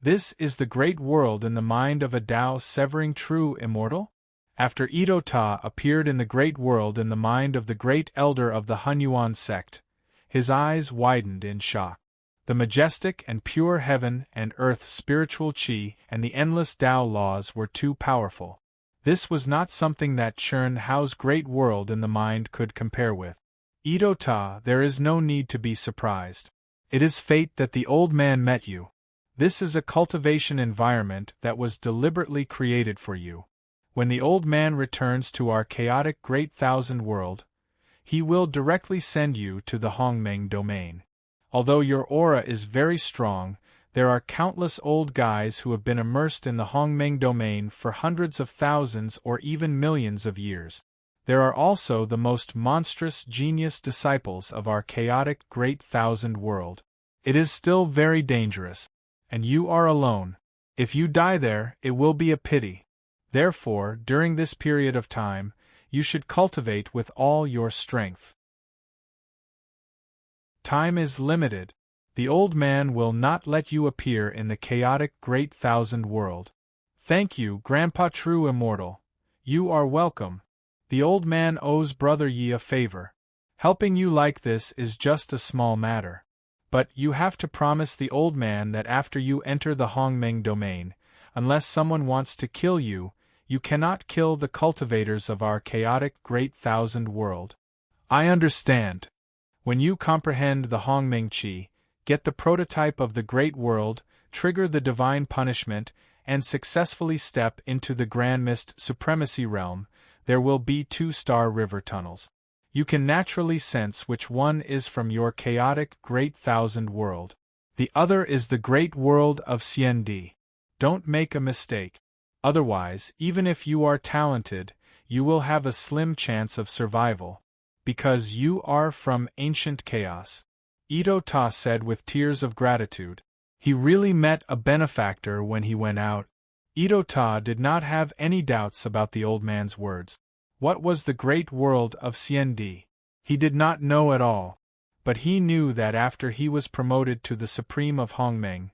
S1: This is the great world in the mind of a Tao severing true immortal? After Ito Ta appeared in the great world in the mind of the great elder of the Hunyuan sect, his eyes widened in shock. The majestic and pure heaven and earth spiritual chi and the endless Tao laws were too powerful. This was not something that Chern Hao's great world in the mind could compare with. Ito Ta, there is no need to be surprised. It is fate that the old man met you. This is a cultivation environment that was deliberately created for you. When the old man returns to our chaotic Great Thousand World, he will directly send you to the Hongmeng domain. Although your aura is very strong, there are countless old guys who have been immersed in the Hongmeng domain for hundreds of thousands or even millions of years. There are also the most monstrous genius disciples of our chaotic Great Thousand World. It is still very dangerous. And you are alone. If you die there, it will be a pity. Therefore, during this period of time, you should cultivate with all your strength. Time is limited. The old man will not let you appear in the chaotic great thousand world. Thank you, Grandpa True Immortal. You are welcome. The old man owes Brother Yi a favor. Helping you like this is just a small matter. But you have to promise the old man that after you enter the Hongmeng domain, unless someone wants to kill you, you cannot kill the cultivators of our chaotic great thousand world. I understand. When you comprehend the Hongmeng Qi, get the prototype of the great world, trigger the divine punishment, and successfully step into the Grand Mist Supremacy Realm, there will be 2 star river tunnels. You can naturally sense which one is from your chaotic great thousand world. The other is the great world of Xiandi. Don't make a mistake. Otherwise, even if you are talented, you will have a slim chance of survival. Because you are from ancient chaos. Ito Ta said with tears of gratitude. He really met a benefactor when he went out. Ito Ta did not have any doubts about the old man's words. What was the great world of Xiandi? He did not know at all. But he knew that after he was promoted to the Supreme of Hongmeng,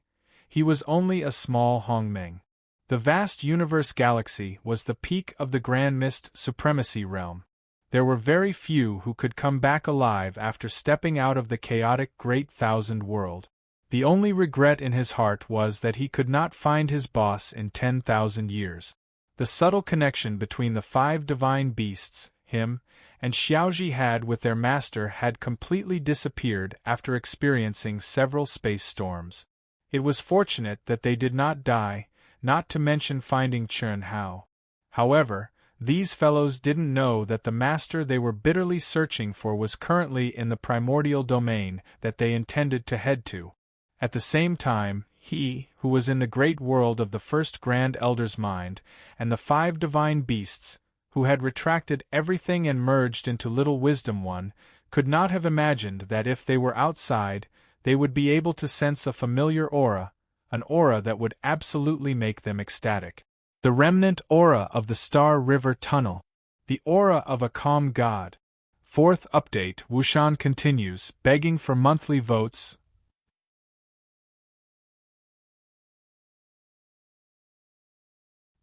S1: he was only a small Hongmeng. The vast universe galaxy was the peak of the Grand Mist Supremacy Realm. There were very few who could come back alive after stepping out of the chaotic great thousand world. The only regret in his heart was that he could not find his boss in 10,000 years. The subtle connection between the 5 divine beasts, him, and Xiaoji had with their master had completely disappeared after experiencing several space storms. It was fortunate that they did not die, not to mention finding Chen Hao. However, these fellows didn't know that the master they were bitterly searching for was currently in the primordial domain that they intended to head to. At the same time, he, who was in the great world of the first Grand Elder's mind, and the 5 divine beasts, who had retracted everything and merged into Little Wisdom One, could not have imagined that if they were outside, they would be able to sense a familiar aura, an aura that would absolutely make them ecstatic. The remnant aura of the Star River Tunnel. The aura of a calm god. 4th update. Wushan continues, begging for monthly votes.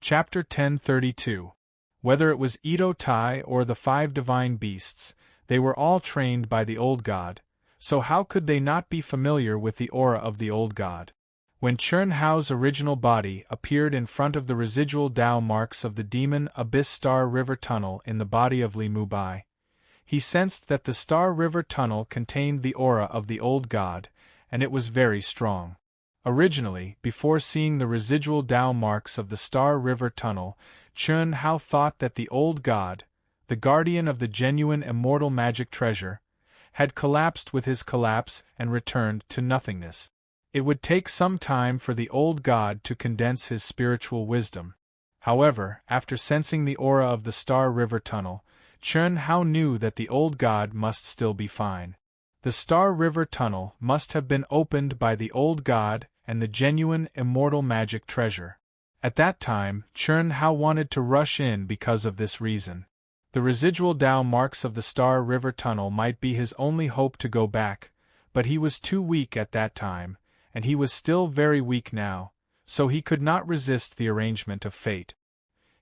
S1: Chapter 1032. Whether it was Ito Tai or the 5 divine beasts, they were all trained by the old god, so how could they not be familiar with the aura of the old god? When Chen Hao's original body appeared in front of the residual Dao marks of the demon Abyss Star River Tunnel in the body of Li Mubai, he sensed that the Star River Tunnel contained the aura of the old god, and it was very strong. Originally, before seeing the residual Dao marks of the Star River Tunnel, Chen Hao thought that the old god, the guardian of the genuine immortal magic treasure, had collapsed with his collapse and returned to nothingness. It would take some time for the old god to condense his spiritual wisdom. However, after sensing the aura of the Star River Tunnel, Chen Hao knew that the old god must still be fine. The Star River Tunnel must have been opened by the old god and the genuine immortal magic treasure. At that time, Chen Hao wanted to rush in because of this reason. The residual Dao marks of the Star River Tunnel might be his only hope to go back, but he was too weak at that time, and he was still very weak now, so he could not resist the arrangement of fate.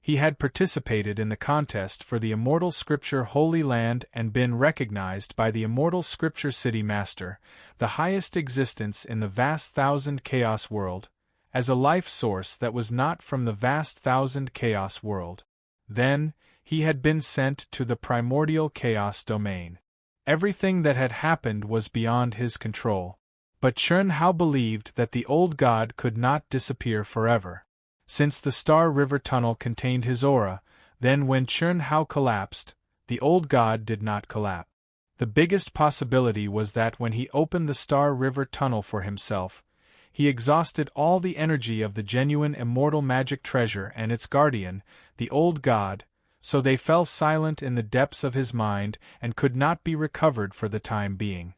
S1: He had participated in the contest for the Immortal Scripture Holy Land and been recognized by the Immortal Scripture City Master, the highest existence in the vast thousand chaos world, as a life source that was not from the vast thousand chaos world. Then, he had been sent to the primordial chaos domain. Everything that had happened was beyond his control. But Chen Hao believed that the old god could not disappear forever. Since the Star River Tunnel contained his aura, then when Chen Hao collapsed, the old god did not collapse. The biggest possibility was that when he opened the Star River Tunnel for himself, he exhausted all the energy of the genuine immortal magic treasure and its guardian, the old god, so they fell silent in the depths of his mind and could not be recovered for the time being.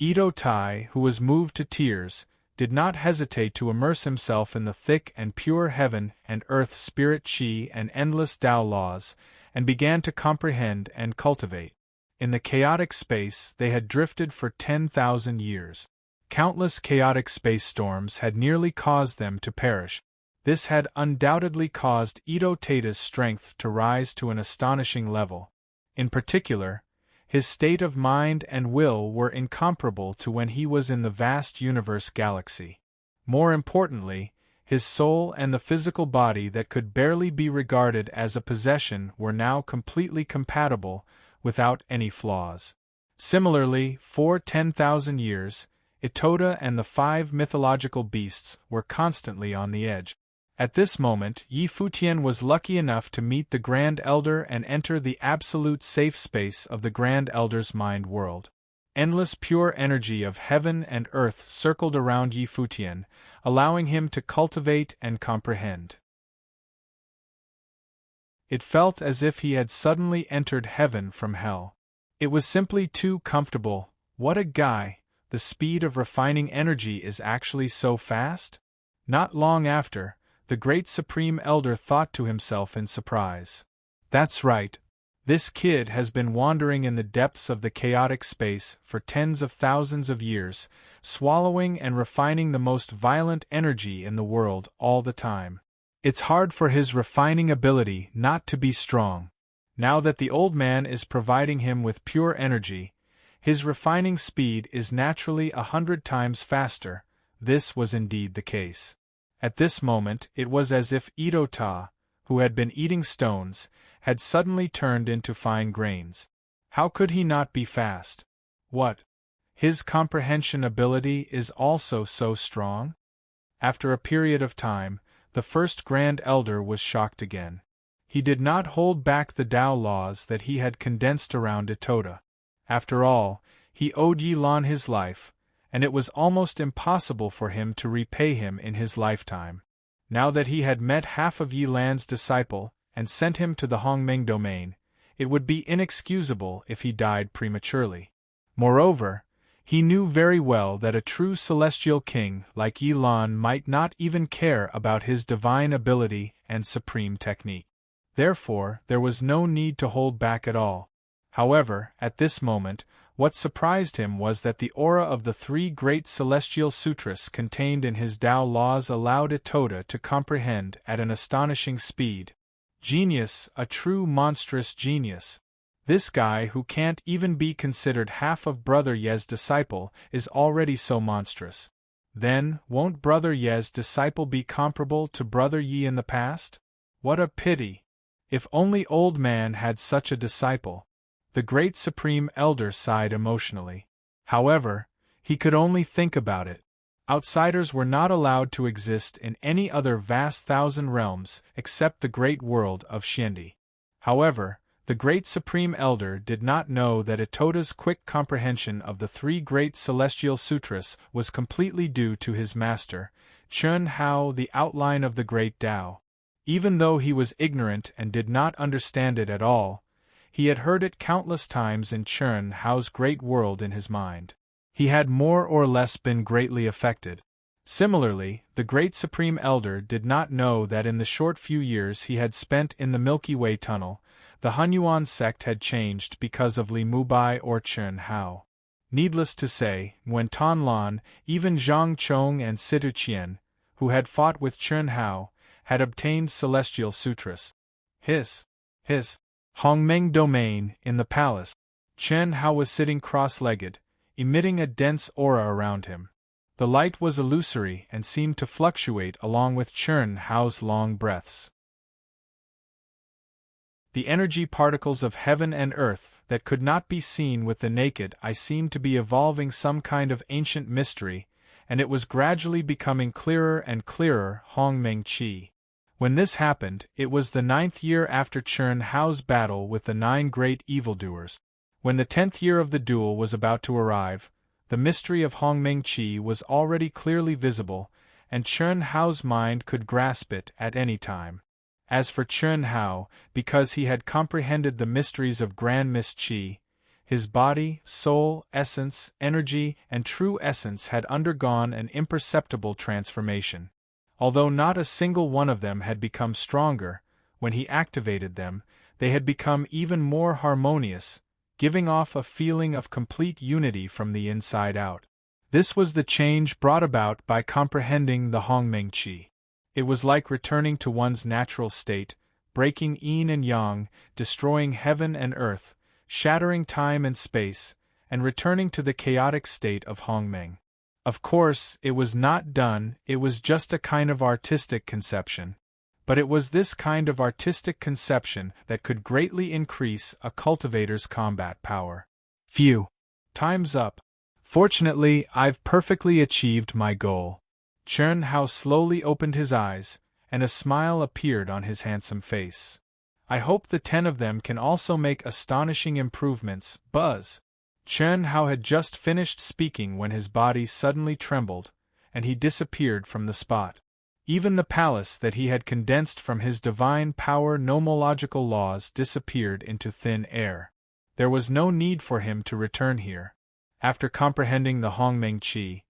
S1: Ito Tai, who was moved to tears, did not hesitate to immerse himself in the thick and pure heaven and earth spirit chi and endless Tao laws, and began to comprehend and cultivate. In the chaotic space they had drifted for 10,000 years. Countless chaotic space storms had nearly caused them to perish. This had undoubtedly caused Ito Tata's strength to rise to an astonishing level. In particular, his state of mind and will were incomparable to when he was in the vast universe galaxy. More importantly, his soul and the physical body that could barely be regarded as a possession were now completely compatible, without any flaws. Similarly, for 10,000 years, Itota and the 5 mythological beasts were constantly on the edge. At this moment, Yi Futian was lucky enough to meet the Grand Elder and enter the absolute safe space of the Grand Elder's mind world. Endless pure energy of heaven and earth circled around Yi Futian, allowing him to cultivate and comprehend. It felt as if he had suddenly entered heaven from hell. It was simply too comfortable. What a guy! The speed of refining energy is actually so fast? Not long after, the great Supreme Elder thought to himself in surprise. That's right. This kid has been wandering in the depths of the chaotic space for tens of thousands of years, swallowing and refining the most violent energy in the world all the time. It's hard for his refining ability not to be strong. Now that the old man is providing him with pure energy, his refining speed is naturally 100 times faster. This was indeed the case. At this moment it was as if Itota, who had been eating stones, had suddenly turned into fine grains. How could he not be fast? What? His comprehension ability is also so strong? After a period of time, the first Grand Elder was shocked again. He did not hold back the Tao laws that he had condensed around Itota. After all, he owed Yi Lan his life, and it was almost impossible for him to repay him in his lifetime. Now that he had met half of Yi Lan's disciple, and sent him to the Hongmeng domain, it would be inexcusable if he died prematurely. Moreover, he knew very well that a true celestial king like Yi Lan might not even care about his divine ability and supreme technique. Therefore, there was no need to hold back at all. However, at this moment, what surprised him was that the aura of the 3 great celestial sutras contained in his Tao laws allowed Itota to comprehend at an astonishing speed. Genius, a true monstrous genius. This guy who can't even be considered half of Brother Ye's disciple is already so monstrous. Then, won't Brother Ye's disciple be comparable to Brother Yi in the past? What a pity! If only Old Man had such a disciple. The great Supreme Elder sighed emotionally. However, he could only think about it. Outsiders were not allowed to exist in any other vast 1,000 realms except the great world of Xiendi. However, the great Supreme Elder did not know that Itota's quick comprehension of the 3 great celestial sutras was completely due to his master, Chun Hao, the outline of the great Tao. Even though he was ignorant and did not understand it at all, he had heard it countless times in Chun Hao's great world in his mind. He had more or less been greatly affected. Similarly, the great Supreme Elder did not know that in the short few years he had spent in the Milky Way tunnel, the Hunyuan sect had changed because of Li Mubai or Chun Hao. Needless to say, when Tan Lan, even Zhang Chong and Situ Qian, who had fought with Chun Hao, had obtained celestial sutras. His Hongmeng domain, in the palace, Chun Hao was sitting cross-legged, emitting a dense aura around him. The light was illusory and seemed to fluctuate along with Chun Hao's long breaths. The energy particles of heaven and earth that could not be seen with the naked eye seemed to be evolving some kind of ancient mystery, and it was gradually becoming clearer and clearer. Hongmeng Qi. When this happened, it was the 9th year after Chun Hao's battle with the 9 great evildoers. When the 10th year of the duel was about to arrive, the mystery of Hongmeng Qi was already clearly visible, and Chun Hao's mind could grasp it at any time. As for Chun Hao, because he had comprehended the mysteries of Grand Mist Qi, his body, soul, essence, energy, and true essence had undergone an imperceptible transformation. Although not a single one of them had become stronger, when he activated them, they had become even more harmonious, giving off a feeling of complete unity from the inside out. This was the change brought about by comprehending the Hongmeng Qi. It was like returning to one's natural state, breaking yin and yang, destroying heaven and earth, shattering time and space, and returning to the chaotic state of Hongmeng. Of course, it was not done, it was just a kind of artistic conception. But it was this kind of artistic conception that could greatly increase a cultivator's combat power. Phew! Time's up. Fortunately, I've perfectly achieved my goal. Chen Hao slowly opened his eyes, and a smile appeared on his handsome face. I hope the 10 of them can also make astonishing improvements. Buzz! Chen Hao had just finished speaking when his body suddenly trembled, and he disappeared from the spot. Even the palace that he had condensed from his divine power nomological laws disappeared into thin air. There was no need for him to return here. After comprehending the Hongmeng Qi,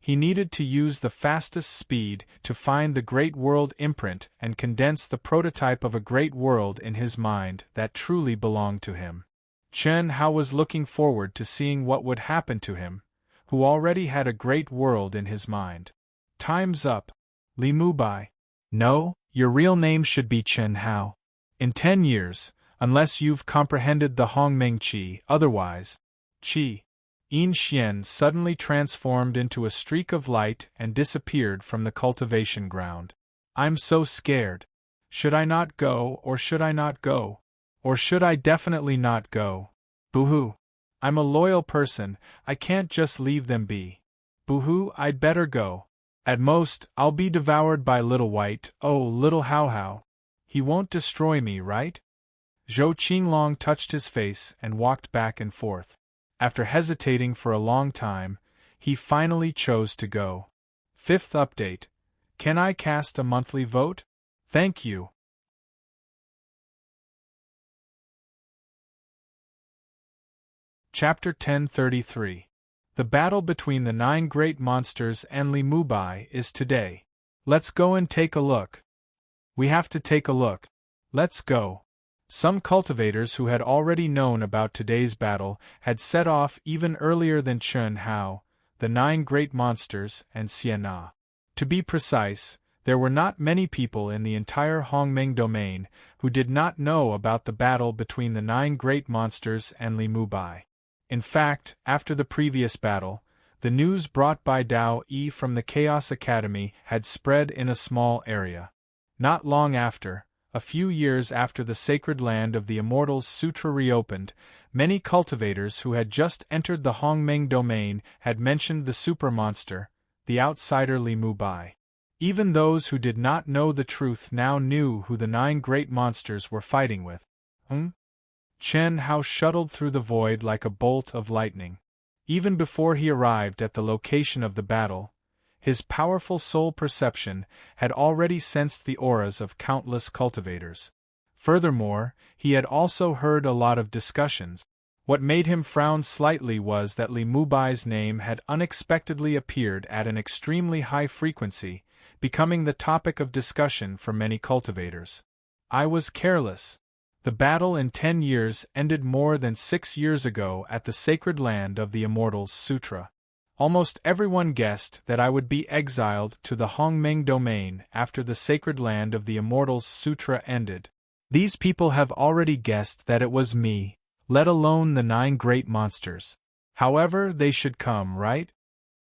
S1: he needed to use the fastest speed to find the Great World imprint and condense the prototype of a great world in his mind that truly belonged to him. Chen Hao was looking forward to seeing what would happen to him, who already had a great world in his mind. Time's up. Li Mubai. No, your real name should be Chen Hao. In 10 years, unless you've comprehended the Hongmeng Qi, otherwise, Qi. Yin Xian suddenly transformed into a streak of light and disappeared from the cultivation ground. I'm so scared. Should I not go, or should I not go? Or should I definitely not go? Boo-hoo. I'm a loyal person, I can't just leave them be. Boo-hoo, I'd better go. At most, I'll be devoured by Little White. Oh, Little Hao Hao. He won't destroy me, right? Zhou Qinglong touched his face and walked back and forth. After hesitating for a long time, he finally chose to go. 5th update. Can I cast a monthly vote? Thank you. Chapter 1033. The battle between the 9 great monsters and Li Mubai is today. Let's go and take a look. We have to take a look. Let's go. Some cultivators who had already known about today's battle had set off even earlier than Chen Hao, the 9 great monsters, and Xiana. To be precise, there were not many people in the entire Hongmeng domain who did not know about the battle between the 9 great monsters and Li Mubai. In fact, after the previous battle, the news brought by Dao Yi from the Chaos Academy had spread in a small area. Not long after, a few years after the sacred land of the Immortals Sutra reopened, many cultivators who had just entered the Hongmeng domain had mentioned the super monster, the outsider Li Mubai. Even those who did not know the truth now knew who the 9 great monsters were fighting with. Chen Hao shuttled through the void like a bolt of lightning. Even before he arrived at the location of the battle, his powerful soul perception had already sensed the auras of countless cultivators. Furthermore, he had also heard a lot of discussions. What made him frown slightly was that Li Mubai's name had unexpectedly appeared at an extremely high frequency, becoming the topic of discussion for many cultivators. I was careless. The battle in 10 years ended more than 6 years ago at the sacred land of the Immortals Sutra. Almost everyone guessed that I would be exiled to the Hongmeng domain after the sacred land of the Immortals Sutra ended. These people have already guessed that it was me, let alone the 9 great monsters. However, they should come, right?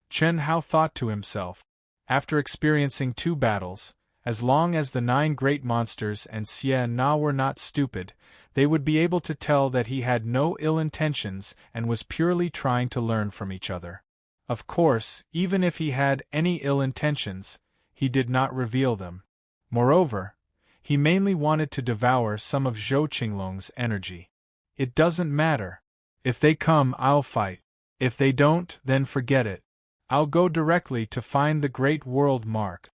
S1: Chen Hao thought to himself. After experiencing 2 battles, as long as the 9 great monsters and Xie Na were not stupid, they would be able to tell that he had no ill intentions and was purely trying to learn from each other. Of course, even if he had any ill intentions, he did not reveal them. Moreover, he mainly wanted to devour some of Zhou Qinglong's energy. It doesn't matter. If they come, I'll fight. If they don't, then forget it. I'll go directly to find the Great World Mark.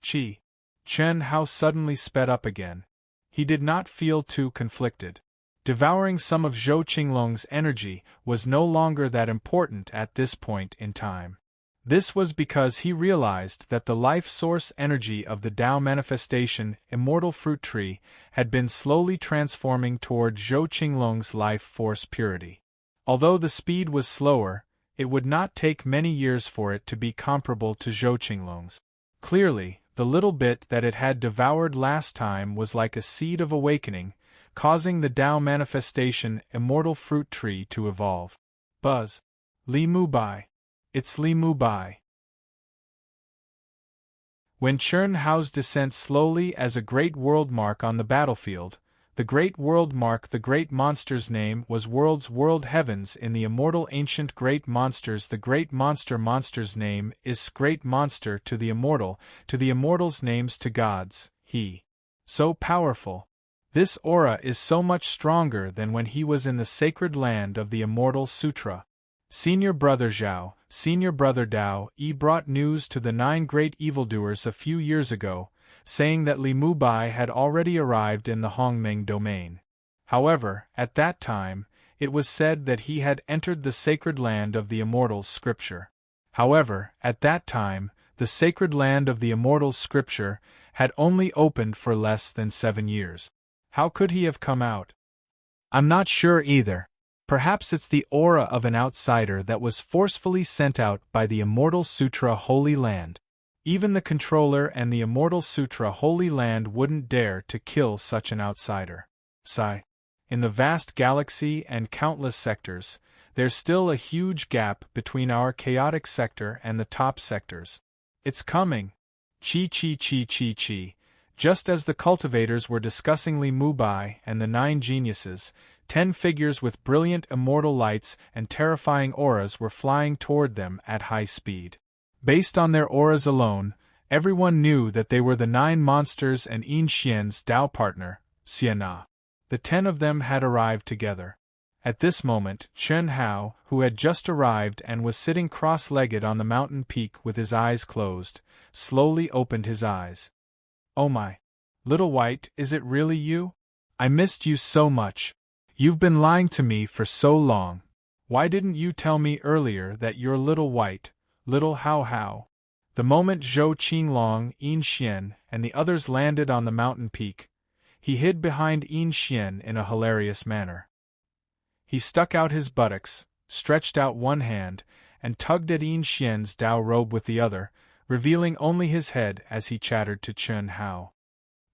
S1: Qi. Chen Hao suddenly sped up again. He did not feel too conflicted. Devouring some of Zhou Qinglong's energy was no longer that important at this point in time. This was because he realized that the life source energy of the Tao manifestation, immortal fruit tree, had been slowly transforming toward Zhou Qinglong's life force purity. Although the speed was slower, it would not take many years for it to be comparable to Zhou Qinglong's. Clearly, the little bit that it had devoured last time was like a seed of awakening, causing the Tao manifestation immortal fruit tree to evolve. Buzz. Li Mu Bai. It's Li Mu Bai. When Chern Hao's descent slowly as a great world mark on the battlefield, the great world mark, the great monster's name was world heavens in the immortal ancient great monsters. The great monster's name is great monster to the immortals names to gods, he. So powerful. This aura is so much stronger than when he was in the sacred land of the immortal sutra. Senior Brother Zhao, Senior Brother Dao, brought news to the 9 great evildoers a few years ago, saying that Li Mu Bai had already arrived in the Hongming domain. However, at that time, it was said that he had entered the sacred land of the immortals scripture. However, at that time, the sacred land of the immortals scripture had only opened for less than 7 years. How could he have come out? I'm not sure either. Perhaps it's the aura of an outsider that was forcefully sent out by the Immortal Sutra Holy Land. Even the controller and the Immortal Sutra Holy Land wouldn't dare to kill such an outsider. Sigh. In the vast galaxy and countless sectors, there's still a huge gap between our chaotic sector and the top sectors. It's coming. Chi. Just as the cultivators were discussing Li Mu Bai and the 9 geniuses, 10 figures with brilliant immortal lights and terrifying auras were flying toward them at high speed. Based on their auras alone, everyone knew that they were the 9 monsters and Yin Xian's Tao partner, Xiana. The 10 of them had arrived together. At this moment, Chen Hao, who had just arrived and was sitting cross-legged on the mountain peak with his eyes closed, slowly opened his eyes. Oh my! Little White, is it really you? I missed you so much. You've been lying to me for so long. Why didn't you tell me earlier that you're Little White, Little Hao? The moment Zhou Qinglong, Yin Xian, and the others landed on the mountain peak, he hid behind Yin Xian in a hilarious manner. He stuck out his buttocks, stretched out one hand, and tugged at Yin Xian's Tao robe with the other, revealing only his head as he chattered to Chen Hao.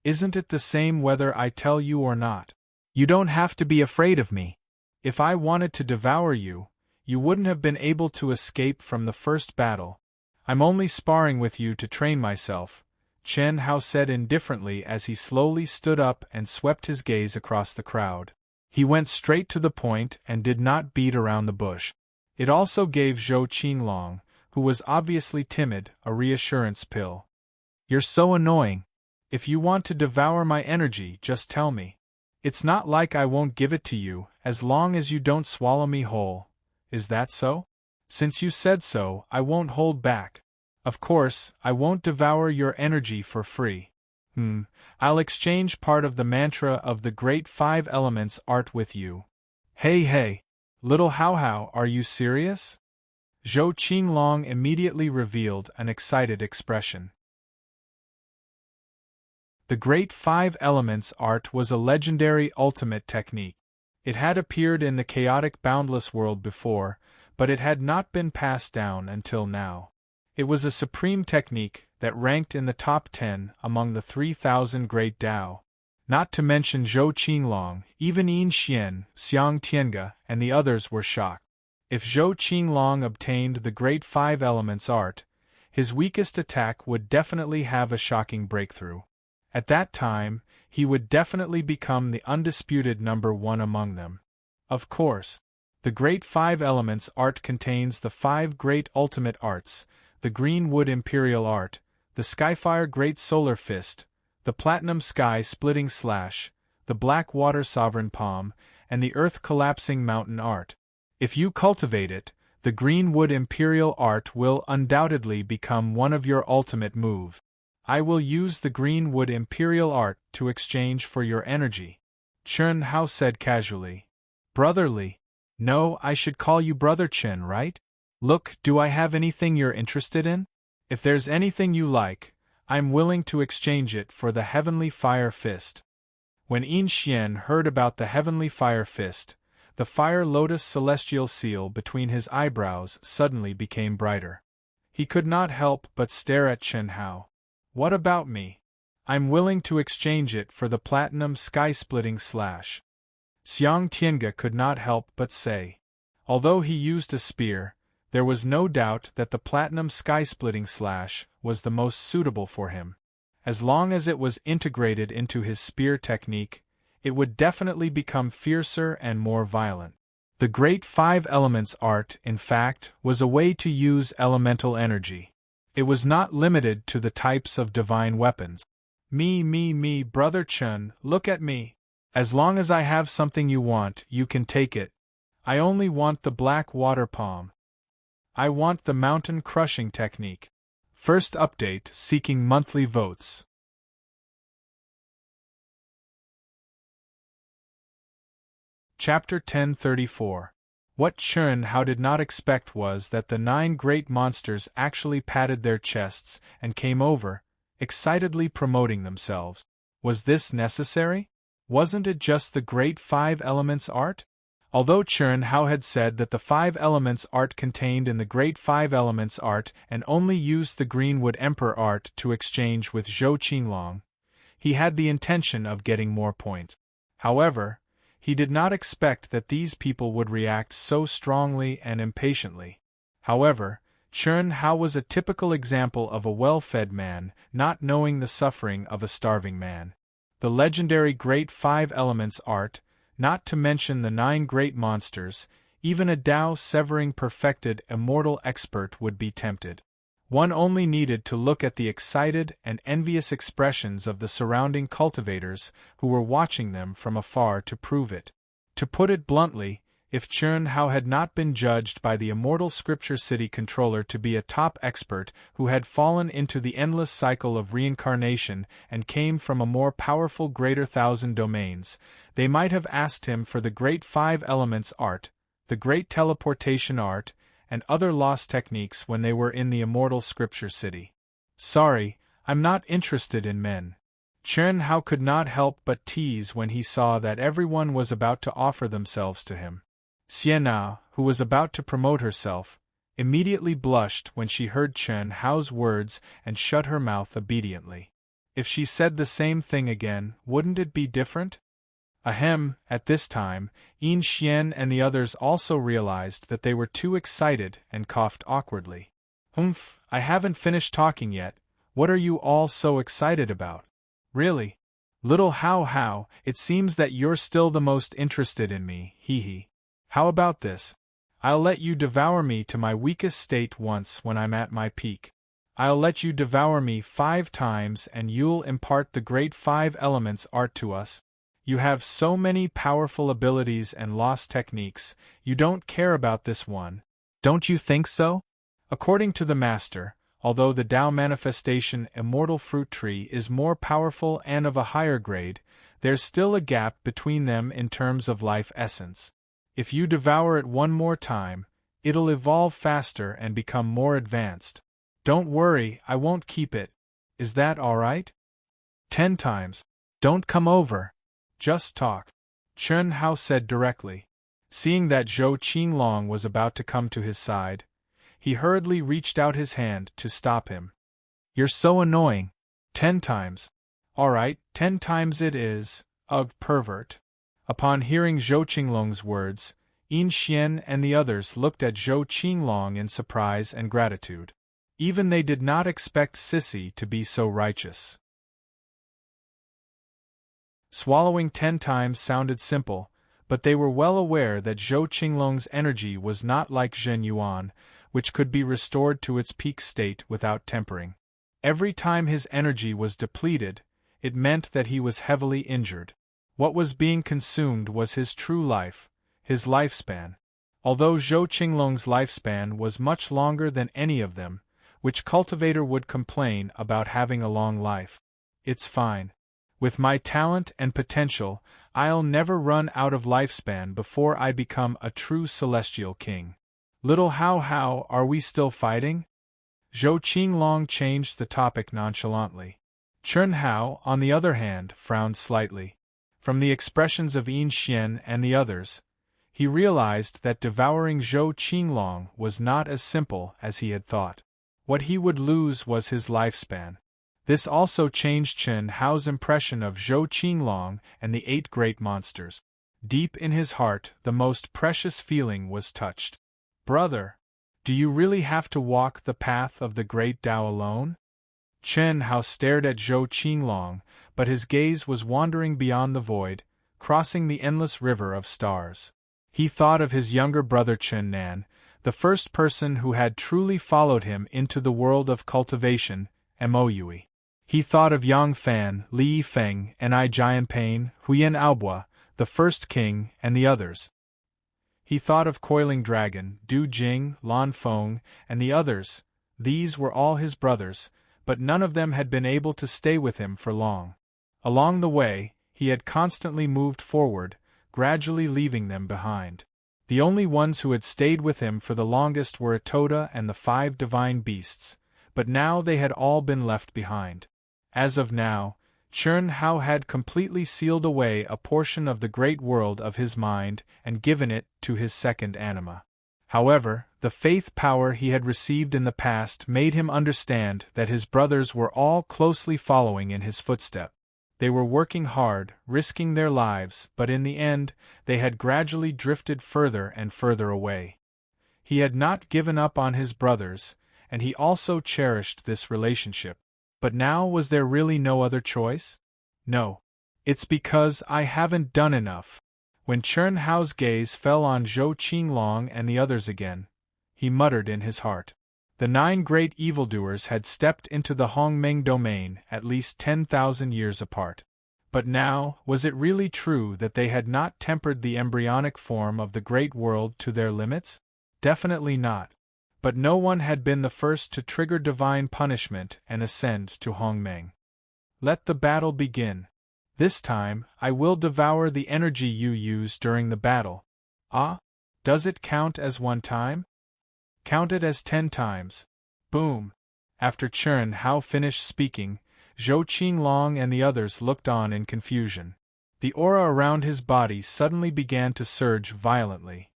S1: Isn't it the same whether I tell you or not? You don't have to be afraid of me. If I wanted to devour you, you wouldn't have been able to escape from the first battle. I'm only sparring with you to train myself, Chen Hao said indifferently as he slowly stood up and swept his gaze across the crowd. He went straight to the point and did not beat around the bush. It also gave Zhou Qinglong, who was obviously timid, a reassurance pill. You're so annoying. If you want to devour my energy, just tell me. It's not like I won't give it to you, as long as you don't swallow me whole. Is that so? Since you said so, I won't hold back. Of course, I won't devour your energy for free. I'll exchange part of the mantra of the great 5 elements art with you. Hey, little Hao, are you serious? Zhou Qinglong immediately revealed an excited expression. The Great 5 Elements art was a legendary ultimate technique. It had appeared in the chaotic boundless world before, but it had not been passed down until now. It was a supreme technique that ranked in the top 10 among the 3,000 great Tao. Not to mention Zhou Qinglong, even Yin Xian, Xiang Tiange, and the others were shocked. If Zhou Qinglong obtained the Great 5 Elements art, his weakest attack would definitely have a shocking breakthrough. At that time, he would definitely become the undisputed number 1 among them. Of course, the Great 5 Elements art contains the 5 great ultimate arts, the Green Wood Imperial art, the Skyfire Great Solar Fist, the Platinum Sky Splitting Slash, the Black Water Sovereign Palm, and the Earth Collapsing Mountain art. If you cultivate it, the Green Wood Imperial art will undoubtedly become one of your ultimate moves. I will use the Green Wood Imperial art to exchange for your energy, Chen Hao said casually. Brotherly? No, I should call you Brother Chen, right? Look, do I have anything you're interested in? If there's anything you like, I'm willing to exchange it for the heavenly fire fist. When Yin Xian heard about the heavenly fire fist, the fire lotus celestial seal between his eyebrows suddenly became brighter. He could not help but stare at Chen Hao. What about me? I'm willing to exchange it for the platinum sky-splitting slash. Xiang Tiange could not help but say. Although he used a spear, there was no doubt that the platinum sky-splitting slash was the most suitable for him. As long as it was integrated into his spear technique, it would definitely become fiercer and more violent. The Great Five Elements art, in fact, was a way to use elemental energy. It was not limited to the types of divine weapons. Me, Brother Chen, look at me. As long as I have something you want, you can take it. I only want the black water palm. I want the mountain crushing technique. First update seeking monthly votes. Chapter 1034. What Chen Hao did not expect was that the 9 great monsters actually patted their chests and came over, excitedly promoting themselves. Was this necessary? Wasn't it just the Great Five Elements art? Although Chen Hao had said that the 5 Elements art contained in the Great Five Elements art and only used the Greenwood Emperor art to exchange with Zhou Qinglong, he had the intention of getting more points. However, he did not expect that these people would react so strongly and impatiently. However, Chen Hao was a typical example of a well-fed man, not knowing the suffering of a starving man. The legendary Great Five Elements art, not to mention the 9 great monsters, even a Tao-severing perfected immortal expert would be tempted. One only needed to look at the excited and envious expressions of the surrounding cultivators who were watching them from afar to prove it. To put it bluntly, if Chen Hao had not been judged by the immortal Scripture City controller to be a top expert who had fallen into the endless cycle of reincarnation and came from a more powerful Greater Thousand Domains, they might have asked him for the Great Five Elements art, the Great Teleportation art, and other lost techniques when they were in the immortal Scripture City. Sorry, I'm not interested in men. Chen Hao could not help but tease when he saw that everyone was about to offer themselves to him. Xianao, who was about to promote herself, immediately blushed when she heard Chen Hao's words and shut her mouth obediently. If she said the same thing again, wouldn't it be different? Ahem, at this time, Yin Xian and the others also realized that they were too excited and coughed awkwardly. I haven't finished talking yet. What are you all so excited about? Really? Little Hao, it seems that you're still the most interested in me, hee. How about this? I'll let you devour me to my weakest state once when I'm at my peak. I'll let you devour me 5 times and you'll impart the Great Five Elements art to us. You have so many powerful abilities and lost techniques, you don't care about this one. Don't you think so? According to the Master, although the Tao Manifestation Immortal Fruit Tree is more powerful and of a higher grade, there's still a gap between them in terms of life essence. If you devour it one more time, it'll evolve faster and become more advanced. Don't worry, I won't keep it. Is that alright? 10 times. Don't come over. Just talk. Chen Hao said directly. Seeing that Zhou Qinglong was about to come to his side, he hurriedly reached out his hand to stop him. You're so annoying. 10 times. Alright, 10 times it is, ugh, pervert. Upon hearing Zhou Qinglong's words, Yin Xian and the others looked at Zhou Qinglong in surprise and gratitude. Even they did not expect Sissy to be so righteous. Swallowing 10 times sounded simple, but they were well aware that Zhou Qinglong's energy was not like Zhen Yuan, which could be restored to its peak state without tempering. Every time his energy was depleted, it meant that he was heavily injured. What was being consumed was his true life, his lifespan. Although Zhou Qinglong's lifespan was much longer than any of them, which cultivator would complain about having a long life? It's fine. With my talent and potential, I'll never run out of lifespan before I become a true celestial king. Little how are we still fighting? Zhou Qinglong changed the topic nonchalantly. Chen Hao, on the other hand, frowned slightly. From the expressions of Yin Xian and the others, he realized that devouring Zhou Qinglong was not as simple as he had thought. What he would lose was his lifespan. This also changed Chen Hao's impression of Zhou Qinglong and the 8 great monsters. Deep in his heart, the most precious feeling was touched. Brother, do you really have to walk the path of the great Tao alone? Chen Hao stared at Zhou Qinglong, but his gaze was wandering beyond the void, crossing the endless river of stars. He thought of his younger brother Chen Nan, the first person who had truly followed him into the world of cultivation, Moue. He thought of Yang Fan, Li Feng, Ni Jianpain, Huyen Aobua, the first king, and the others. He thought of Coiling Dragon, Du Jing, Lan Feng, and the others. These were all his brothers, but none of them had been able to stay with him for long. Along the way, he had constantly moved forward, gradually leaving them behind. The only ones who had stayed with him for the longest were Atoda and the 5 divine beasts, but now they had all been left behind. As of now, Chen Hao had completely sealed away a portion of the great world of his mind and given it to his second anima. However, the faith power he had received in the past made him understand that his brothers were all closely following in his footsteps. They were working hard, risking their lives, but in the end, they had gradually drifted further and further away. He had not given up on his brothers, and he also cherished this relationship. But now was there really no other choice? No. It's because I haven't done enough. When Chen Hao's gaze fell on Zhou Qinglong and the others again, he muttered in his heart. The 9 great evildoers had stepped into the Hongmeng domain at least 10,000 years apart. But now, was it really true that they had not tempered the embryonic form of the great world to their limits? Definitely not. But no one had been the first to trigger divine punishment and ascend to Hongmeng. Let the battle begin. This time, I will devour the energy you use during the battle. Ah? Does it count as 1 time? Count it as 10 times. Boom! After Chen Hao finished speaking, Zhou Qinglong and the others looked on in confusion. The aura around his body suddenly began to surge violently.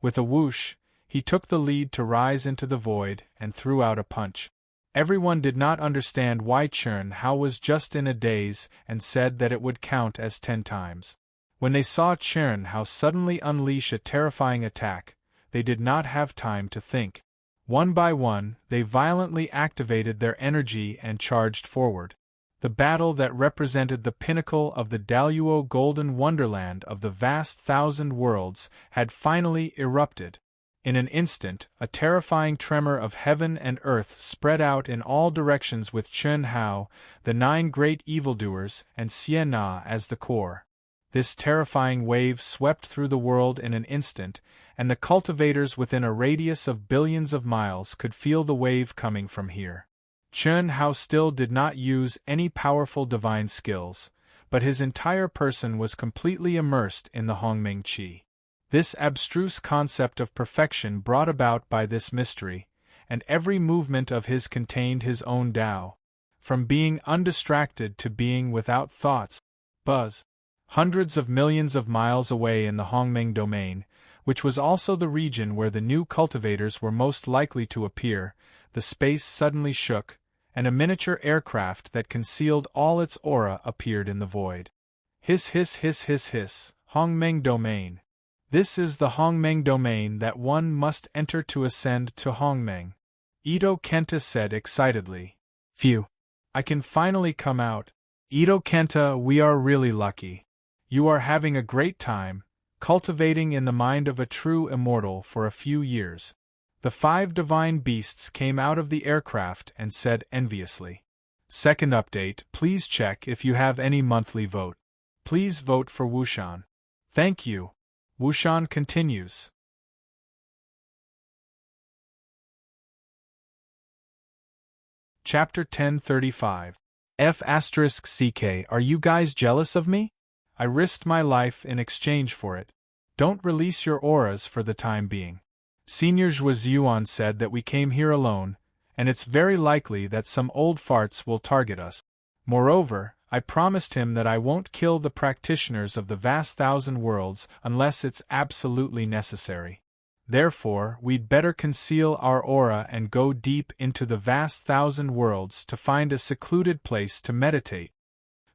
S1: With a whoosh, he took the lead to rise into the void and threw out a punch. Everyone did not understand why Chen Hao was just in a daze and said that it would count as 10 times. When they saw Chen Hao suddenly unleash a terrifying attack, they did not have time to think. One by one, they violently activated their energy and charged forward. The battle that represented the pinnacle of the Daluo golden wonderland of the vast 1,000 worlds had finally erupted. In an instant, a terrifying tremor of heaven and earth spread out in all directions with Chen Hao, the 9 great evildoers, and Xie Na as the core. This terrifying wave swept through the world in an instant, and the cultivators within a radius of billions of miles could feel the wave coming from here. Chen Hao still did not use any powerful divine skills, but his entire person was completely immersed in the Hongmeng Qi. This abstruse concept of perfection brought about by this mystery, and every movement of his contained his own Tao. From being undistracted to being without thoughts. Buzz. Hundreds of millions of miles away in the Hongmeng domain, which was also the region where the new cultivators were most likely to appear, the space suddenly shook, and a miniature aircraft that concealed all its aura appeared in the void. Hiss hiss hiss hiss hiss, Hongmeng domain. This is the Hongmeng domain that one must enter to ascend to Hongmeng. Ito Kenta said excitedly. Phew! I can finally come out. Ito Kenta, we are really lucky. You are having a great time, cultivating in the mind of a true immortal for a few years. The 5 divine beasts came out of the aircraft and said enviously. Second update, please check if you have any monthly vote. Please vote for Wushan. Thank you. Wushan continues. Chapter 1035. F***CK, are you guys jealous of me? I risked my life in exchange for it. Don't release your auras for the time being. Senior Zhuozuan said that we came here alone, and it's very likely that some old farts will target us. Moreover, I promised him that I won't kill the practitioners of the vast thousand worlds unless it's absolutely necessary. Therefore, we'd better conceal our aura and go deep into the vast thousand worlds to find a secluded place to meditate.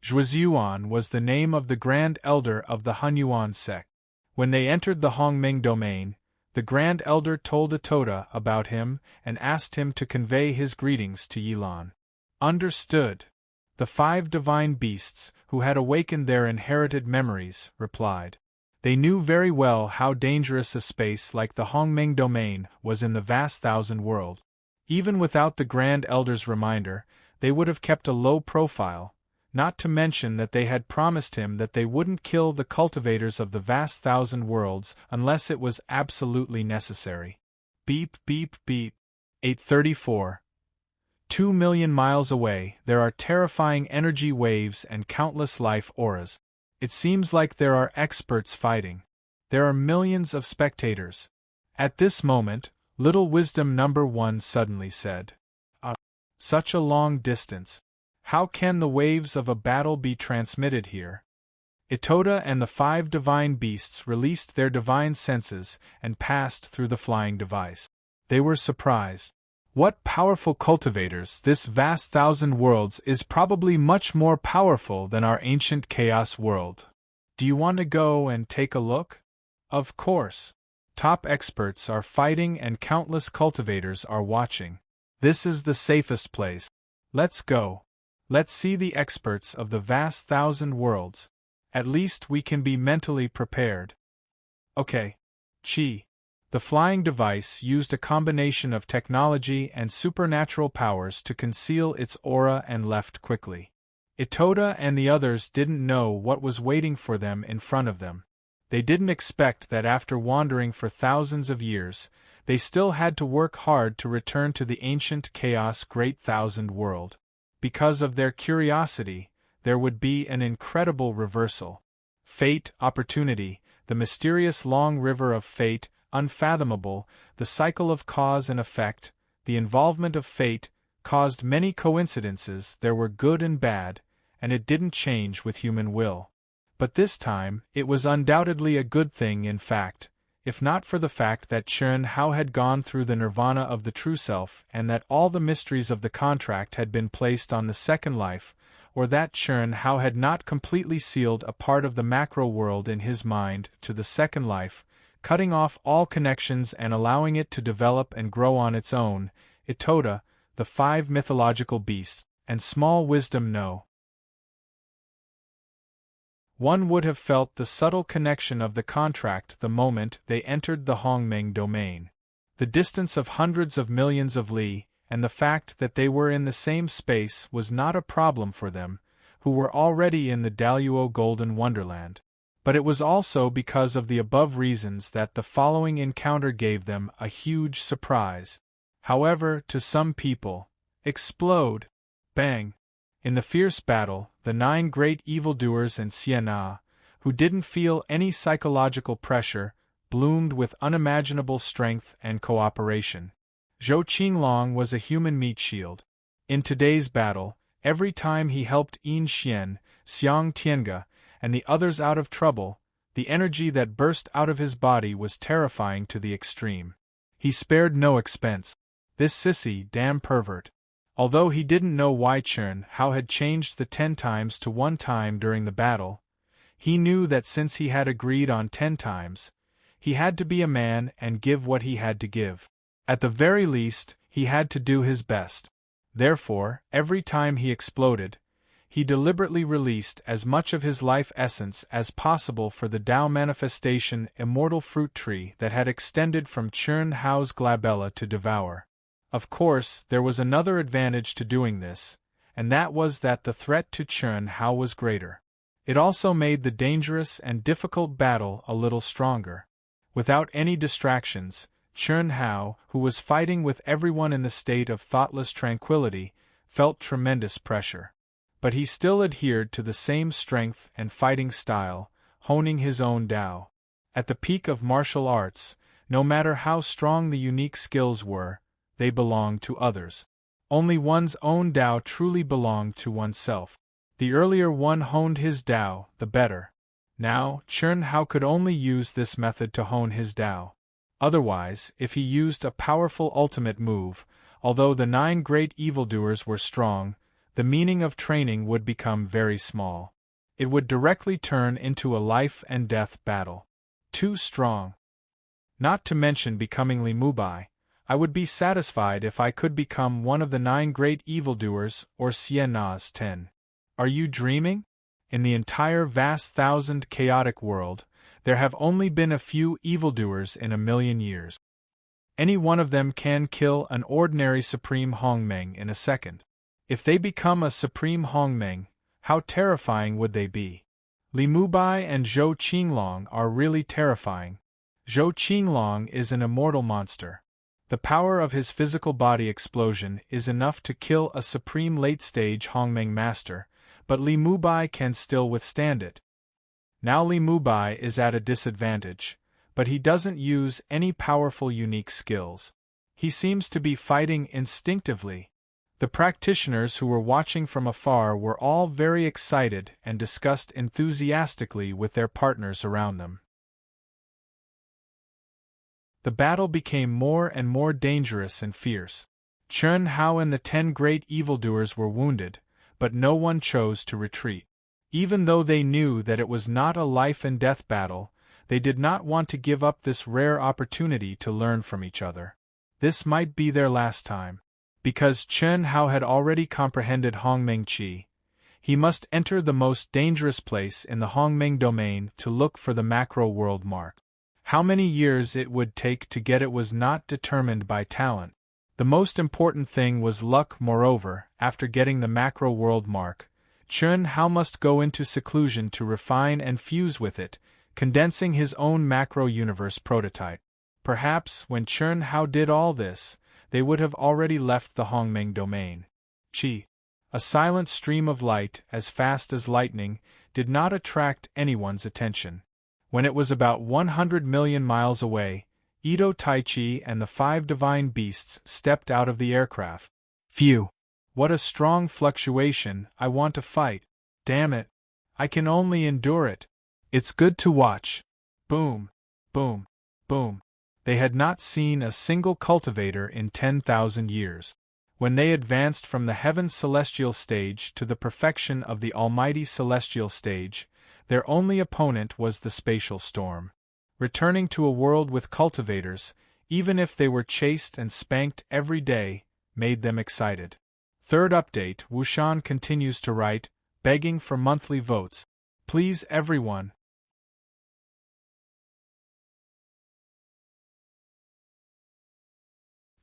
S1: Zhuozuan was the name of the Grand Elder of the Hunyuan sect. When they entered the Hongming domain, the Grand Elder told Itoda about him and asked him to convey his greetings to Yilan. Understood. The 5 divine beasts, who had awakened their inherited memories, replied. They knew very well how dangerous a space like the Hongming domain was in the vast thousand world. Even without the Grand Elder's reminder, they would have kept a low profile, not to mention that they had promised him that they wouldn't kill the cultivators of the vast thousand worlds unless it was absolutely necessary. Beep beep beep. 834. 2 million miles away, there are terrifying energy waves and countless life auras. It seems like there are experts fighting. There are millions of spectators. At this moment, Little Wisdom number 1 suddenly said, such a long distance. How can the waves of a battle be transmitted here? Itoda and the 5 divine beasts released their divine senses and passed through the flying device. They were surprised. What powerful cultivators! This vast thousand worlds is probably much more powerful than our ancient chaos world. Do you want to go and take a look? Of course. Top experts are fighting and countless cultivators are watching. This is the safest place. Let's go. Let's see the experts of the vast thousand worlds. At least we can be mentally prepared. Okay. Chi. The flying device used a combination of technology and supernatural powers to conceal its aura and left quickly. Itoda and the others didn't know what was waiting for them in front of them. They didn't expect that after wandering for thousands of years, they still had to work hard to return to the ancient chaos great thousand world. Because of their curiosity, there would be an incredible reversal. Fate, opportunity, the mysterious long river of fate, unfathomable, the cycle of cause and effect, the involvement of fate, caused many coincidences. There were good and bad, and it didn't change with human will. But this time, it was undoubtedly a good thing in fact, if not for the fact that Chun Hao had gone through the nirvana of the true self and that all the mysteries of the contract had been placed on the second life, or that Chun Hao had not completely sealed a part of the macro world in his mind to the second life, cutting off all connections and allowing it to develop and grow on its own. Itoda, the 5 mythological beasts, and small wisdom know. One would have felt the subtle connection of the contract the moment they entered the Hongming domain. The distance of hundreds of millions of li, and the fact that they were in the same space was not a problem for them, who were already in the Daluo Golden Wonderland. But it was also because of the above reasons that the following encounter gave them a huge surprise. However, to some people, explode! Bang! In the fierce battle, the 9 great evildoers and Sienna, who didn't feel any psychological pressure, bloomed with unimaginable strength and cooperation. Zhou Qinglong was a human meat shield. In today's battle, every time he helped Yin Xian, Xiang Tiange, and the others out of trouble, the energy that burst out of his body was terrifying to the extreme. He spared no expense. This sissy damn pervert. Although he didn't know why Chun Hao had changed the 10 times to 1 time during the battle, he knew that since he had agreed on 10 times, he had to be a man and give what he had to give. At the very least, he had to do his best. Therefore, every time he exploded, he deliberately released as much of his life essence as possible for the Tao manifestation immortal fruit tree that had extended from Chun Hao's glabella to devour. Of course, there was another advantage to doing this, and that was that the threat to Chun Hao was greater. It also made the dangerous and difficult battle a little stronger. Without any distractions, Chun Hao, who was fighting with everyone in the state of thoughtless tranquility, felt tremendous pressure. But he still adhered to the same strength and fighting style, honing his own Tao. At the peak of martial arts, no matter how strong the unique skills were, they belonged to others. Only one's own Tao truly belonged to oneself. The earlier one honed his Tao, the better. Now, Chun Hao could only use this method to hone his Tao. Otherwise, if he used a powerful ultimate move, although the 9 great evildoers were strong, the meaning of training would become very small. It would directly turn into a life-and-death battle. Too strong. Not to mention becoming Li Mubai, I would be satisfied if I could become one of the 9 great evildoers or Sienna's 10. Are you dreaming? In the entire vast thousand chaotic world, there have only been a few evildoers in 1,000,000 years. Any one of them can kill an ordinary Supreme Hongmeng in a second. If they become a Supreme Hongmeng, how terrifying would they be? Li Mubai and Zhou Qinglong are really terrifying. Zhou Qinglong is an immortal monster. The power of his physical body explosion is enough to kill a supreme late-stage Hongmeng master, but Li Mubai can still withstand it. Now Li Mubai is at a disadvantage, but he doesn't use any powerful unique skills. He seems to be fighting instinctively. The practitioners who were watching from afar were all very excited and discussed enthusiastically with their partners around them. The battle became more and more dangerous and fierce. Chun Hao and the 10 great evildoers were wounded, but no one chose to retreat. Even though they knew that it was not a life-and-death battle, they did not want to give up this rare opportunity to learn from each other. This might be their last time. Because Chun Hao had already comprehended Hongmeng Qi, he must enter the most dangerous place in the Hongmeng domain to look for the macro world mark. How many years it would take to get it was not determined by talent. The most important thing was luck. Moreover, after getting the macro world mark, Chun Hao must go into seclusion to refine and fuse with it, condensing his own macro universe prototype. Perhaps when Chun Hao did all this, they would have already left the Hongmeng domain. Qi, a silent stream of light as fast as lightning, did not attract anyone's attention. When it was about 100 million miles away, Ito Taichi and the 5 divine beasts stepped out of the aircraft. Phew! What a strong fluctuation. I want to fight. Damn it! I can only endure it. It's good to watch. Boom! Boom! Boom! They had not seen a single cultivator in 10,000 years. When they advanced from the heaven's celestial stage to the perfection of the almighty celestial stage, their only opponent was the spatial storm. Returning to a world with cultivators, even if they were chased and spanked every day, made them excited. Third update: Wushan continues to write, begging for monthly votes. Please everyone.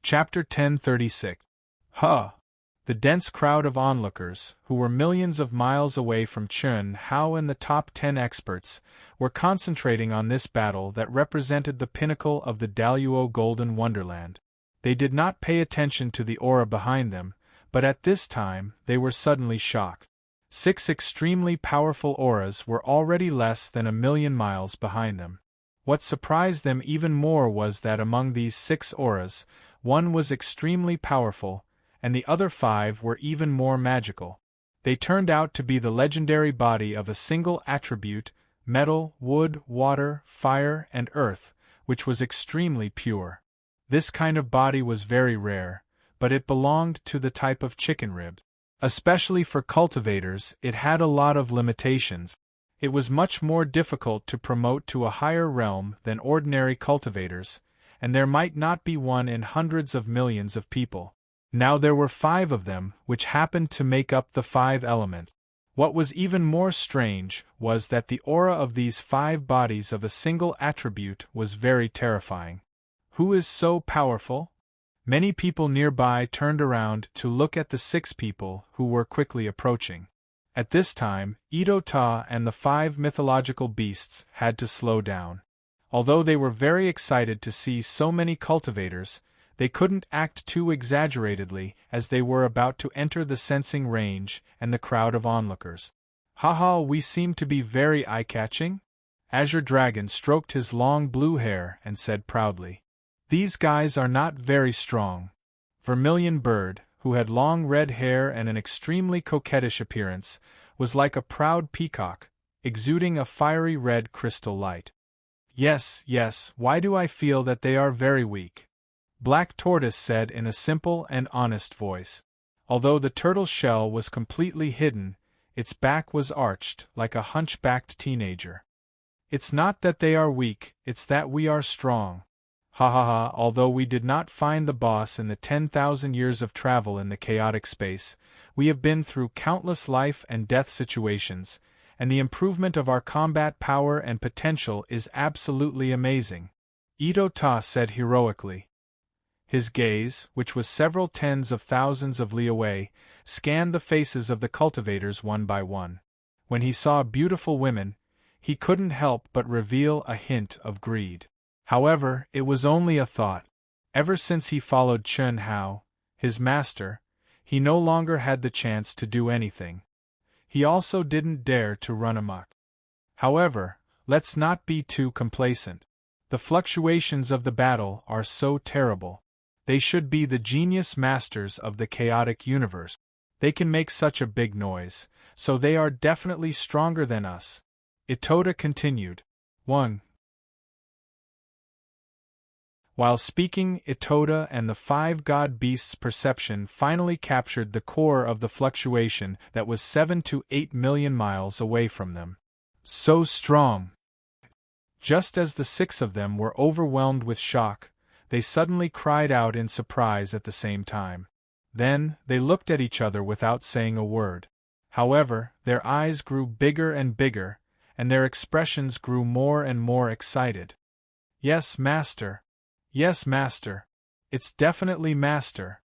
S1: Chapter 1036. Huh! The dense crowd of onlookers, who were millions of miles away from Chun Hao and the top 10 experts, were concentrating on this battle that represented the pinnacle of the Daluo Golden Wonderland. They did not pay attention to the aura behind them, but at this time they were suddenly shocked. 6 extremely powerful auras were already less than 1,000,000 miles behind them. What surprised them even more was that among these 6 auras, one was extremely powerful, and the other 5 were even more magical. They turned out to be the legendary body of a single attribute: metal, wood, water, fire, and earth, which was extremely pure. This kind of body was very rare, but it belonged to the type of chicken rib. Especially for cultivators, it had a lot of limitations. It was much more difficult to promote to a higher realm than ordinary cultivators, and there might not be one in hundreds of millions of people. Now there were 5 of them, which happened to make up the 5 elements. What was even more strange was that the aura of these 5 bodies of a single attribute was very terrifying. Who is so powerful? Many people nearby turned around to look at the 6 people who were quickly approaching. At this time, Ito Ta and the 5 mythological beasts had to slow down. Although they were very excited to see so many cultivators, they couldn't act too exaggeratedly as they were about to enter the sensing range and the crowd of onlookers. Haha, we seem to be very eye-catching? Azure Dragon stroked his long blue hair and said proudly, "These guys are not very strong." Vermilion Bird, who had long red hair and an extremely coquettish appearance, was like a proud peacock, exuding a fiery red crystal light. "Yes, yes, why do I feel that they are very weak?" Black Tortoise said in a simple and honest voice. Although the turtle's shell was completely hidden, its back was arched like a hunchbacked teenager. "It's not that they are weak, it's that we are strong. Ha ha ha, although we did not find the boss in the 10,000 years of travel in the chaotic space, we have been through countless life and death situations, and the improvement of our combat power and potential is absolutely amazing," Ito-Ta said heroically. His gaze, which was several tens of thousands of li away, scanned the faces of the cultivators one by one. When he saw beautiful women, he couldn't help but reveal a hint of greed. However, it was only a thought. Ever since he followed Chun Hao, his master, he no longer had the chance to do anything. He also didn't dare to run amok. However, let's not be too complacent. The fluctuations of the battle are so terrible. They should be the genius masters of the chaotic universe. They can make such a big noise, so they are definitely stronger than us. Ito-Ta continued. 1. While speaking, Ito-Ta and the 5 god beasts' perception finally captured the core of the fluctuation that was 7 to 8 million miles away from them. So strong! Just as the 6 of them were overwhelmed with shock, they suddenly cried out in surprise at the same time. Then, they looked at each other without saying a word. However, their eyes grew bigger and bigger, and their expressions grew more and more excited. "Yes, Master. Yes, Master. It's definitely Master."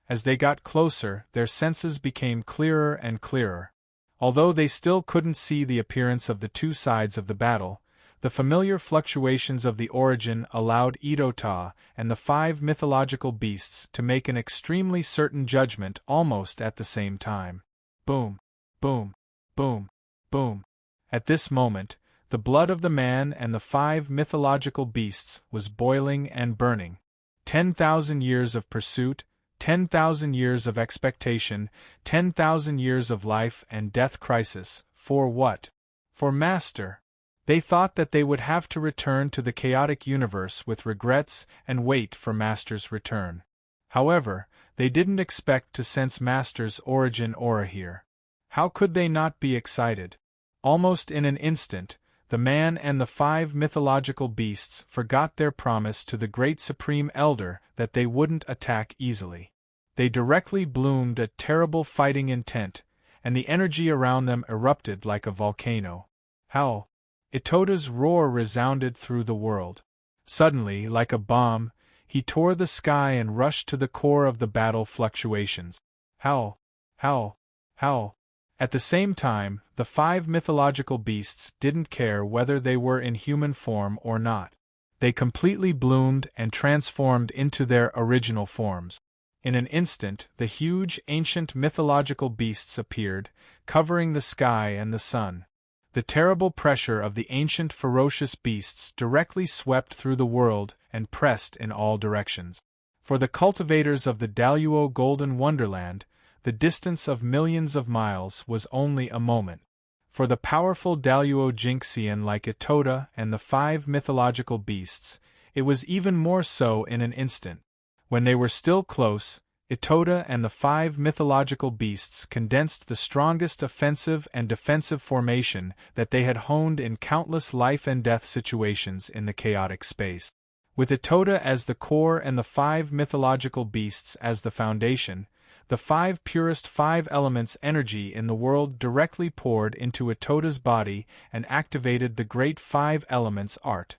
S1: As they got closer, their senses became clearer and clearer. Although they still couldn't see the appearance of the 2 sides of the battle, the familiar fluctuations of the origin allowed Ito-Ta and the 5 mythological beasts to make an extremely certain judgment almost at the same time. Boom! Boom! Boom! Boom! At this moment, the blood of the man and the 5 mythological beasts was boiling and burning. 10,000 years of pursuit, 10,000 years of expectation, 10,000 years of life and death crisis, for what? For Master. They thought that they would have to return to the chaotic universe with regrets and wait for Master's return. However, they didn't expect to sense Master's origin aura here. How could they not be excited? Almost in an instant, the man and the 5 mythological beasts forgot their promise to the great Supreme Elder that they wouldn't attack easily. They directly bloomed a terrible fighting intent, and the energy around them erupted like a volcano. Howl! Ito-Ta's roar resounded through the world. Suddenly, like a bomb, he tore the sky and rushed to the core of the battle fluctuations. Howl! Howl! Howl! At the same time, the 5 mythological beasts didn't care whether they were in human form or not. They completely bloomed and transformed into their original forms. In an instant, the huge, ancient mythological beasts appeared, covering the sky and the sun. The terrible pressure of the ancient ferocious beasts directly swept through the world and pressed in all directions. For the cultivators of the Daluo Golden Wonderland, the distance of millions of miles was only a moment. For the powerful Daluo Jinxian like Ito-Ta and the 5 mythological beasts, it was even more so in an instant. When they were still close, Ito-Ta and the 5 mythological beasts condensed the strongest offensive and defensive formation that they had honed in countless life and death situations in the chaotic space. With Ito-Ta as the core and the 5 mythological beasts as the foundation, the 5 purest 5 elements energy in the world directly poured into Ito-Ta's body and activated the great 5 elements art.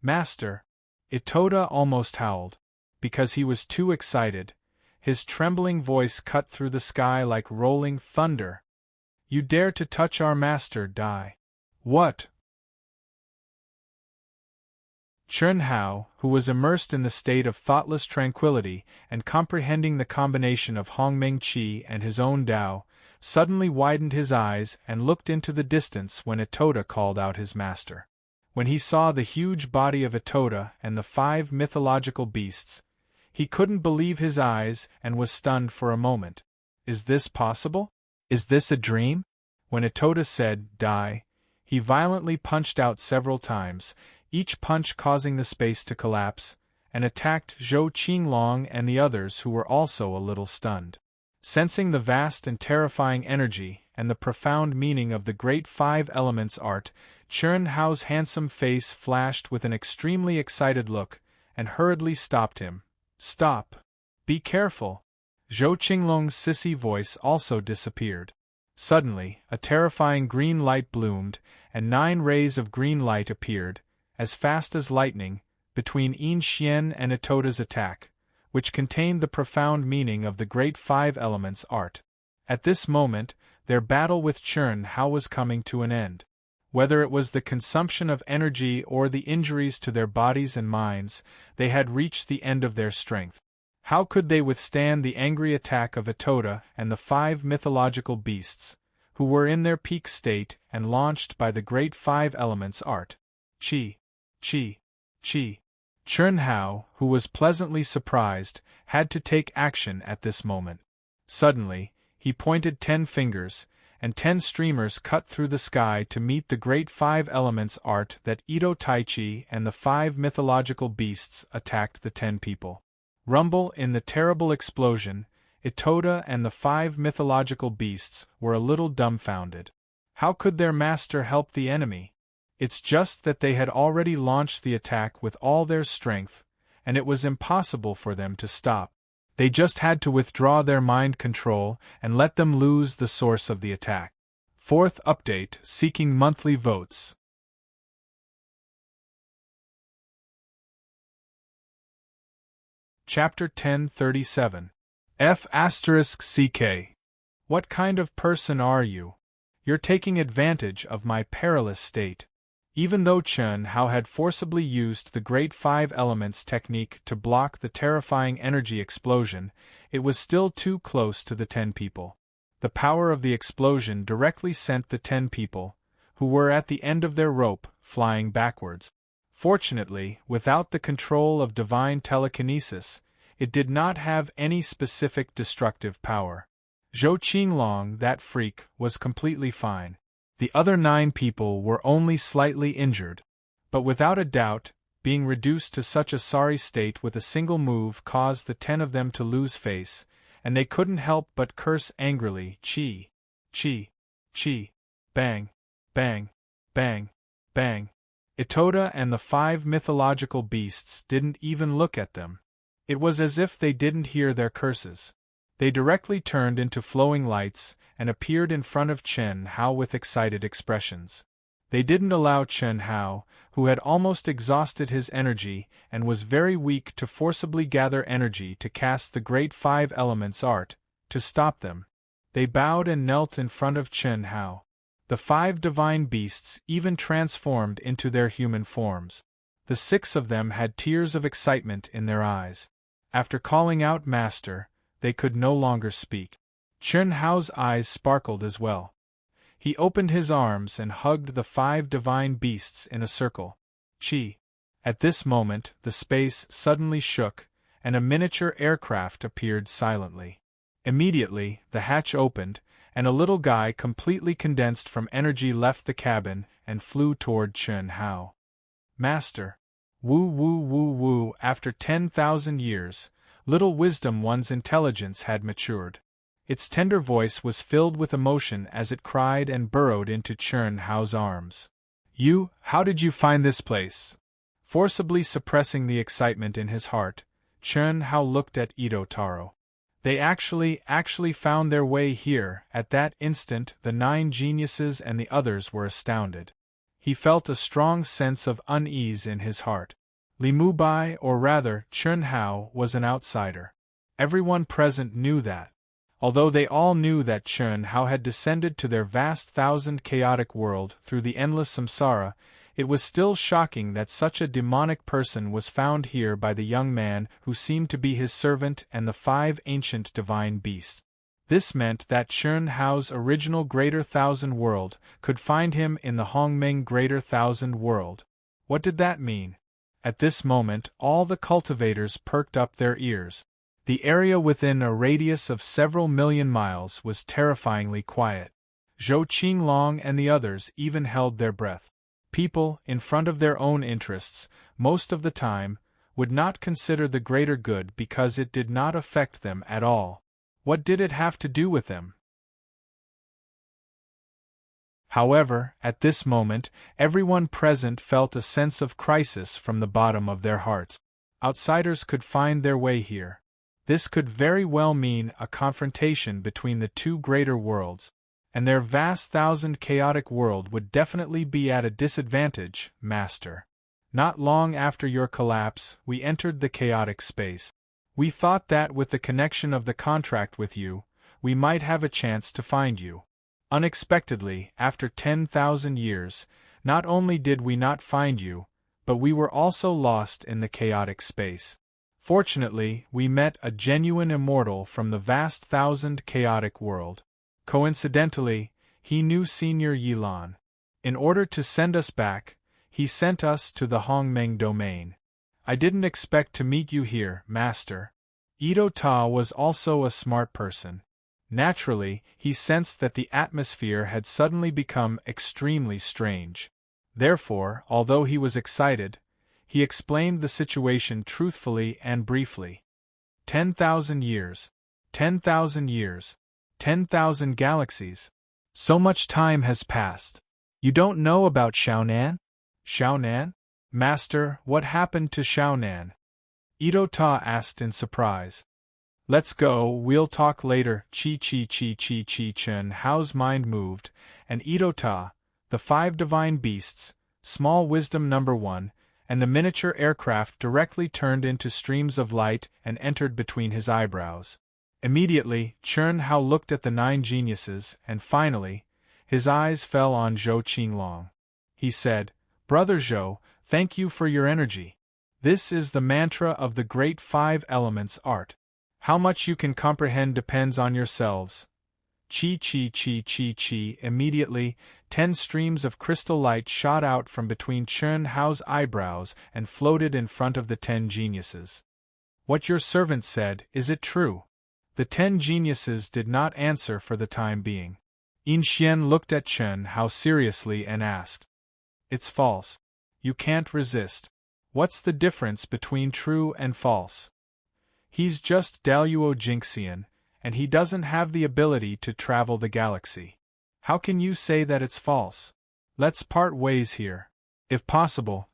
S1: Master! Ito-Ta almost howled. Because he was too excited. His trembling voice cut through the sky like rolling thunder. "You dare to touch our master, die." "What?" Chun Hao, who was immersed in the state of thoughtless tranquility and comprehending the combination of Hongmeng Qi and his own Tao, suddenly widened his eyes and looked into the distance when Ito-Ta called out his master. When he saw the huge body of Itoda and the 5 mythological beasts, he couldn't believe his eyes and was stunned for a moment. Is this possible? Is this a dream? When Itoda said, "Die," he violently punched out several times, each punch causing the space to collapse, and attacked Zhou Qinglong and the others who were also a little stunned. Sensing the vast and terrifying energy and the profound meaning of the great 5 elements art, Chun Hao's handsome face flashed with an extremely excited look, and hurriedly stopped him. "Stop! Be careful!" Zhou Qinglong's sissy voice also disappeared. Suddenly, a terrifying green light bloomed, and 9 rays of green light appeared, as fast as lightning, between Yin Xian and Itoda's attack, which contained the profound meaning of the great 5 elements art. At this moment, their battle with Chun Hao was coming to an end. Whether it was the consumption of energy or the injuries to their bodies and minds, they had reached the end of their strength. How could they withstand the angry attack of Itoda and the 5 mythological beasts, who were in their peak state and launched by the great 5 elements art? Chi! Chun Hao, who was pleasantly surprised, had to take action at this moment. Suddenly, he pointed 10 fingers, and 10 streamers cut through the sky to meet the great 5 elements art that Ito Taichi and the 5 mythological beasts attacked the 10 people. Rumble in the terrible explosion, Itoda and the 5 mythological beasts were a little dumbfounded. How could their master help the enemy? It's just that they had already launched the attack with all their strength, and it was impossible for them to stop. They just had to withdraw their mind control and let them lose the source of the attack. 4th update, seeking monthly votes. Chapter 1037. F***CK. What kind of person are you? You're taking advantage of my perilous state. Even though Chun Hao had forcibly used the Great 5 Elements technique to block the terrifying energy explosion, it was still too close to the 10 people. The power of the explosion directly sent the 10 people, who were at the end of their rope, flying backwards. Fortunately, without the control of divine telekinesis, it did not have any specific destructive power. Zhou Qinglong, that freak, was completely fine. The other 9 people were only slightly injured. But without a doubt, being reduced to such a sorry state with a single move caused the 10 of them to lose face, and they couldn't help but curse angrily, "Chi! Chi! Chi! Bang! Bang! Bang! Bang!" Itoda and the 5 mythological beasts didn't even look at them. It was as if they didn't hear their curses. They directly turned into flowing lights and appeared in front of Chun Hao with excited expressions. They didn't allow Chun Hao, who had almost exhausted his energy and was very weak to forcibly gather energy to cast the Great 5 Elements art, to stop them. They bowed and knelt in front of Chun Hao. The 5 divine beasts even transformed into their human forms. The 6 of them had tears of excitement in their eyes. After calling out "Master," they could no longer speak. Chun Hao's eyes sparkled as well. He opened his arms and hugged the 5 divine beasts in a circle. Chi! At this moment, the space suddenly shook, and a miniature aircraft appeared silently. Immediately, the hatch opened, and a little guy completely condensed from energy left the cabin and flew toward Chun Hao. "Master! Woo woo woo woo!" After 10,000 years, little wisdom one's intelligence had matured. Its tender voice was filled with emotion as it cried and burrowed into Chun Hao's arms. How did you find this place?" Forcibly suppressing the excitement in his heart, Chun Hao looked at Ito Taro. They actually found their way here. At that instant the 9 geniuses and the others were astounded. He felt a strong sense of unease in his heart. Li Mubai, or rather, Chun Hao, was an outsider. Everyone present knew that. Although they all knew that Chun Hao had descended to their vast chaotic world through the endless samsara, it was still shocking that such a demonic person was found here by the young man who seemed to be his servant and the 5 ancient divine beasts. This meant that Chun Hao's original Greater Thousand World could find him in the Hongmeng Greater Thousand World. What did that mean? At this moment, all the cultivators perked up their ears. The area within a radius of several million miles was terrifyingly quiet. Zhou Qinglong and the others even held their breath. People, in front of their own interests, most of the time, would not consider the greater good because it did not affect them at all. What did it have to do with them? However, at this moment, everyone present felt a sense of crisis from the bottom of their hearts. Outsiders could find their way here. This could very well mean a confrontation between the two greater worlds, and their vast chaotic world would definitely be at a disadvantage, Master. Not long after your collapse, we entered the chaotic space. We thought that with the connection of the contract with you, we might have a chance to find you. Unexpectedly, after 10,000 years, not only did we not find you, but we were also lost in the chaotic space. Fortunately, we met a genuine immortal from the vast chaotic world. Coincidentally, he knew Senior Yilan. In order to send us back, he sent us to the Hongmeng domain. I didn't expect to meet you here, Master. Ito Ta was also a smart person. Naturally, he sensed that the atmosphere had suddenly become extremely strange. Therefore, although he was excited, he explained the situation truthfully and briefly. 10,000 years. 10,000 years. 10,000 galaxies. So much time has passed. You don't know about Xiaonan? Xiaonan? Master, what happened to Xiaonan? Ito Ta asked in surprise. Let's go, we'll talk later. Chen Hao's mind moved, and Ito Ta, the 5 divine beasts, small wisdom number 1, and the miniature aircraft directly turned into streams of light and entered between his eyebrows. Immediately, Chen Hao looked at the 9 geniuses, and finally, his eyes fell on Zhou Qinglong. He said, Brother Zhou, thank you for your energy. This is the mantra of the great 5 elements art. How much you can comprehend depends on yourselves. Immediately, 10 streams of crystal light shot out from between Chen Hao's eyebrows and floated in front of the 10 geniuses. What your servant said, is it true? The 10 geniuses did not answer for the time being. Yin Xian looked at Chen Hao seriously and asked. It's false. You can't resist. What's the difference between true and false? He's just Daluo Jinxian, and he doesn't have the ability to travel the galaxy. How can you say that it's false? Let's part ways here. If possible.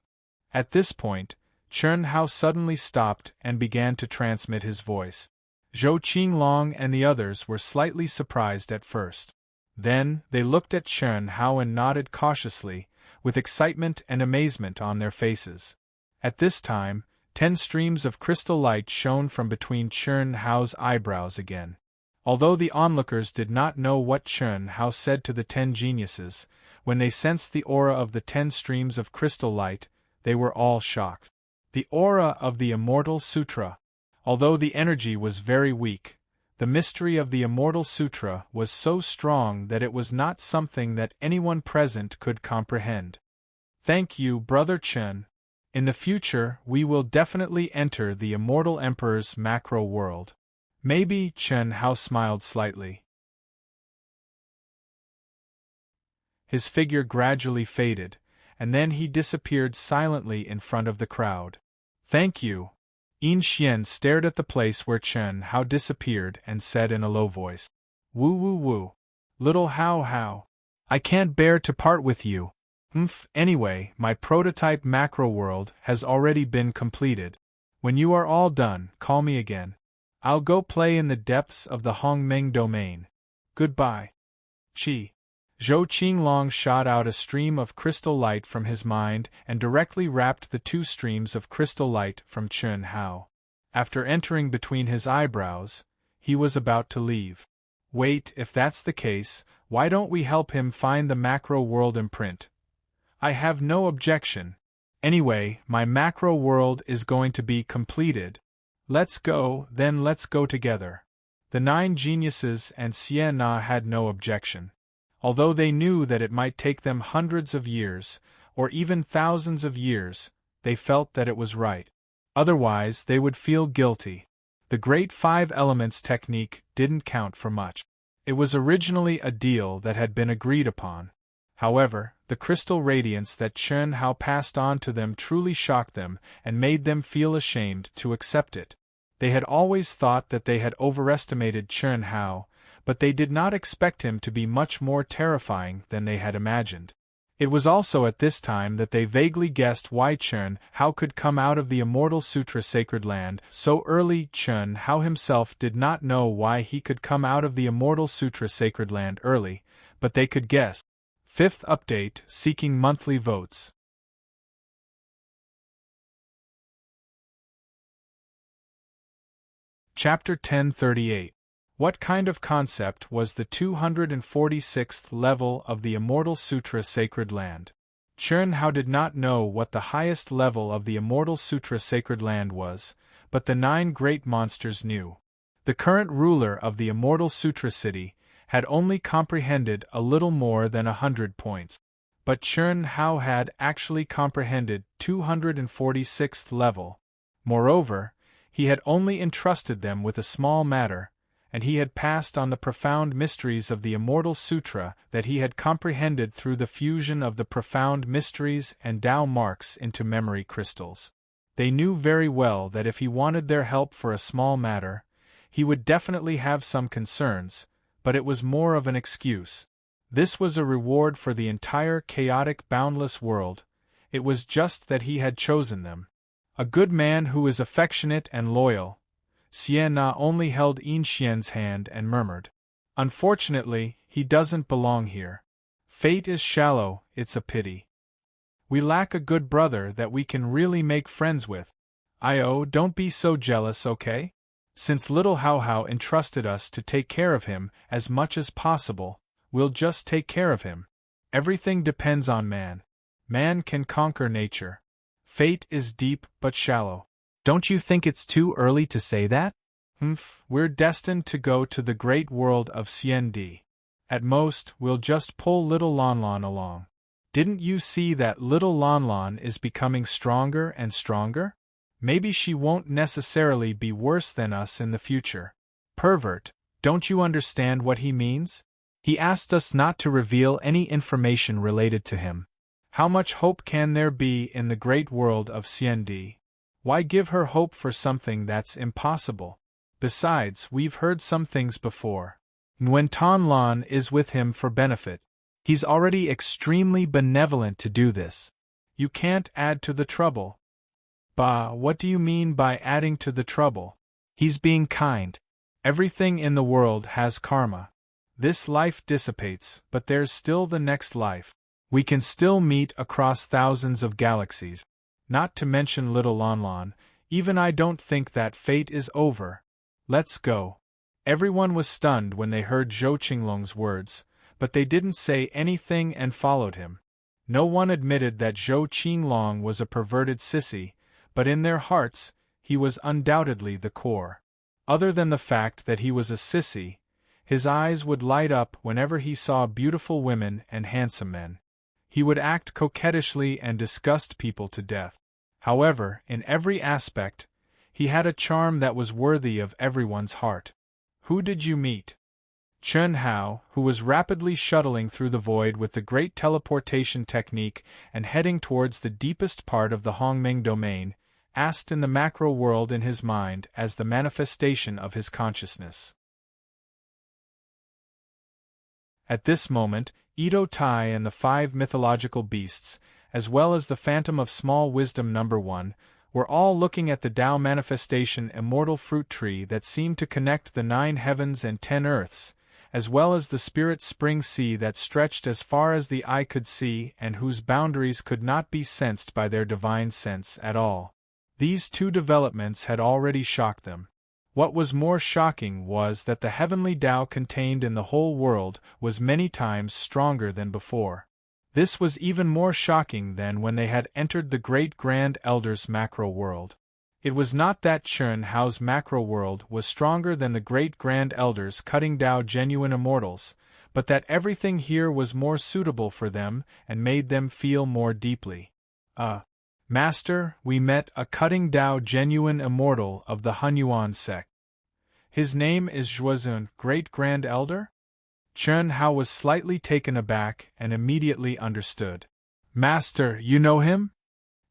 S1: At this point, Chen Hao suddenly stopped and began to transmit his voice. Zhou Qinglong and the others were slightly surprised at first. Then, they looked at Chen Hao and nodded cautiously, with excitement and amazement on their faces. At this time, 10 streams of crystal light shone from between Chen Hao's eyebrows again. Although the onlookers did not know what Chen Hao said to the 10 geniuses, when they sensed the aura of the 10 streams of crystal light, they were all shocked. The aura of the Immortal Sutra. Although the energy was very weak, the mystery of the Immortal Sutra was so strong that it was not something that anyone present could comprehend. Thank you, Brother Chen. In the future, we will definitely enter the Immortal Emperor's macro world. Maybe. Chen Hao smiled slightly. His figure gradually faded, and then he disappeared silently in front of the crowd. Thank you. Yin Xian stared at the place where Chen Hao disappeared and said in a low voice, Woo woo woo. Little Hao Hao. I can't bear to part with you. Anyway, my prototype macro world has already been completed. When you are all done, call me again. I'll go play in the depths of the Hongmeng domain. Goodbye. Chi. Zhou Qinglong shot out a stream of crystal light from his mind and directly wrapped the 2 streams of crystal light from Chen Hao. After entering between his eyebrows, he was about to leave. Wait, if that's the case, why don't we help him find the macro world imprint? I have no objection. Anyway, my macro world is going to be completed. Let's go, then let's go together. The 9 geniuses and Sienna had no objection. Although they knew that it might take them hundreds of years, or even thousands of years, they felt that it was right. Otherwise, they would feel guilty. The Great Five Elements technique didn't count for much. It was originally a deal that had been agreed upon. However, the crystal radiance that Chen Hao passed on to them truly shocked them and made them feel ashamed to accept it. They had always thought that they had overestimated Chen Hao, but they did not expect him to be much more terrifying than they had imagined. It was also at this time that they vaguely guessed why Chen Hao could come out of the Immortal Sutra Sacred Land so early. Chen Hao himself did not know why he could come out of the Immortal Sutra Sacred Land early, but they could guess. Fifth update, seeking monthly votes. Chapter 1038. What kind of concept was the 246th level of the Immortal Sutra Sacred Land? Chen Hao did not know what the highest level of the Immortal Sutra Sacred Land was, but the 9 great monsters knew. The current ruler of the Immortal Sutra City had only comprehended a little more than 100 points. But Chen Hao had actually comprehended 246th level. Moreover, he had only entrusted them with a small matter, and he had passed on the profound mysteries of the Immortal Sutra that he had comprehended through the fusion of the profound mysteries and Tao marks into memory crystals. They knew very well that if he wanted their help for a small matter, he would definitely have some concerns, but it was more of an excuse. This was a reward for the entire chaotic boundless world. It was just that he had chosen them. A good man who is affectionate and loyal. Xian Na only held Yin Xian's hand and murmured, "Unfortunately, he doesn't belong here. Fate is shallow, it's a pity. We lack a good brother that we can really make friends with. Io, don't be so jealous, okay? Since little Hao Hao entrusted us to take care of him as much as possible, we'll just take care of him. Everything depends on man. Man can conquer nature. Fate is deep but shallow. Don't you think it's too early to say that? We're destined to go to the great world of CND. At most, we'll just pull little Lon Lon along. Didn't you see that little Lon Lon is becoming stronger and stronger? Maybe she won't necessarily be worse than us in the future. Pervert, don't you understand what he means? He asked us not to reveal any information related to him. How much hope can there be in the great world of CND? Why give her hope for something that's impossible? Besides, we've heard some things before. Nguyen Ton Lan is with him for benefit. He's already extremely benevolent to do this. You can't add to the trouble. Bah, what do you mean by adding to the trouble? He's being kind. Everything in the world has karma. This life dissipates, but there's still the next life. We can still meet across thousands of galaxies. Not to mention little Lon Lon, even I don't think that fate is over. Let's go. Everyone was stunned when they heard Zhou Qinglong's words, but they didn't say anything and followed him. No one admitted that Zhou Qinglong was a perverted sissy, but in their hearts, he was undoubtedly the core. Other than the fact that he was a sissy, his eyes would light up whenever he saw beautiful women and handsome men. He would act coquettishly and disgust people to death. However, in every aspect, he had a charm that was worthy of everyone's heart. Who did you meet? Chen Hao, who was rapidly shuttling through the void with the great teleportation technique and heading towards the deepest part of the Hongming domain, asked in the macro world in his mind as the manifestation of his consciousness. At this moment, Ito Tai and the 5 mythological beasts, as well as the Phantom of Small Wisdom number 1, were all looking at the Tao manifestation immortal fruit tree that seemed to connect the 9 heavens and 10 earths, as well as the spirit spring sea that stretched as far as the eye could see and whose boundaries could not be sensed by their divine sense at all. These 2 developments had already shocked them. What was more shocking was that the heavenly Tao contained in the whole world was many times stronger than before. This was even more shocking than when they had entered the Great Grand Elder's macro world. It was not that Chen Hao's macro world was stronger than the Great Grand Elder's cutting Tao genuine immortals, but that everything here was more suitable for them and made them feel more deeply. Master, we met a cutting Tao genuine immortal of the Hunyuan sect. His name is Zhuozun, Great Grand Elder? Chen Hao was slightly taken aback and immediately understood. Master, you know him?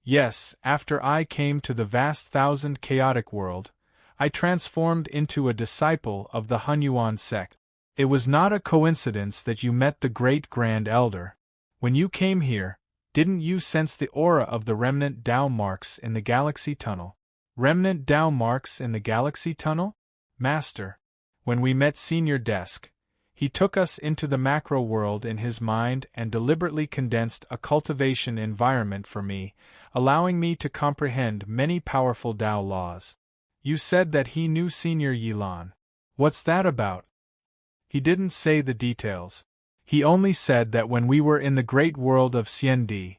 S1: Yes, after I came to the vast thousand chaotic world, I transformed into a disciple of the Hunyuan sect. It was not a coincidence that you met the Great Grand Elder. When you came here, didn't you sense the aura of the remnant Tao marks in the galaxy tunnel? Remnant Tao marks in the galaxy tunnel? Master, when we met Senior Desk, he took us into the macro world in his mind and deliberately condensed a cultivation environment for me, allowing me to comprehend many powerful Tao laws. You said that he knew Senior Yilan. What's that about? He didn't say the details. He only said that when we were in the great world of Xiandi,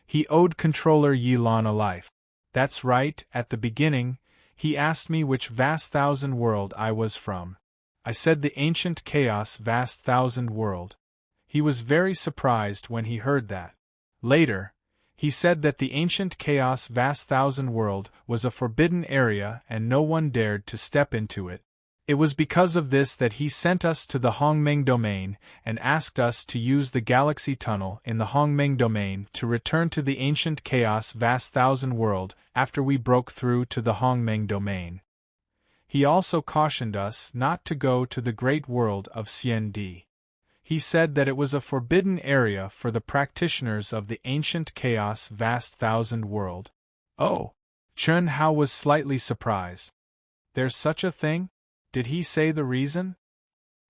S1: he owed Controller Yilan a life. That's right, at the beginning, he asked me which vast thousand world I was from. I said the ancient chaos vast thousand world. He was very surprised when he heard that. Later, he said that the ancient chaos vast thousand world was a forbidden area and no one dared to step into it. It was because of this that he sent us to the Hongmeng domain and asked us to use the galaxy tunnel in the Hongmeng domain to return to the ancient chaos vast thousand world after we broke through to the Hongmeng domain. He also cautioned us not to go to the great world of Xiandi. He said that it was a forbidden area for the practitioners of the ancient chaos vast thousand world. Oh! Chen Hao was slightly surprised. There's such a thing? Did he say the reason?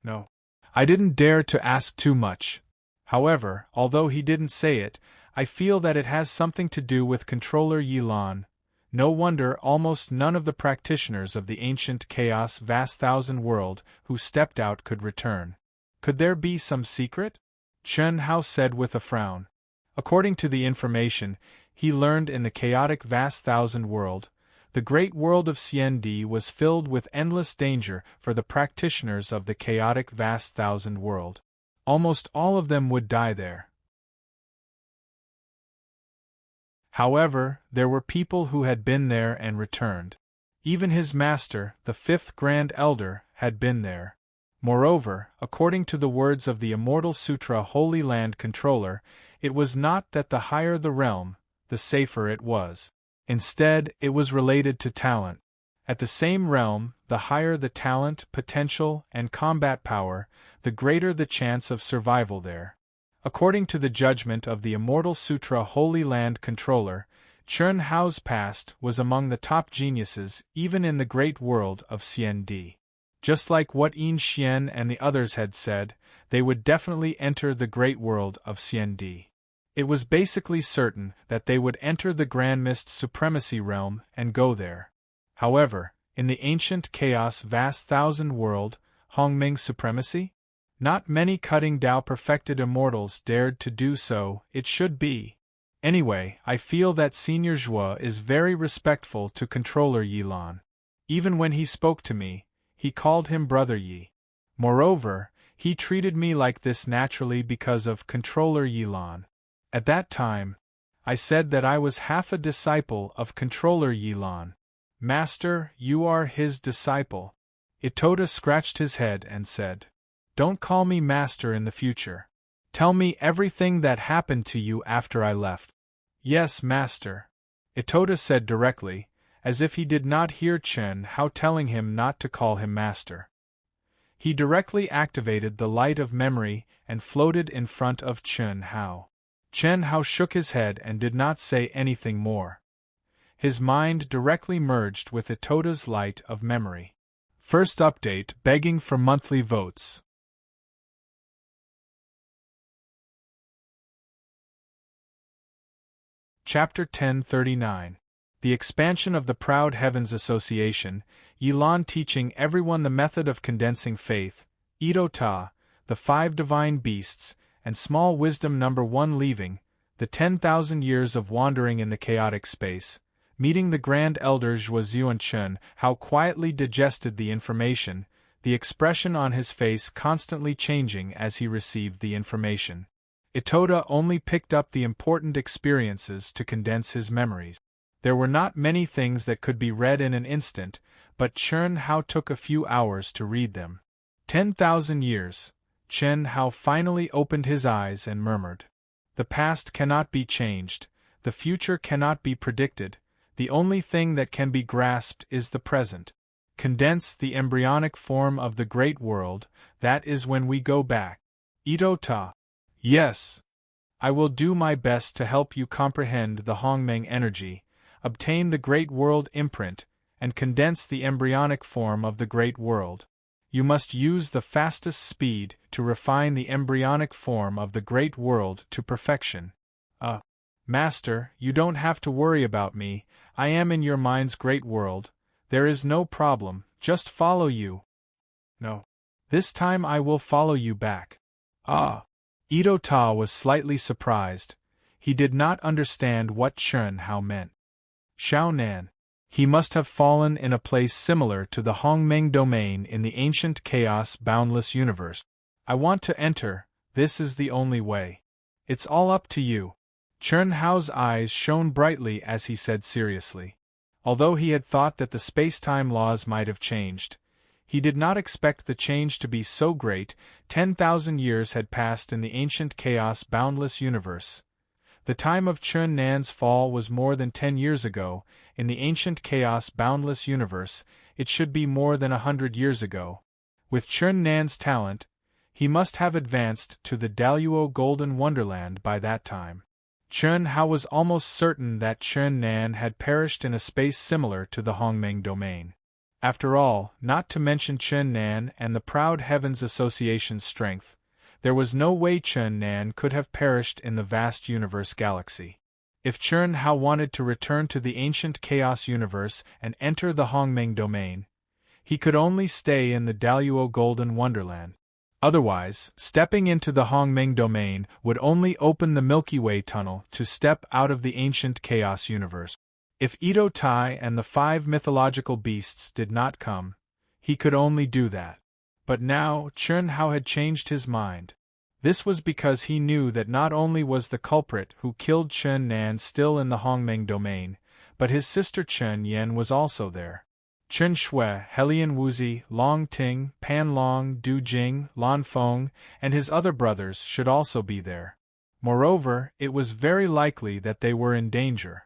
S1: No. I didn't dare to ask too much. However, although he didn't say it, I feel that it has something to do with Controller Yilan. No wonder almost none of the practitioners of the ancient chaos vast thousand world who stepped out could return. Could there be some secret? Chen Hao said with a frown. According to the information he learned in the chaotic vast thousand world, the great world of Xiandi was filled with endless danger for the practitioners of the chaotic vast thousand world. Almost all of them would die there. However, there were people who had been there and returned. Even his master, the fifth Grand Elder, had been there. Moreover, according to the words of the Immortal Sutra Holy Land Controller, it was not that the higher the realm, the safer it was. Instead, it was related to talent. At the same realm, the higher the talent, potential, and combat power, the greater the chance of survival there. According to the judgment of the Immortal Sutra Holy Land Controller, Chen Hao's past was among the top geniuses even in the great world of Xiandi. Just like what Yin Xian and the others had said, they would definitely enter the great world of Xiandi. It was basically certain that they would enter the Grand Mist Supremacy realm and go there. However, in the ancient chaos vast thousand world, Hongmeng Supremacy? Not many cutting Tao perfected immortals dared to do so, it should be. Anyway, I feel that Senior Zhuo is very respectful to Controller Yilan. Even when he spoke to me, he called him Brother Yi. Moreover, he treated me like this naturally because of Controller Yilan. At that time, I said that I was half a disciple of Controller Yilan. Master, you are his disciple. Itoda scratched his head and said, Don't call me master in the future. Tell me everything that happened to you after I left. Yes, master. Itoda said directly, as if he did not hear Chen Hao telling him not to call him master. He directly activated the light of memory and floated in front of Chen Hao. Chen Hao shook his head and did not say anything more. His mind directly merged with Itoda's light of memory. First update: begging for monthly votes. Chapter 1039. The expansion of the Proud Heavens Association, Yilan teaching everyone the method of condensing faith, Ito Ta, the 5 divine beasts, and small wisdom number 1 leaving, the 10,000 years of wandering in the chaotic space, meeting the Grand Elder Zhuo Chen, how quietly digested the information, the expression on his face constantly changing as he received the information. Itoda only picked up the important experiences to condense his memories. There were not many things that could be read in an instant, but Chen Hao took a few hours to read them. 10,000 years. Chen Hao finally opened his eyes and murmured. The past cannot be changed, the future cannot be predicted, the only thing that can be grasped is the present. Condense the embryonic form of the great world, that is when we go back. Ito-ta. Yes. I will do my best to help you comprehend the Hongmeng energy, obtain the great world imprint, and condense the embryonic form of the great world. You must use the fastest speed to refine the embryonic form of the great world to perfection. Master, you don't have to worry about me, I am in your mind's great world, there is no problem, just follow you. No. This time I will follow you back. Ito-ta was slightly surprised. He did not understand what Chen Hao meant. Xiaonan. He must have fallen in a place similar to the Hongmeng domain in the ancient chaos boundless universe. I want to enter, this is the only way. It's all up to you. Chen Hao's eyes shone brightly as he said seriously. Although he had thought that the space-time laws might have changed, he did not expect the change to be so great. 10,000 years had passed in the ancient chaos boundless universe. The time of Chen Nan's fall was more than 10 years ago. In the ancient chaos boundless universe, it should be more than 100 years ago. With Chen Nan's talent, he must have advanced to the Daluo Golden Wonderland by that time. Chen Hao was almost certain that Chen Nan had perished in a space similar to the Hongmeng domain. After all, not to mention Chen Nan and the Proud Heavens Association's strength, there was no way Chen Nan could have perished in the vast universe galaxy. If Chen Hao wanted to return to the ancient chaos universe and enter the Hongmeng domain, he could only stay in the Daluo Golden Wonderland. Otherwise, stepping into the Hongmeng domain would only open the Milky Way tunnel to step out of the ancient chaos universe. If Ito-tai and the 5 mythological beasts did not come, he could only do that. But now, Chen Hao had changed his mind. This was because he knew that not only was the culprit who killed Chen Nan still in the Hongmeng domain, but his sister Chen Yan was also there. Chen Shui, Helian Wuzi, Long Ting, Pan Long, Du Jing, Lan Feng, and his other brothers should also be there. Moreover, it was very likely that they were in danger.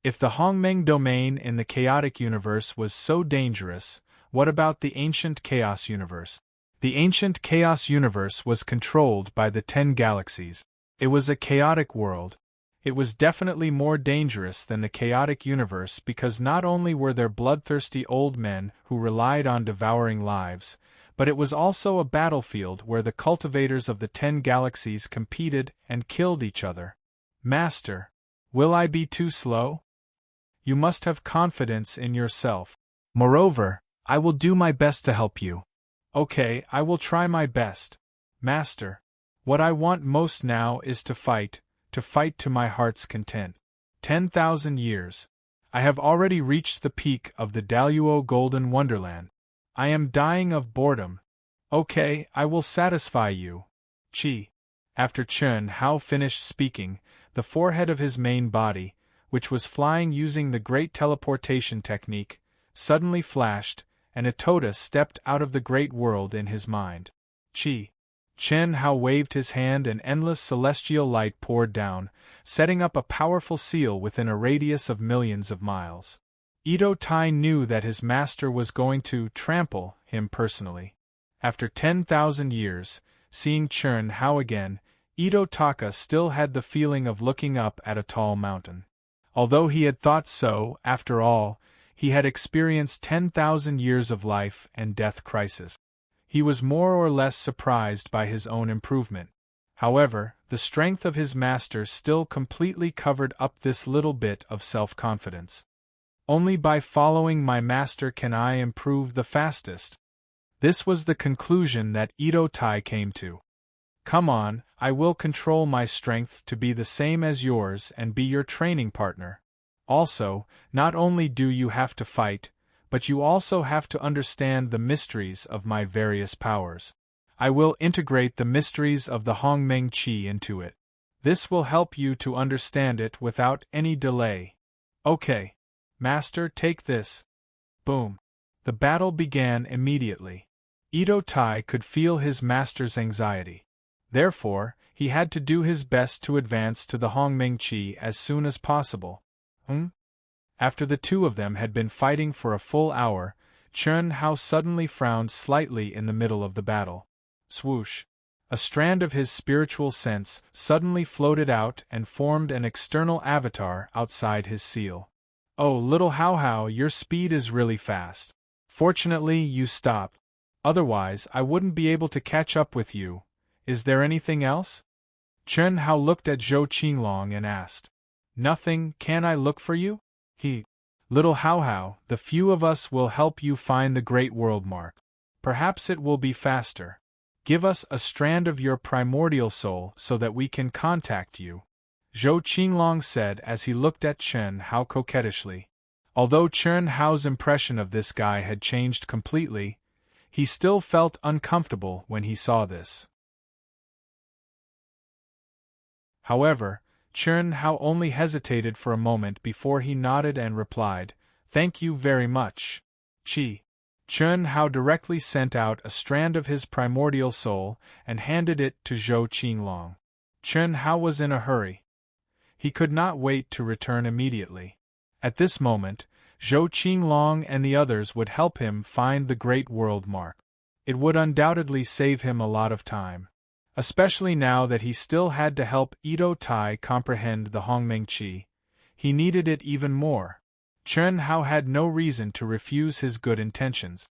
S1: If the Hongmeng domain in the chaotic universe was so dangerous, what about the ancient chaos universe? The ancient chaos universe was controlled by the 10 galaxies. It was a chaotic world. It was definitely more dangerous than the chaotic universe because not only were there bloodthirsty old men who relied on devouring lives, but it was also a battlefield where the cultivators of the 10 galaxies competed and killed each other. Master, will I be too slow? You must have confidence in yourself. Moreover, I will do my best to help you. Okay, I will try my best. Master, what I want most now is to fight to my heart's content. 10,000 years. I have already reached the peak of the Daluo Golden Wonderland. I am dying of boredom. Okay, I will satisfy you. Chi. After Chen Hao finished speaking, the forehead of his main body, which was flying using the great teleportation technique, suddenly flashed, and Itoda stepped out of the great world in his mind. Chi. Chen Hao waved his hand and endless celestial light poured down, setting up a powerful seal within a radius of millions of miles. Ito-tai knew that his master was going to trample him personally. After 10,000 years, seeing Chen Hao again, Ito-taka still had the feeling of looking up at a tall mountain. Although he had thought so, after all, he had experienced 10,000 years of life and death crisis. He was more or less surprised by his own improvement. However, the strength of his master still completely covered up this little bit of self-confidence. Only by following my master can I improve the fastest. This was the conclusion that Ito-tai came to. Come on, I will control my strength to be the same as yours and be your training partner. Also, not only do you have to fight, but you also have to understand the mysteries of my various powers. I will integrate the mysteries of the Hongmeng Qi into it. This will help you to understand it without any delay. Okay. Master, take this. Boom. The battle began immediately. Ito Tai could feel his master's anxiety. Therefore, he had to do his best to advance to the Hongmeng Qi as soon as possible. After the two of them had been fighting for a full hour, Chen Hao suddenly frowned slightly in the middle of the battle. Swoosh! A strand of his spiritual sense suddenly floated out and formed an external avatar outside his seal. Oh, little Hao Hao, your speed is really fast. Fortunately, you stopped. Otherwise, I wouldn't be able to catch up with you. Is there anything else? Chen Hao looked at Zhou Qinglong and asked. Nothing, can I look for you? Little Hao Hao, the few of us will help you find the Great World Mark. Perhaps it will be faster. Give us a strand of your primordial soul so that we can contact you, Zhou Qinglong said as he looked at Chen Hao coquettishly. Although Chen Hao's impression of this guy had changed completely, he still felt uncomfortable when he saw this. However, Chen Hao only hesitated for a moment before he nodded and replied, "Thank you very much, Qi." Chen Hao directly sent out a strand of his primordial soul and handed it to Zhou Qinglong. Chen Hao was in a hurry. He could not wait to return immediately. At this moment, Zhou Qinglong and the others would help him find the Great World Mark. It would undoubtedly save him a lot of time. Especially now that he still had to help Ito Tai comprehend the Hongmeng Qi. He needed it even more. Chen Hao had no reason to refuse his good intentions.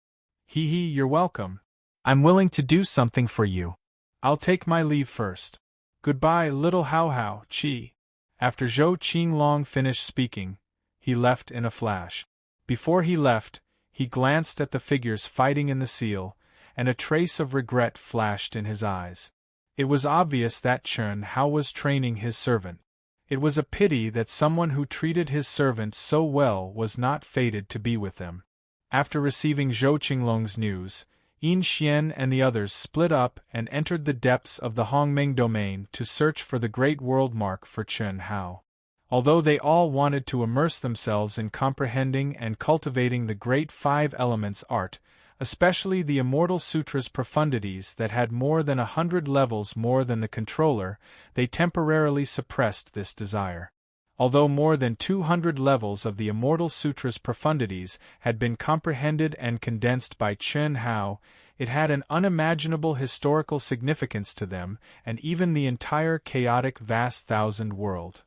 S1: You're welcome. I'm willing to do something for you. I'll take my leave first. Goodbye, little Hao Hao, Qi. After Zhou Qinglong finished speaking, he left in a flash. Before he left, he glanced at the figures fighting in the seal, and a trace of regret flashed in his eyes. It was obvious that Chen Hao was training his servant. It was a pity that someone who treated his servants so well was not fated to be with them. After receiving Zhou Qinglong's news, Yin Xian and the others split up and entered the depths of the Hongmeng domain to search for the Great World Mark for Chen Hao. Although they all wanted to immerse themselves in comprehending and cultivating the Great Five Elements art, especially the Immortal Sutra's profundities that had more than 100 levels more than the controller, they temporarily suppressed this desire. Although more than 200 levels of the Immortal Sutra's profundities had been comprehended and condensed by Chen Hao, it had an unimaginable historical significance to them and even the entire chaotic vast thousand world.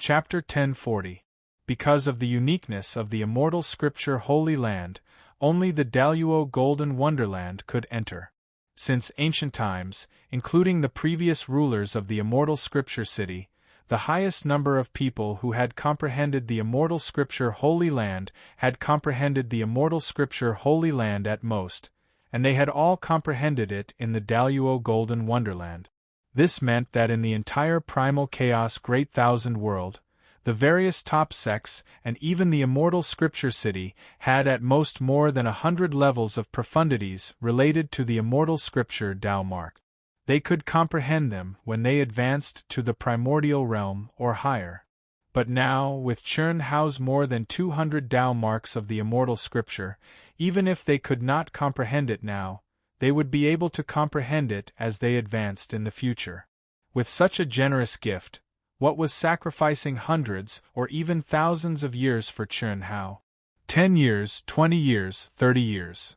S1: Chapter 1040. Because of the uniqueness of the immortal scripture Holy Land, only the Daluo Golden Wonderland could enter. Since ancient times, including the previous rulers of the immortal scripture city, the highest number of people who had comprehended the immortal scripture Holy Land had comprehended the immortal scripture Holy Land at most, and they had all comprehended it in the Daluo Golden Wonderland. This meant that in the entire primal chaos Great Thousand World, the various top sects and even the immortal scripture city had at most more than 100 levels of profundities related to the immortal scripture Tao Mark. They could comprehend them when they advanced to the primordial realm or higher. But now, with Chen Hao's more than 200 Tao marks of the immortal scripture, even if they could not comprehend it now, they would be able to comprehend it as they advanced in the future. With such a generous gift, what was sacrificing hundreds or even thousands of years for Chen Hao? 10 years, 20 years, 30 years.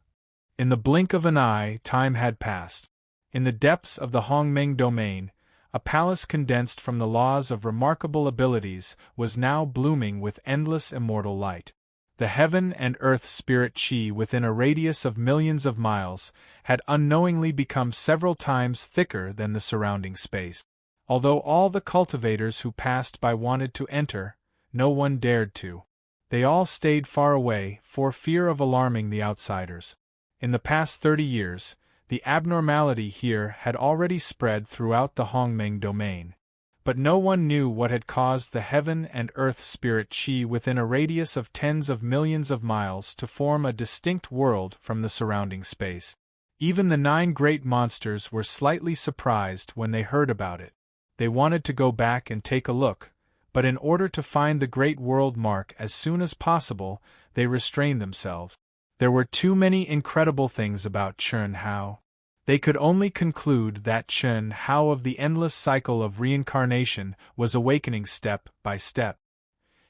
S1: In the blink of an eye, time had passed. In the depths of the Hongmeng domain, a palace condensed from the laws of remarkable abilities was now blooming with endless immortal light. The heaven and earth spirit Qi within a radius of millions of miles had unknowingly become several times thicker than the surrounding space. Although all the cultivators who passed by wanted to enter, no one dared to. They all stayed far away for fear of alarming the outsiders. In the past 30 years, the abnormality here had already spread throughout the Hongmeng domain. But no one knew what had caused the heaven and earth spirit chi within a radius of tens of millions of miles to form a distinct world from the surrounding space. Even the 9 great monsters were slightly surprised when they heard about it. They wanted to go back and take a look, but in order to find the Great World Mark as soon as possible, they restrained themselves. There were too many incredible things about Chun Hao. They could only conclude that Chun Hao of the endless cycle of reincarnation was awakening step by step.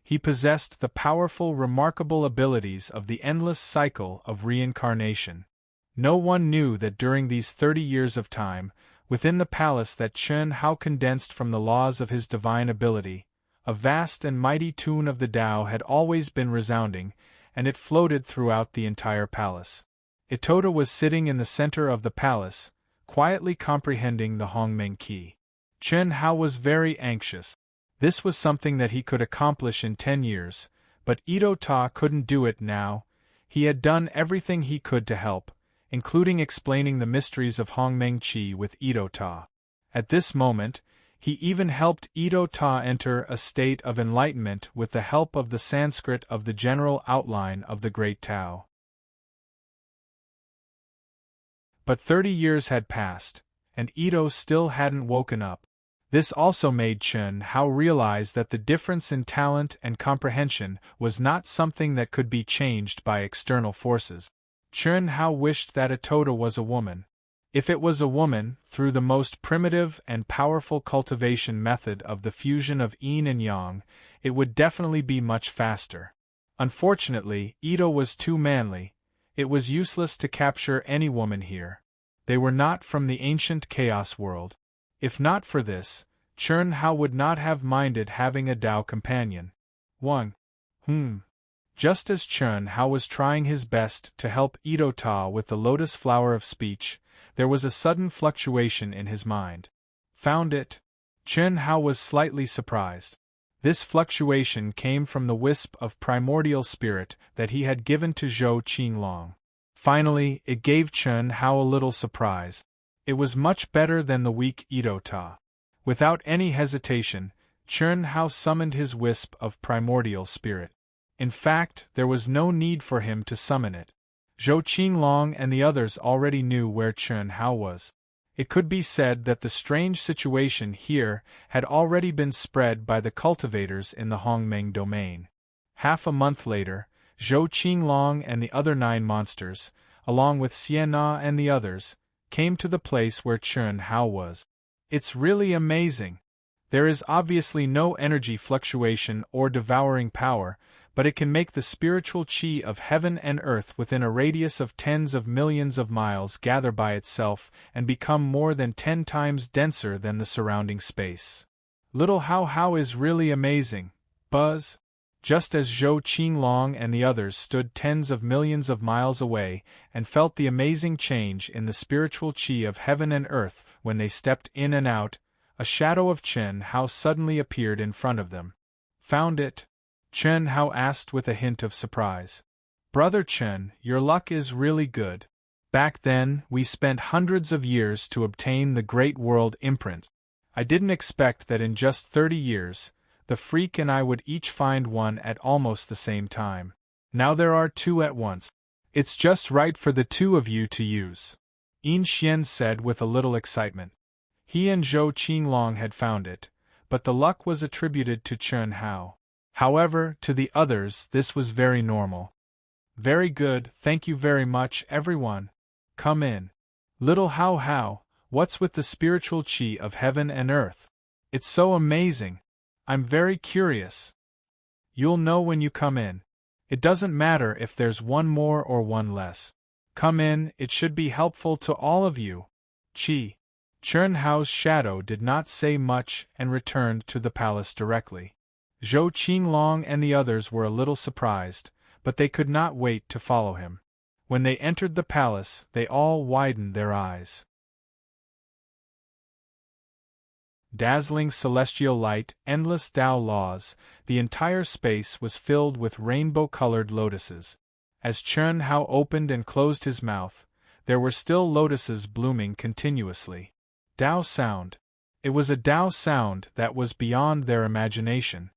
S1: He possessed the powerful, remarkable abilities of the endless cycle of reincarnation. No one knew that during these 30 years of time, within the palace that Chun Hao condensed from the laws of his divine ability, a vast and mighty tune of the Tao had always been resounding, and it floated throughout the entire palace. Itoda was sitting in the center of the palace, quietly comprehending the Hongmeng key. Chun Hao was very anxious. This was something that he could accomplish in 10 years, but Ito Ta couldn't do it now. He had done everything he could to help, including explaining the mysteries of Hongmeng Qi with Ito Ta. At this moment, he even helped Ito Ta enter a state of enlightenment with the help of the Sanskrit of the general outline of the Great Tao. But 30 years had passed, and Ito still hadn't woken up. This also made Chun Hao realize that the difference in talent and comprehension was not something that could be changed by external forces. Chun Hao wished that Itoda was a woman. If it was a woman, through the most primitive and powerful cultivation method of the fusion of yin and yang, it would definitely be much faster. Unfortunately, Ito was too manly. It was useless to capture any woman here. They were not from the ancient chaos world. If not for this, Chun Hao would not have minded having a Tao companion. 1. Just as Chun Hao was trying his best to help Ito Ta with the lotus flower of speech, there was a sudden fluctuation in his mind. Found it? Chun Hao was slightly surprised. This fluctuation came from the wisp of primordial spirit that he had given to Zhou Qinglong. Finally, it gave Chun Hao a little surprise. It was much better than the weak Ito Ta. Without any hesitation, Chun Hao summoned his wisp of primordial spirit. In fact, there was no need for him to summon it. Zhou Qinglong and the others already knew where Chun Hao was. It could be said that the strange situation here had already been spread by the cultivators in the Hongmeng domain. Half a month later, Zhou Qinglong and the other 9 monsters, along with Sienna and the others, came to the place where Chun Hao was. It's really amazing. There is obviously no energy fluctuation or devouring power, but it can make the spiritual chi of heaven and earth within a radius of tens of millions of miles gather by itself and become more than 10 times denser than the surrounding space. Little Hao is really amazing, Buzz. Just as Zhou Qinglong and the others stood tens of millions of miles away and felt the amazing change in the spiritual chi of heaven and earth when they stepped in and out, a shadow of Chun Hao suddenly appeared in front of them. Found it? Chun Hao asked with a hint of surprise. Brother Chun, your luck is really good. Back then, we spent hundreds of years to obtain the Great World imprint. I didn't expect that in just 30 years, the freak and I would each find one at almost the same time. Now there are 2 at once. It's just right for the 2 of you to use. Yin Xian said with a little excitement. He and Zhou Qinglong had found it, but the luck was attributed to Chun Hao. However, to the others this was very normal. Very good, thank you very much, everyone. Come in. Little Hao, what's with the spiritual chi of heaven and earth? It's so amazing. I'm very curious. You'll know when you come in. It doesn't matter if there's one more or one less. Come in, it should be helpful to all of you. Chi. Chun Hao's shadow did not say much and returned to the palace directly. Zhou Qinglong and the others were a little surprised, but they could not wait to follow him. When they entered the palace, they all widened their eyes. Dazzling celestial light, endless Tao laws, the entire space was filled with rainbow-colored lotuses. As Chun Hao opened and closed his mouth, there were still lotuses blooming continuously. Tao sound. It was a Tao sound that was beyond their imagination.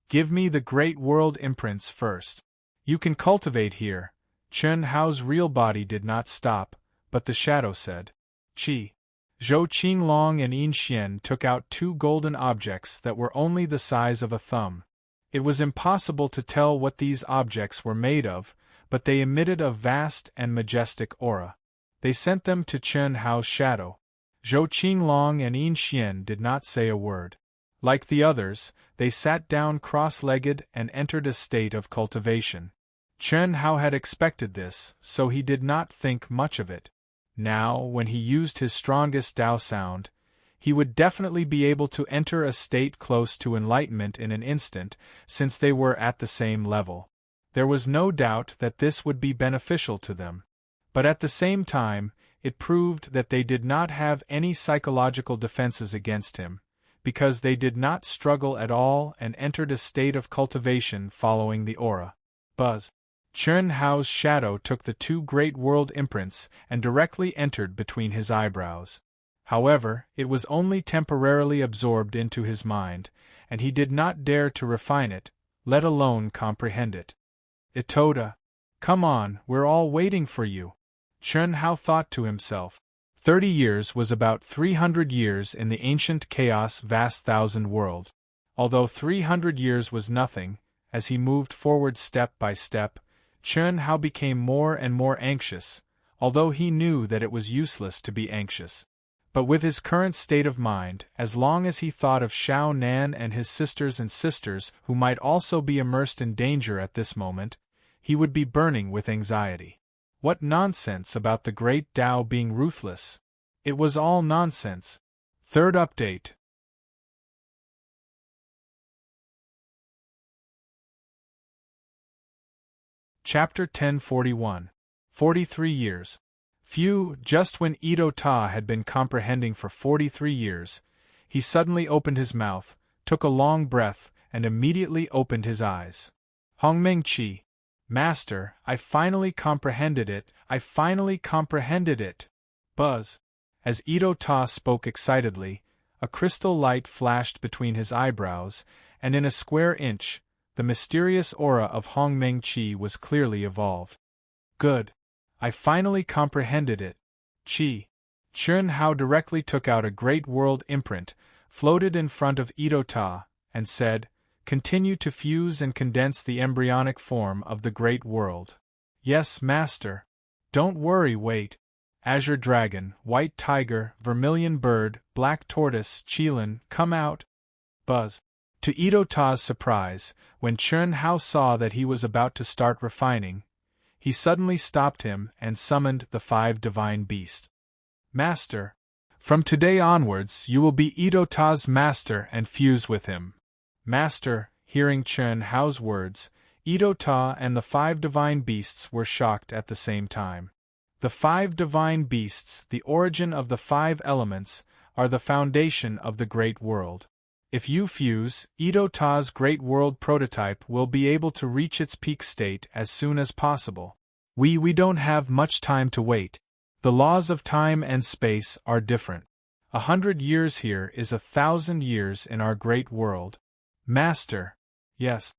S1: Give me the great world imprints first. You can cultivate here. Chen Hao's real body did not stop, but the shadow said. Qi. Zhou Qinglong and Yin Xian took out two golden objects that were only the size of a thumb. It was impossible to tell what these objects were made of, but they emitted a vast and majestic aura. They sent them to Chen Hao's shadow. Zhou Qinglong and Yin Xian did not say a word. Like the others, they sat down cross-legged and entered a state of cultivation. Chen Hao had expected this, so he did not think much of it. Now, when he used his strongest Tao sound, he would definitely be able to enter a state close to enlightenment in an instant, since they were at the same level. There was no doubt that this would be beneficial to them. But at the same time, it proved that they did not have any psychological defenses against him, because they did not struggle at all and entered a state of cultivation following the aura. Buzz. Chen Hao's shadow took the two great world imprints and directly entered between his eyebrows. However, it was only temporarily absorbed into his mind, and he did not dare to refine it, let alone comprehend it. Itoda. Come on, we're all waiting for you. Chen Hao thought to himself. 30 years was about 300 years in the ancient chaos vast thousand world. Although 300 years was nothing, as he moved forward step by step, Chen Hao became more and more anxious, although he knew that it was useless to be anxious. But with his current state of mind, as long as he thought of Xiao Nan and his sisters who might also be immersed in danger at this moment, he would be burning with anxiety. What nonsense about the great Tao being ruthless! It was all nonsense. Third update. Chapter 1041. 43 years. Phew, just when Ito Ta had been comprehending for 43 years, he suddenly opened his mouth, took a long breath, and immediately opened his eyes. Hongmeng Qi. Master, I finally comprehended it, I finally comprehended it. Buzz. As Ito Ta spoke excitedly, a crystal light flashed between his eyebrows, and in a square inch, the mysterious aura of Hongmeng Qi was clearly evolved. Good. I finally comprehended it. Qi. Chen Hao directly took out a great world imprint, floated in front of Ito Ta, and said, Continue to fuse and condense the embryonic form of the great world. Yes, master. Don't worry, wait. Azure dragon, white tiger, vermilion bird, black tortoise, qilin, come out. Buzz. To Ito Ta's surprise, when Chen Hao saw that he was about to start refining, he suddenly stopped him and summoned the 5 divine beasts. Master. From today onwards you will be Ito Ta's master and fuse with him. Master, hearing Chen Hao's words, Ito Ta and the 5 divine beasts were shocked at the same time. The 5 divine beasts, the origin of the 5 elements, are the foundation of the great world. If you fuse, Ito Ta's great world prototype will be able to reach its peak state as soon as possible. We don't have much time to wait. The laws of time and space are different. 100 years here is 1,000 years in our great world. Master. Yes.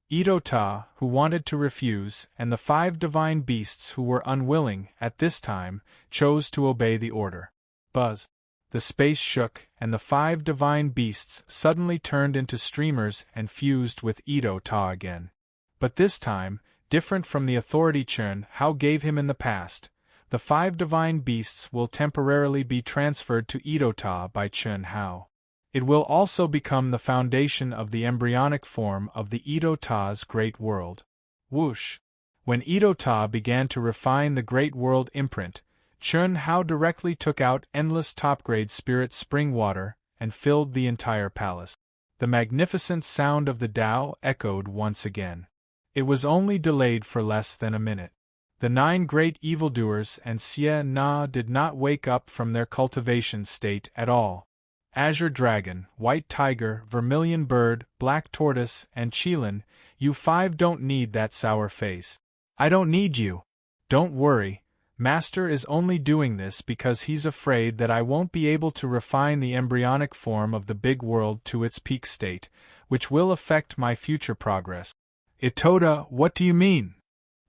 S1: Ito Ta, who wanted to refuse, and the 5 divine beasts who were unwilling, at this time, chose to obey the order. Buzz. The space shook, and the 5 divine beasts suddenly turned into streamers and fused with Ito Ta again. But this time, different from the authority Chen Hao gave him in the past, the 5 divine beasts will temporarily be transferred to Ito Ta by Chen Hao. It will also become the foundation of the embryonic form of the Ito Ta's great world. Whoosh! When Ito Ta began to refine the great world imprint, Chen Hao directly took out endless top-grade spirit spring water and filled the entire palace. The magnificent sound of the Tao echoed once again. It was only delayed for less than a minute. The 9 great evildoers and Xie Na did not wake up from their cultivation state at all. Azure dragon, white tiger, vermilion bird, black tortoise, and qilin, you 5 don't need that sour face. I don't need you. Don't worry. Master is only doing this because he's afraid that I won't be able to refine the embryonic form of the big world to its peak state, which will affect my future progress. Itoda, what do you mean?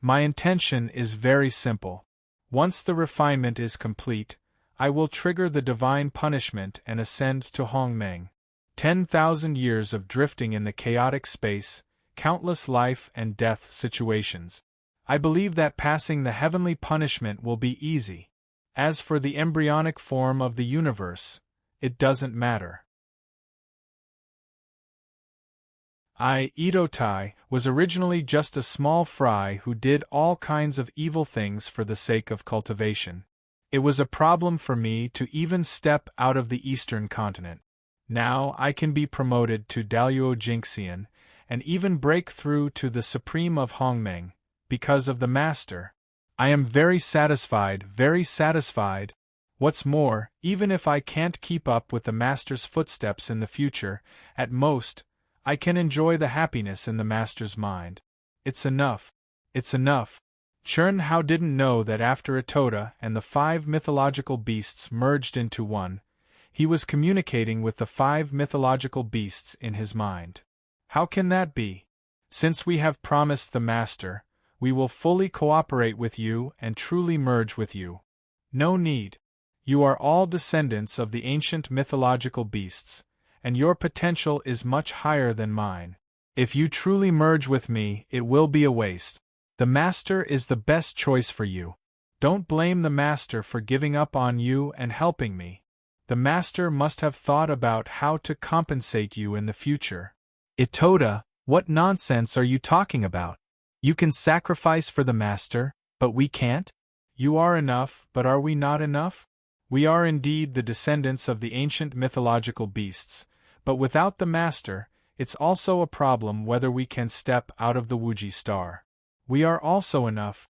S1: My intention is very simple. Once the refinement is complete, I will trigger the divine punishment and ascend to Hongmeng. 10,000 years of drifting in the chaotic space, countless life and death situations. I believe that passing the heavenly punishment will be easy. As for the embryonic form of the universe, it doesn't matter. Itotai, was originally just a small fry who did all kinds of evil things for the sake of cultivation. It was a problem for me to even step out of the eastern continent. Now I can be promoted to Daluo Jinxian, and even break through to the Supreme of Hongmeng, because of the Master. I am very satisfied, very satisfied. What's more, even if I can't keep up with the Master's footsteps in the future, at most, I can enjoy the happiness in the Master's mind. It's enough. It's enough. Chern Hao didn't know that after Itoda and the 5 mythological beasts merged into one, he was communicating with the 5 mythological beasts in his mind. How can that be? Since we have promised the Master, we will fully cooperate with you and truly merge with you. No need. You are all descendants of the ancient mythological beasts, and your potential is much higher than mine. If you truly merge with me, it will be a waste. The Master is the best choice for you. Don't blame the Master for giving up on you and helping me. The Master must have thought about how to compensate you in the future. Itoda, what nonsense are you talking about? You can sacrifice for the Master, but we can't? You are enough, but are we not enough? We are indeed the descendants of the ancient mythological beasts, but without the Master, it's also a problem whether we can step out of the Wuji star. We are also enough.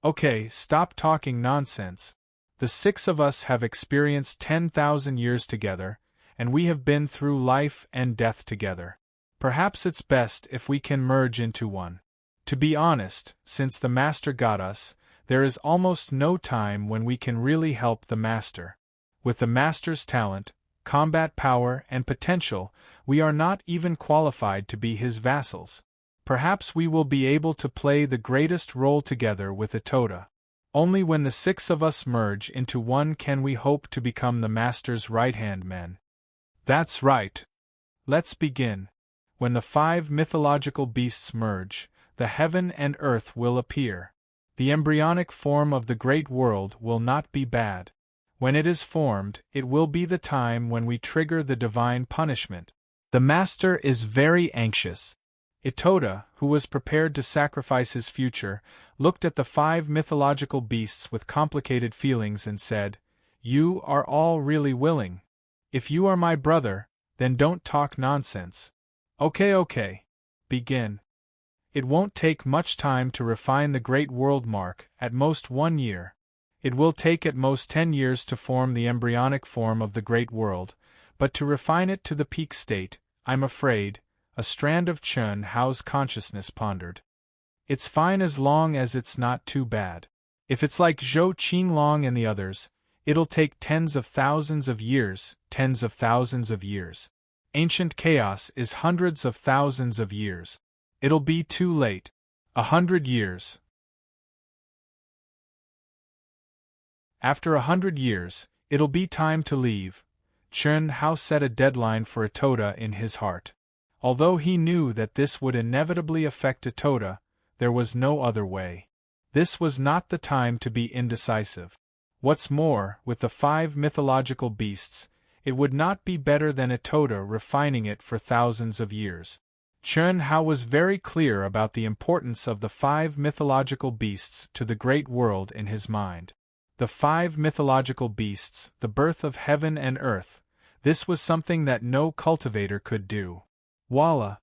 S1: Okay, stop talking nonsense. The 6 of us have experienced 10,000 years together, and we have been through life and death together. Perhaps it's best if we can merge into one. To be honest, since the Master got us, there is almost no time when we can really help the Master. With the Master's talent, combat power, and potential, we are not even qualified to be his vassals. Perhaps we will be able to play the greatest role together with Itoda. Only when the 6 of us merge into one can we hope to become the Master's right-hand men. That's right. Let's begin. When the 5 mythological beasts merge, the heaven and earth will appear. The embryonic form of the great world will not be bad. When it is formed, it will be the time when we trigger the divine punishment. The Master is very anxious. Itoda, who was prepared to sacrifice his future, looked at the 5 mythological beasts with complicated feelings and said, "You are all really willing. If you are my brother, then don't talk nonsense. Okay. Begin. It won't take much time to refine the Great World Mark, at most 1 year. It will take at most 10 years to form the embryonic form of the Great World, but to refine it to the peak state, I'm afraid," a strand of Chern Hao's consciousness pondered. "It's fine as long as it's not too bad. If it's like Zhou Qinglong and the others, it'll take tens of thousands of years, tens of thousands of years. Ancient chaos is hundreds of thousands of years. It'll be too late. 100 years. After 100 years, it'll be time to leave." Chern Hao set a deadline for Itoda in his heart. Although he knew that this would inevitably affect Itoda, there was no other way. This was not the time to be indecisive. What's more, with the 5 mythological beasts, it would not be better than Itoda refining it for thousands of years. Chern Hao was very clear about the importance of the 5 mythological beasts to the great world in his mind. The 5 mythological beasts, the birth of heaven and earth, this was something that no cultivator could do. Walla,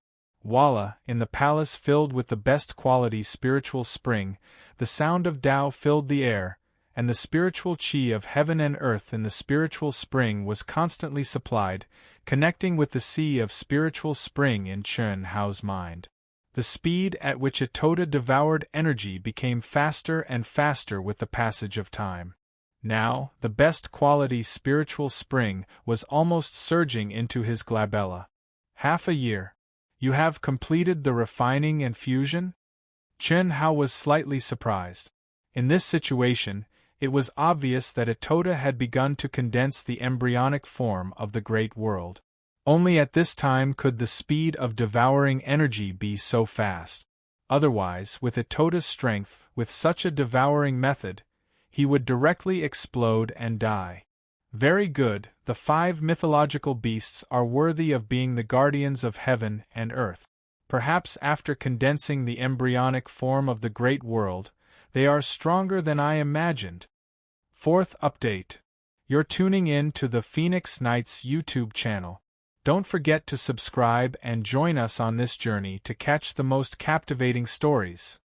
S1: in the palace filled with the best quality spiritual spring, the sound of Tao filled the air, and the spiritual chi of heaven and earth in the spiritual spring was constantly supplied, connecting with the sea of spiritual spring in Chern Hao's mind. The speed at which Itoda devoured energy became faster and faster with the passage of time. Now, the best quality spiritual spring was almost surging into his glabella. Half a year. You have completed the refining and fusion? Chen Hao was slightly surprised. In this situation, it was obvious that Itoda had begun to condense the embryonic form of the great world. Only at this time could the speed of devouring energy be so fast. Otherwise, with Itoda's strength, with such a devouring method, he would directly explode and die. Very good, the 5 mythological beasts are worthy of being the guardians of heaven and earth. Perhaps after condensing the embryonic form of the great world, they are stronger than I imagined. 4th update. You're tuning in to the Phoenix Knights YouTube channel. Don't forget to subscribe and join us on this journey to catch the most captivating stories.